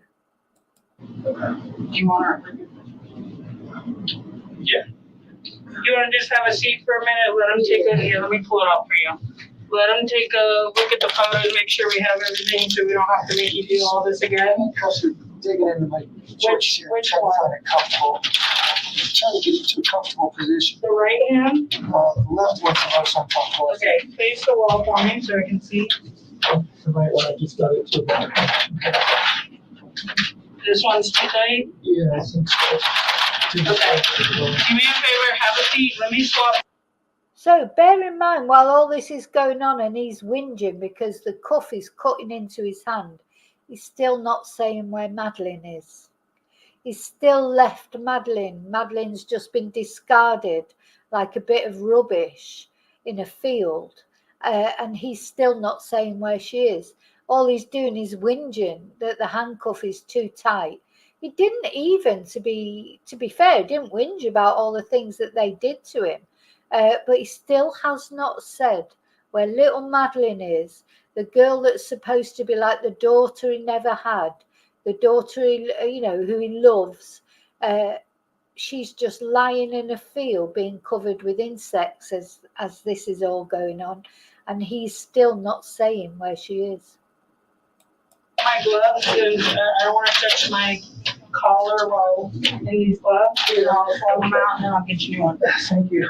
Do you want our? Yeah. You want to just have a seat for a minute? Let him take a, here, let me pull it out for you. Let him take a look at the photos, make sure we have everything so we don't have to make you do all this again. Because you're digging into my shorts here, which trying one? to find it comfortable. Trying to get into a comfortable position. The right hand? The left one's the most uncomfortable. Okay, face the wall for me so I can see. The right one, I just got it too. This one's too tight? Yeah, I think so. Okay. Do me a favor, have a seat, let me swap. So bear in mind, while all this is going on and he's whinging because the cuff is cutting into his hand, he's still not saying where Madeleine is. He's still left Madeleine. Madeleine's just been discarded like a bit of rubbish in a field, and he's still not saying where she is. All he's doing is whinging that the handcuff is too tight. He didn't even, to be fair, he didn't whinge about all the things that they did to him. but he still has not said where little Madeline is, the girl that's supposed to be like the daughter he never had, the daughter who he loves. She's just lying in a field being covered with insects as this is all going on, and he's still not saying where she is. My gloves, and I don't want to touch my collar while in these gloves. I'll pull them out and then I'll get you one. Thank you.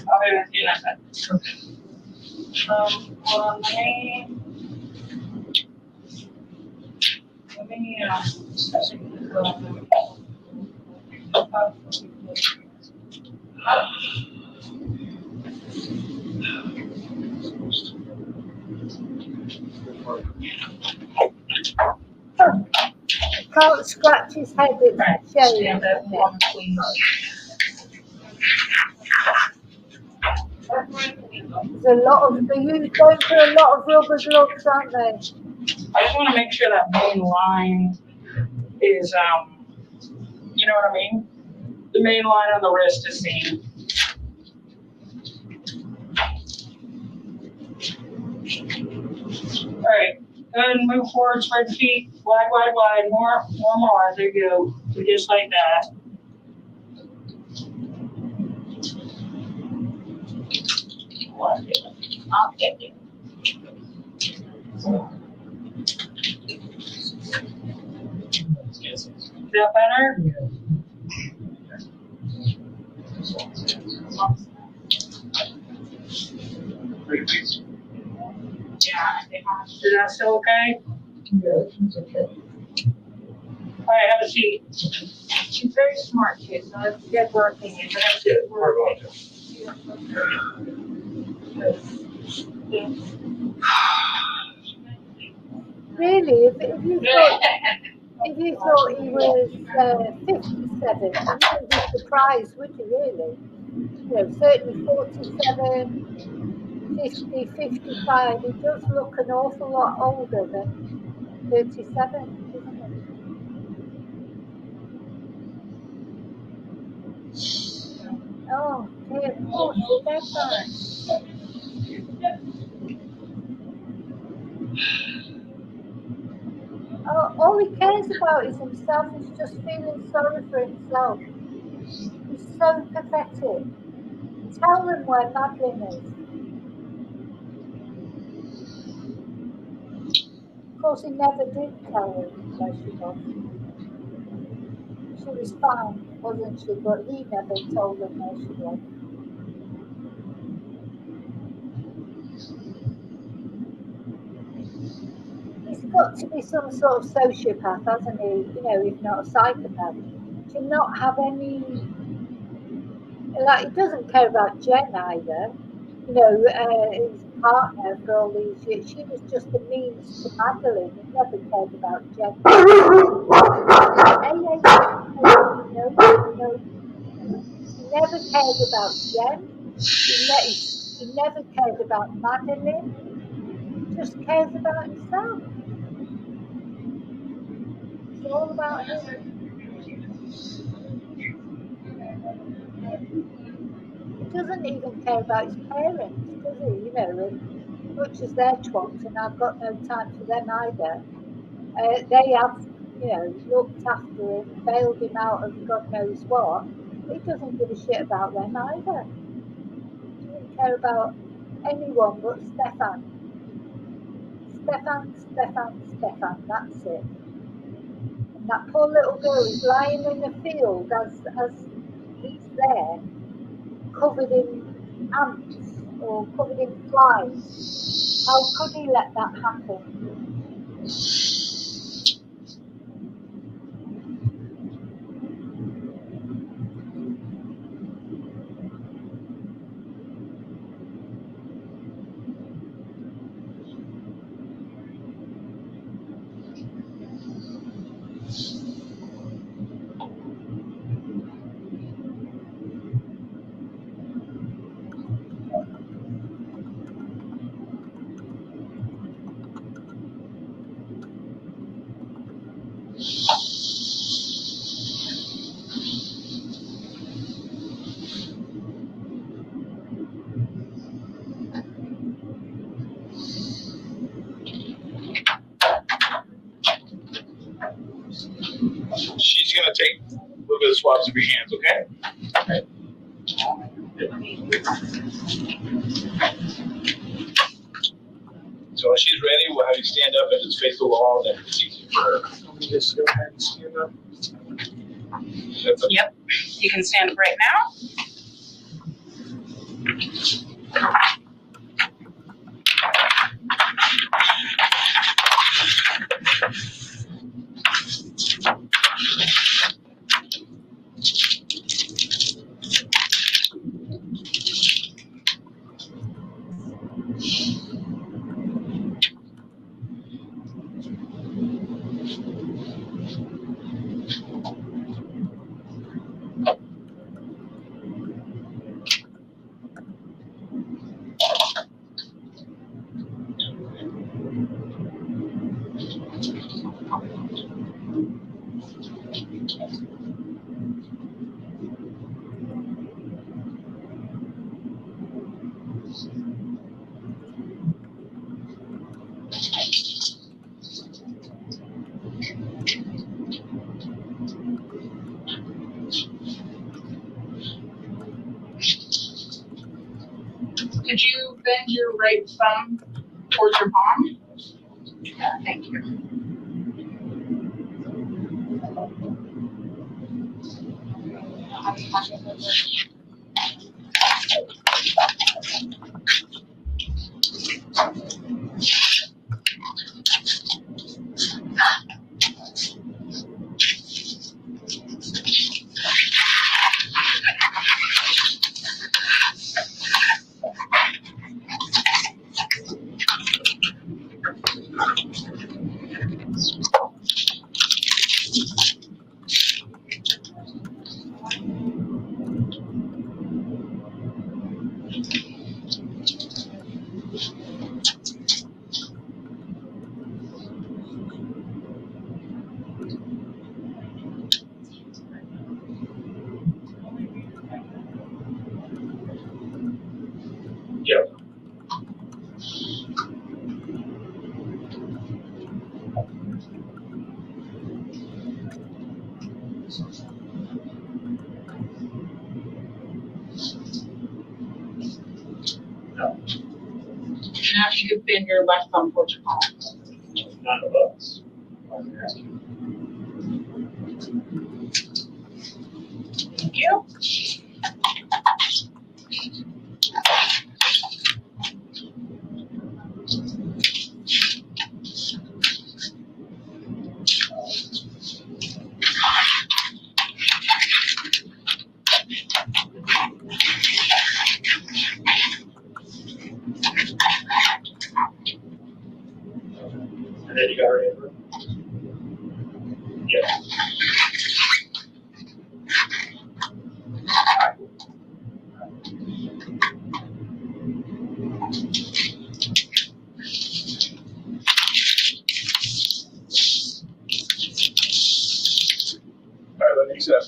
I'll be with you in a second. Hold on, let me Can't scratch his head, it's a shame. stand up one, please. There's a lot of, they're going for a lot of rubber gloves, aren't they? I just want to make sure that main line is, you know what I mean? The main line on the wrist is seen. All right, and move forward, spread feet, wide, wide, wide, more, there you go, so just like that. I'll get you. Is that better? Yeah, I think is that still okay? Yeah, it's okay. All right, have a seat. She's very smart, kid, so let's get working. You're gonna have to get working. Really, if you thought he was 57, you wouldn't be surprised, would you really? Certainly 47, 50, 55, he does look an awful lot older than 37, doesn't he? Oh, dear, poor Stephan. All he cares about is himself. He's just feeling sorry for himself. He's so pathetic. Tell them where Madeline is. Of course, he never did tell her where she was. She was fine, wasn't she? But he never told them where she was. He's got to be some sort of sociopath, hasn't he? If not a psychopath. To not have any, he doesn't care about Jen either. His partner for all these years. She was just a means to Madeline. He never cared about Jen. No. He never cared about Jen. He never cared about Madeline. He just cares about himself. It's all about him. He doesn't even care about his parents, does he? As much as they're twats, and I've got no time for them either. They have, looked after him, bailed him out of God knows what. He doesn't give a shit about them either. He doesn't care about anyone but Stephan. Stephan, that's it. And that poor little girl is lying in the field as he's there, covered in ants or covered in flies. How could he let that happen? with the swabs of your hands, okay? So when she's ready, we'll have you stand up and just face the wall, and then it's easier for her. Let me just go ahead and stand up. Yep, you can stand up right now. Could you bend your right thumb towards your palm? Yeah, thank you. Yep. Now if you could bend your left thumb towards your palm. None of us. Thank you. And then you got her in. Yeah. All right, let me accept.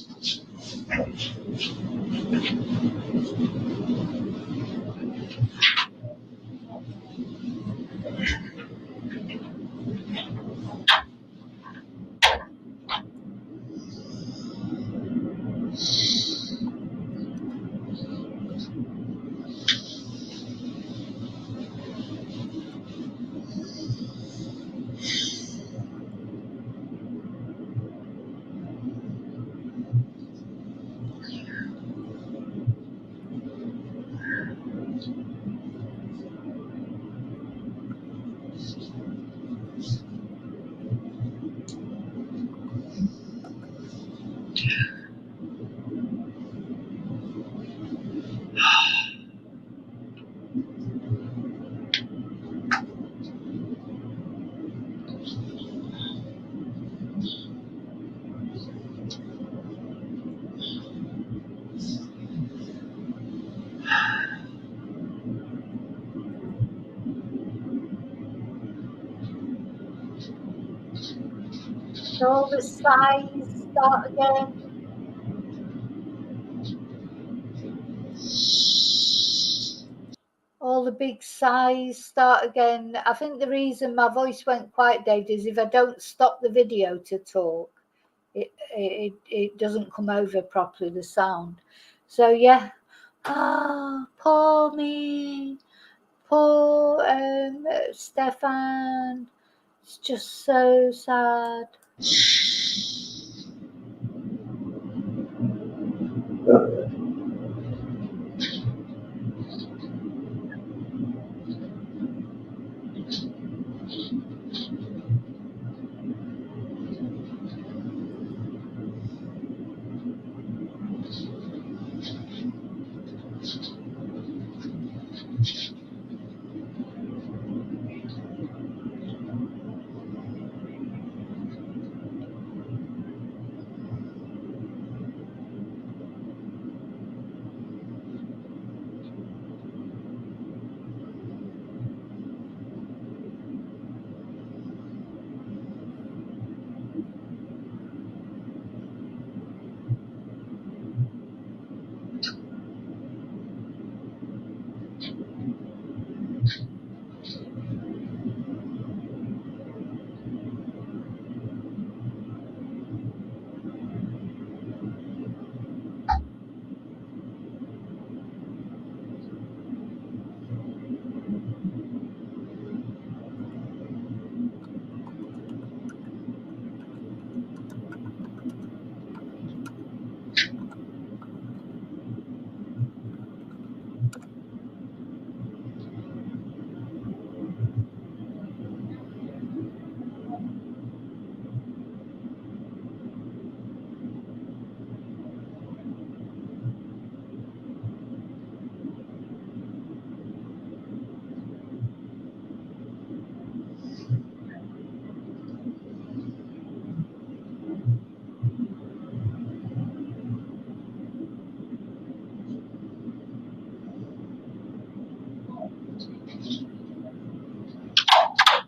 So all the sighs start again. All the big sighs start again. I think the reason my voice went quiet, Dave, is if I don't stop the video to talk, it doesn't come over properly, the sound. So yeah, poor me, poor Stephan. It's just so sad.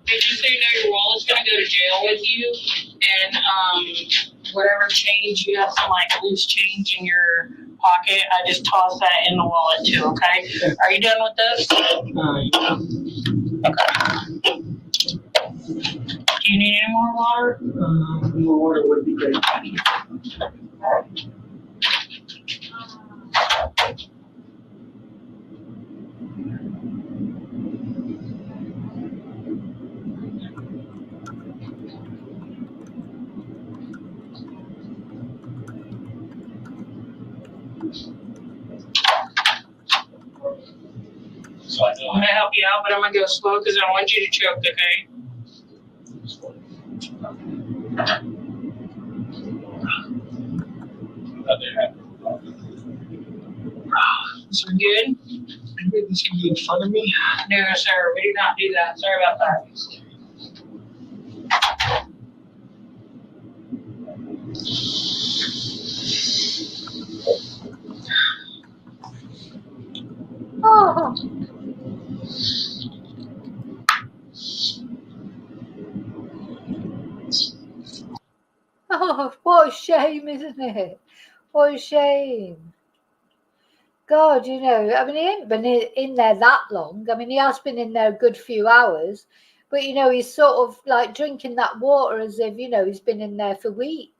Did you say no, your wallet's gonna go to jail with you? And whatever change you have, some like loose change in your pocket, I just toss that in the wallet too. Okay? Are you done with this? Yeah. Okay. Do you need any more water? More water would be great. So I I'm gonna help you out, but I'm gonna go slow because I don't want you to choke. Okay? So good? This can be in front of me. No, sir. We do not do that. Sorry about that. Oh, oh, what a shame, isn't it? What a shame. God, you know, I mean, he ain't been in there that long. I mean, he has been in there a good few hours, but, you know, he's sort of like drinking that water as if, you know, he's been in there for weeks.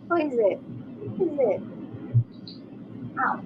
What is it? What is it? Ow.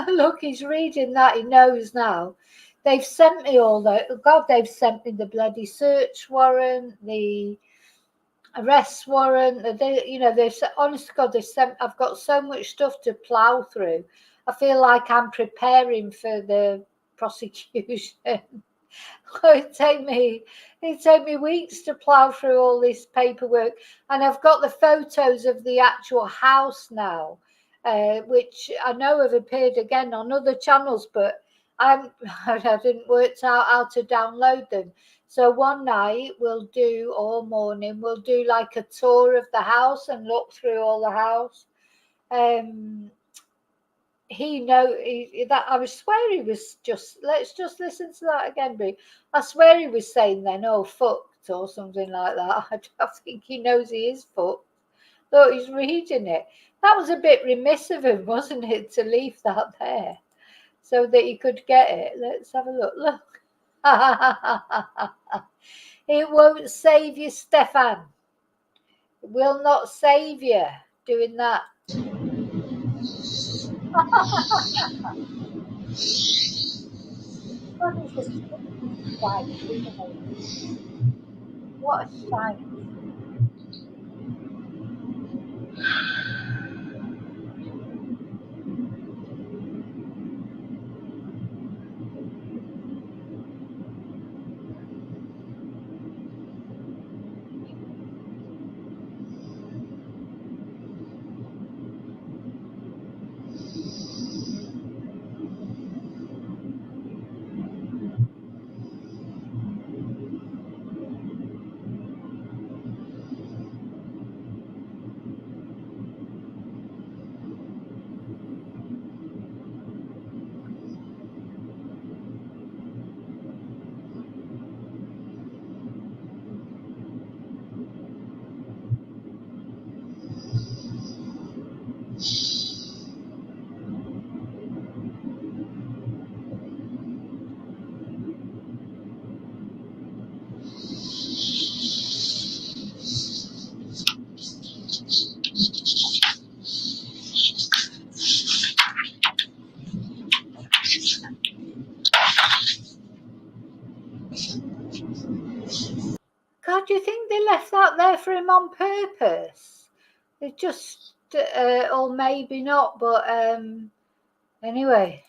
Look, he's reading that. He knows now. They've sent me all the. God, they've sent me the bloody search warrant, the arrest warrant. They've honest to God, they've sent. I've got so much stuff to plow through. I feel like I'm preparing for the prosecution. It'd take me weeks to plow through all this paperwork, and I've got the photos of the actual house now, which I know have appeared again on other channels, but I didn't work out how to download them. So one night or morning we'll do like a tour of the house and look through all the house. I swear he was let's just listen to that again, but I swear he was saying then, oh, fucked or something like that. I don't think he knows he is fucked, though he's reading it. That was a bit remiss of him, wasn't it, to leave that there so that he could get it. Let's have a look. Look. It won't save you, Stephan. It will not save you doing that. What is this? What a sight. God, do you think they left that there for him on purpose? It just, or maybe not, but anyway.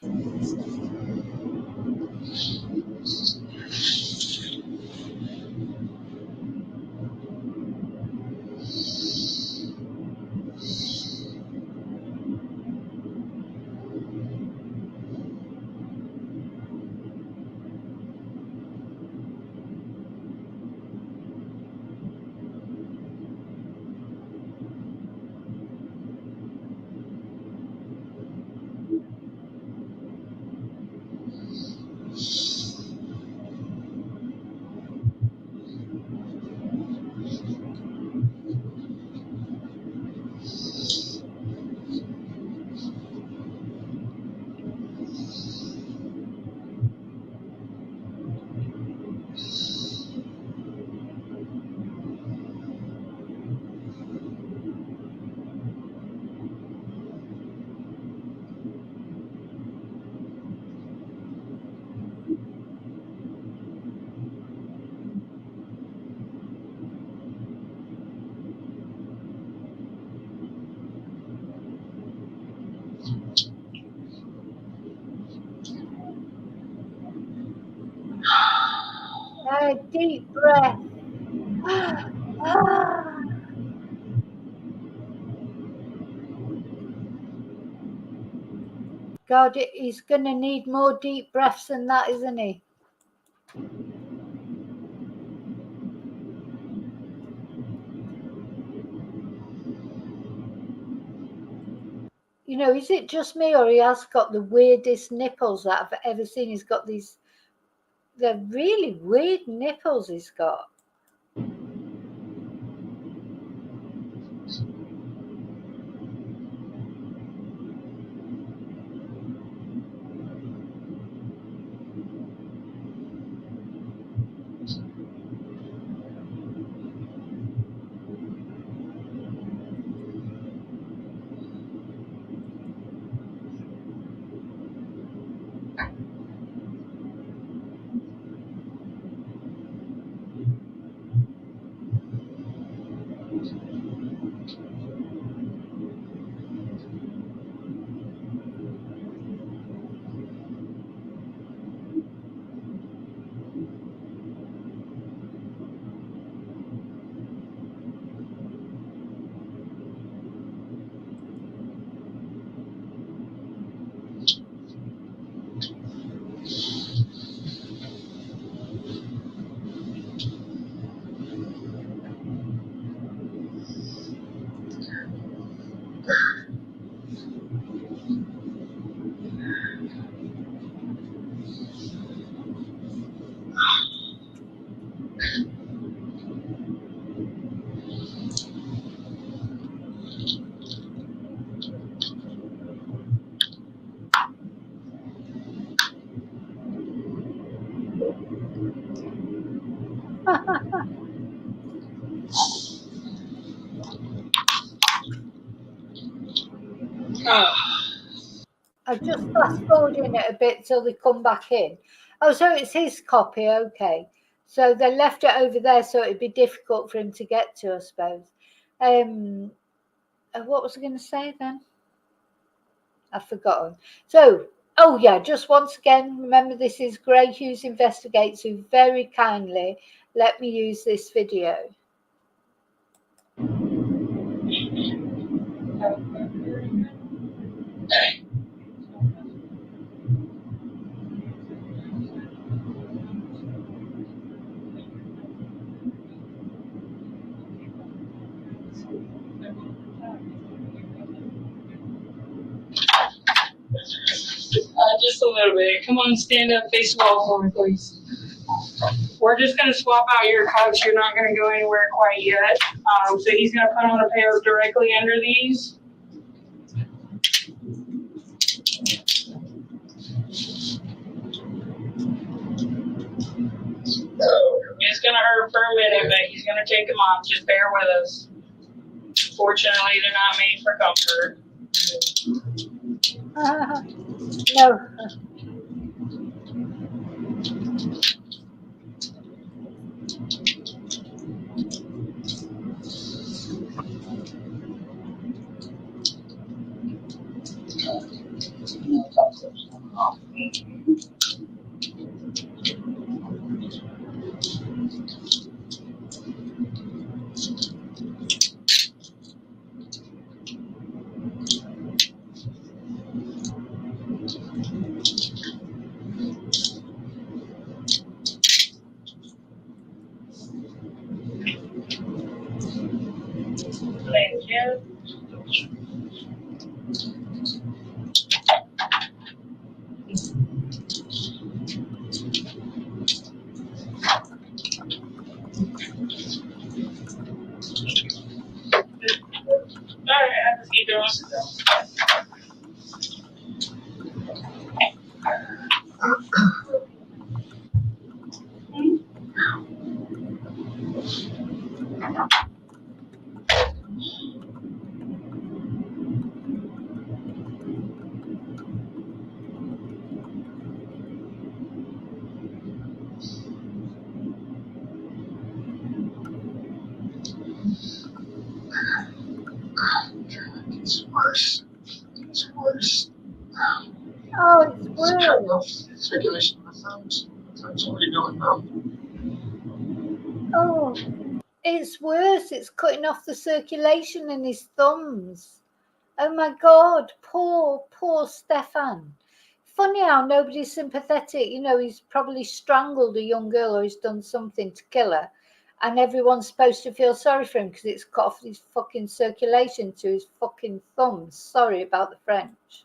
Deep breath. God, he's going to need more deep breaths than that, isn't he? You know, is it just me, or he has got the weirdest nipples that I've ever seen? He's got these, they're really weird nipples he's got. I'm just fast forwarding it a bit till they come back in. Oh, so it's his copy, okay. So they left it over there so it'd be difficult for him to get to, I suppose. What was I going to say then? I've forgotten. So, oh yeah, just once again, remember this is Grey Hughes Investigates, who very kindly let me use this video. Just a little bit. Come on, stand up, face the wall for me, please. We're just gonna swap out your cups. You're not gonna go anywhere quite yet. So he's gonna put on a pair directly under these. It's gonna hurt for a minute, but he's gonna take them off. Just bear with us. Fortunately, they're not made for comfort. No. Thank you. Alright, have a seat, girls. It's worse. It's worse. Oh, it's It's worse. cutting off circulation of the thumbs. Thumbs already going numb. Oh, it's worse. It's cutting off the circulation in his thumbs. Oh my God, poor Stephan. Funny how nobody's sympathetic. You know, he's probably strangled a young girl or he's done something to kill her. And everyone's supposed to feel sorry for him because it's cut off his fucking circulation to his fucking thumbs. Sorry about the French.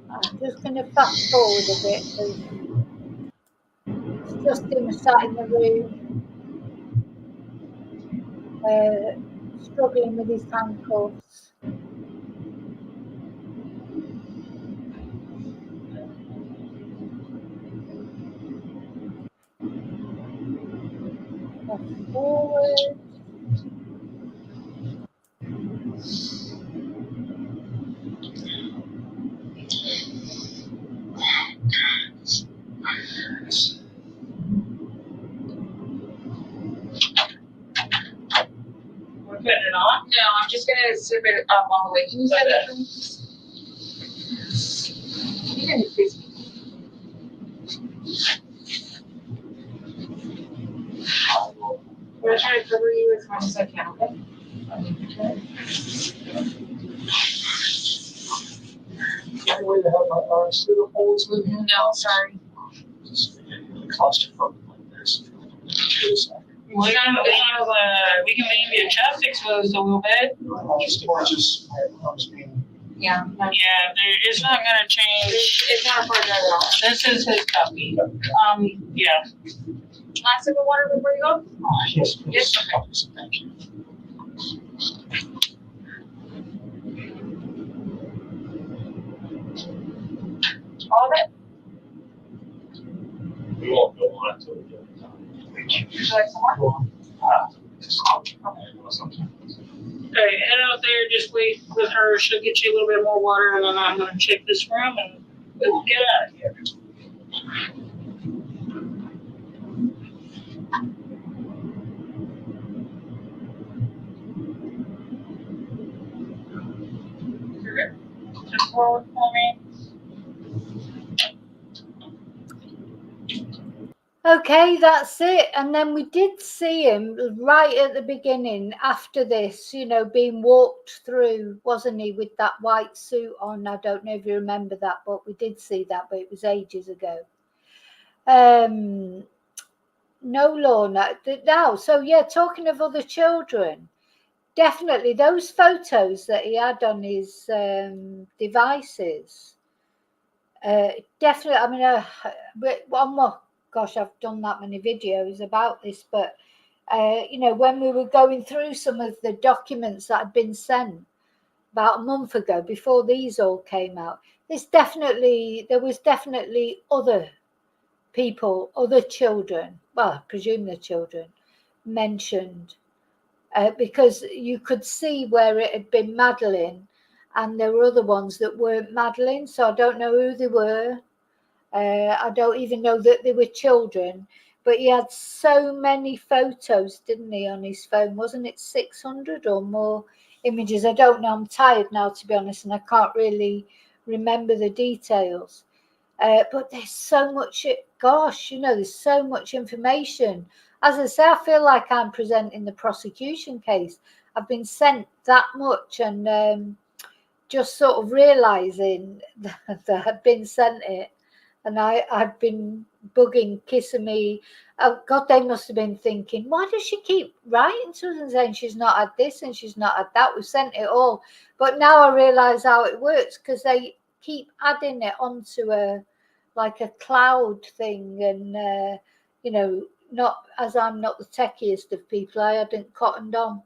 I'm just going to fast forward a bit because it's just him sat in the room, struggling with his handcuffs. Fast forward. We're putting it on? No, I'm just gonna sip it up all the way. Can you say that, please? You can please. I'm gonna try to cover you as much as I can, okay? Any way to have our student holds with him? No, sorry. Just claustrophobic like this. We can maybe adjust exposed a little bit. I'm just being. Yeah. Yeah, it's not gonna change. It's not important at all. This is his copy. Yeah. Last sip of water before you go? Yes, please. Yes, Thank you. All of it? We won't go on until we get it done. Would you like some more? Okay, head out there, just wait with her. She'll get you a little bit more water, and then I'm gonna check this room and we'll get out of here. Just hold it for me. Okay, that's it. And then we did see him right at the beginning after this, you know, being walked through, wasn't he, with that white suit on? I don't know if you remember that, but we did see that, but it was ages ago. No, Lorna. Now, so yeah, talking of other children, definitely those photos that he had on his devices, definitely, I mean, one more. Gosh, I've done that many videos about this, but you know, when we were going through some of the documents that had been sent about a month ago, before these all came out, there was definitely other people, other children, well, I presume the children mentioned, because you could see where it had been Madeline, and there were other ones that weren't Madeline, so I don't know who they were. I don't even know that they were children, but he had so many photos, didn't he, on his phone? Wasn't it 600 or more images? I don't know. I'm tired now, to be honest, and I can't really remember the details. But there's so much, gosh, you know, there's so much information. As I say, I feel like I'm presenting the prosecution case. I've been sent that much, and just sort of realising that I'd been sent it. And I've been bugging Kissimmee. Oh, God, they must have been thinking, why does she keep writing to us and saying she's not had this and she's not had that? We've sent it all. But now I realise how it works, because they keep adding it onto a cloud thing. And, you know, not as I'm not the techiest of people, I hadn't cottoned on.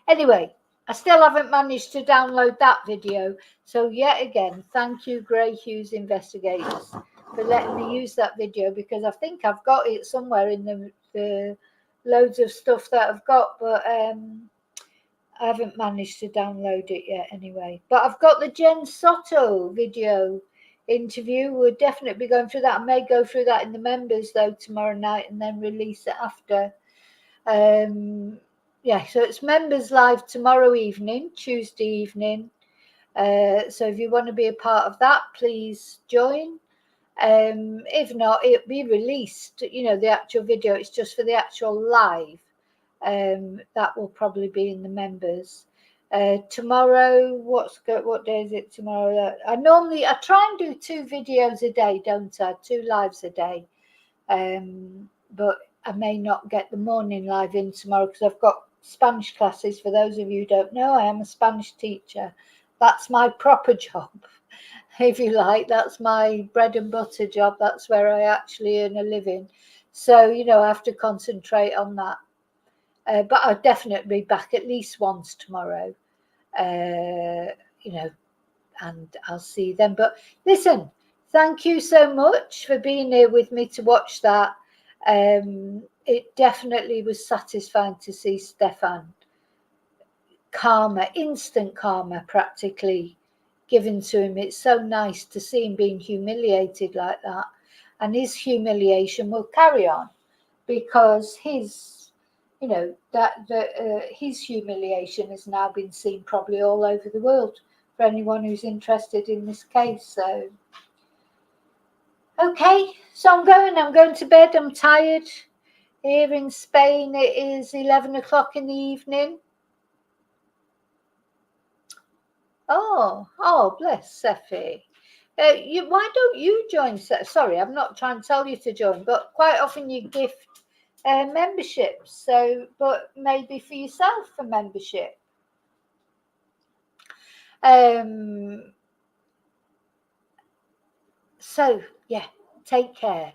Anyway, I still haven't managed to download that video. So yet again, thank you, Grey Hughes Investigators, for letting me use that video, because I think I've got it somewhere in the loads of stuff that I've got, but I haven't managed to download it yet anyway. But I've got the Jen Soto video interview. We'll definitely be going through that. I may go through that in the members though tomorrow night and then release it after. Yeah, so it's members live tomorrow evening, Tuesday evening. So if you want to be a part of that, please join. If not, it'll be released, you know, the actual video. It's just for the actual live. That will probably be in the members. Tomorrow, what day is it tomorrow? I try and do 2 videos a day, don't I? 2 lives a day. But I may not get the morning live in tomorrow because I've got Spanish classes. For those of you who don't know, I am a Spanish teacher. That's my proper job, if you like. That's my bread and butter job. That's where I actually earn a living. So, you know, I have to concentrate on that. But I'll definitely be back at least once tomorrow, you know, and I'll see them. But listen, thank you so much for being here with me to watch that. It definitely was satisfying to see Stephan. Karma, instant karma practically given to him. It's so nice to see him being humiliated like that, and his humiliation will carry on because his, you know, his humiliation has now been seen probably all over the world for anyone who's interested in this case. So okay, so I'm going to bed. I'm tired. Here in Spain it is 11 o'clock in the evening. Oh, bless Seffi. Why don't you join? Sorry, I'm not trying to tell you to join, but quite often you gift memberships. So, but maybe for yourself a membership. So yeah, take care.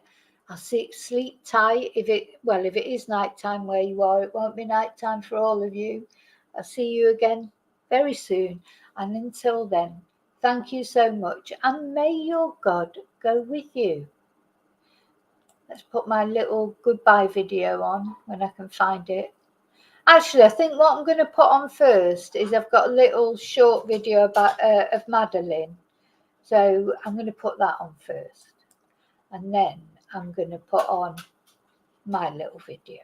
I'll sleep tight. If it is nighttime where you are, it won't be nighttime for all of you. I'll see you again very soon. And until then, thank you so much. And may your God go with you. Let's put my little goodbye video on when I can find it. Actually, I think what I'm going to put on first is I've got a little short video about of Madeline. So I'm going to put that on first. And then I'm going to put on my little video.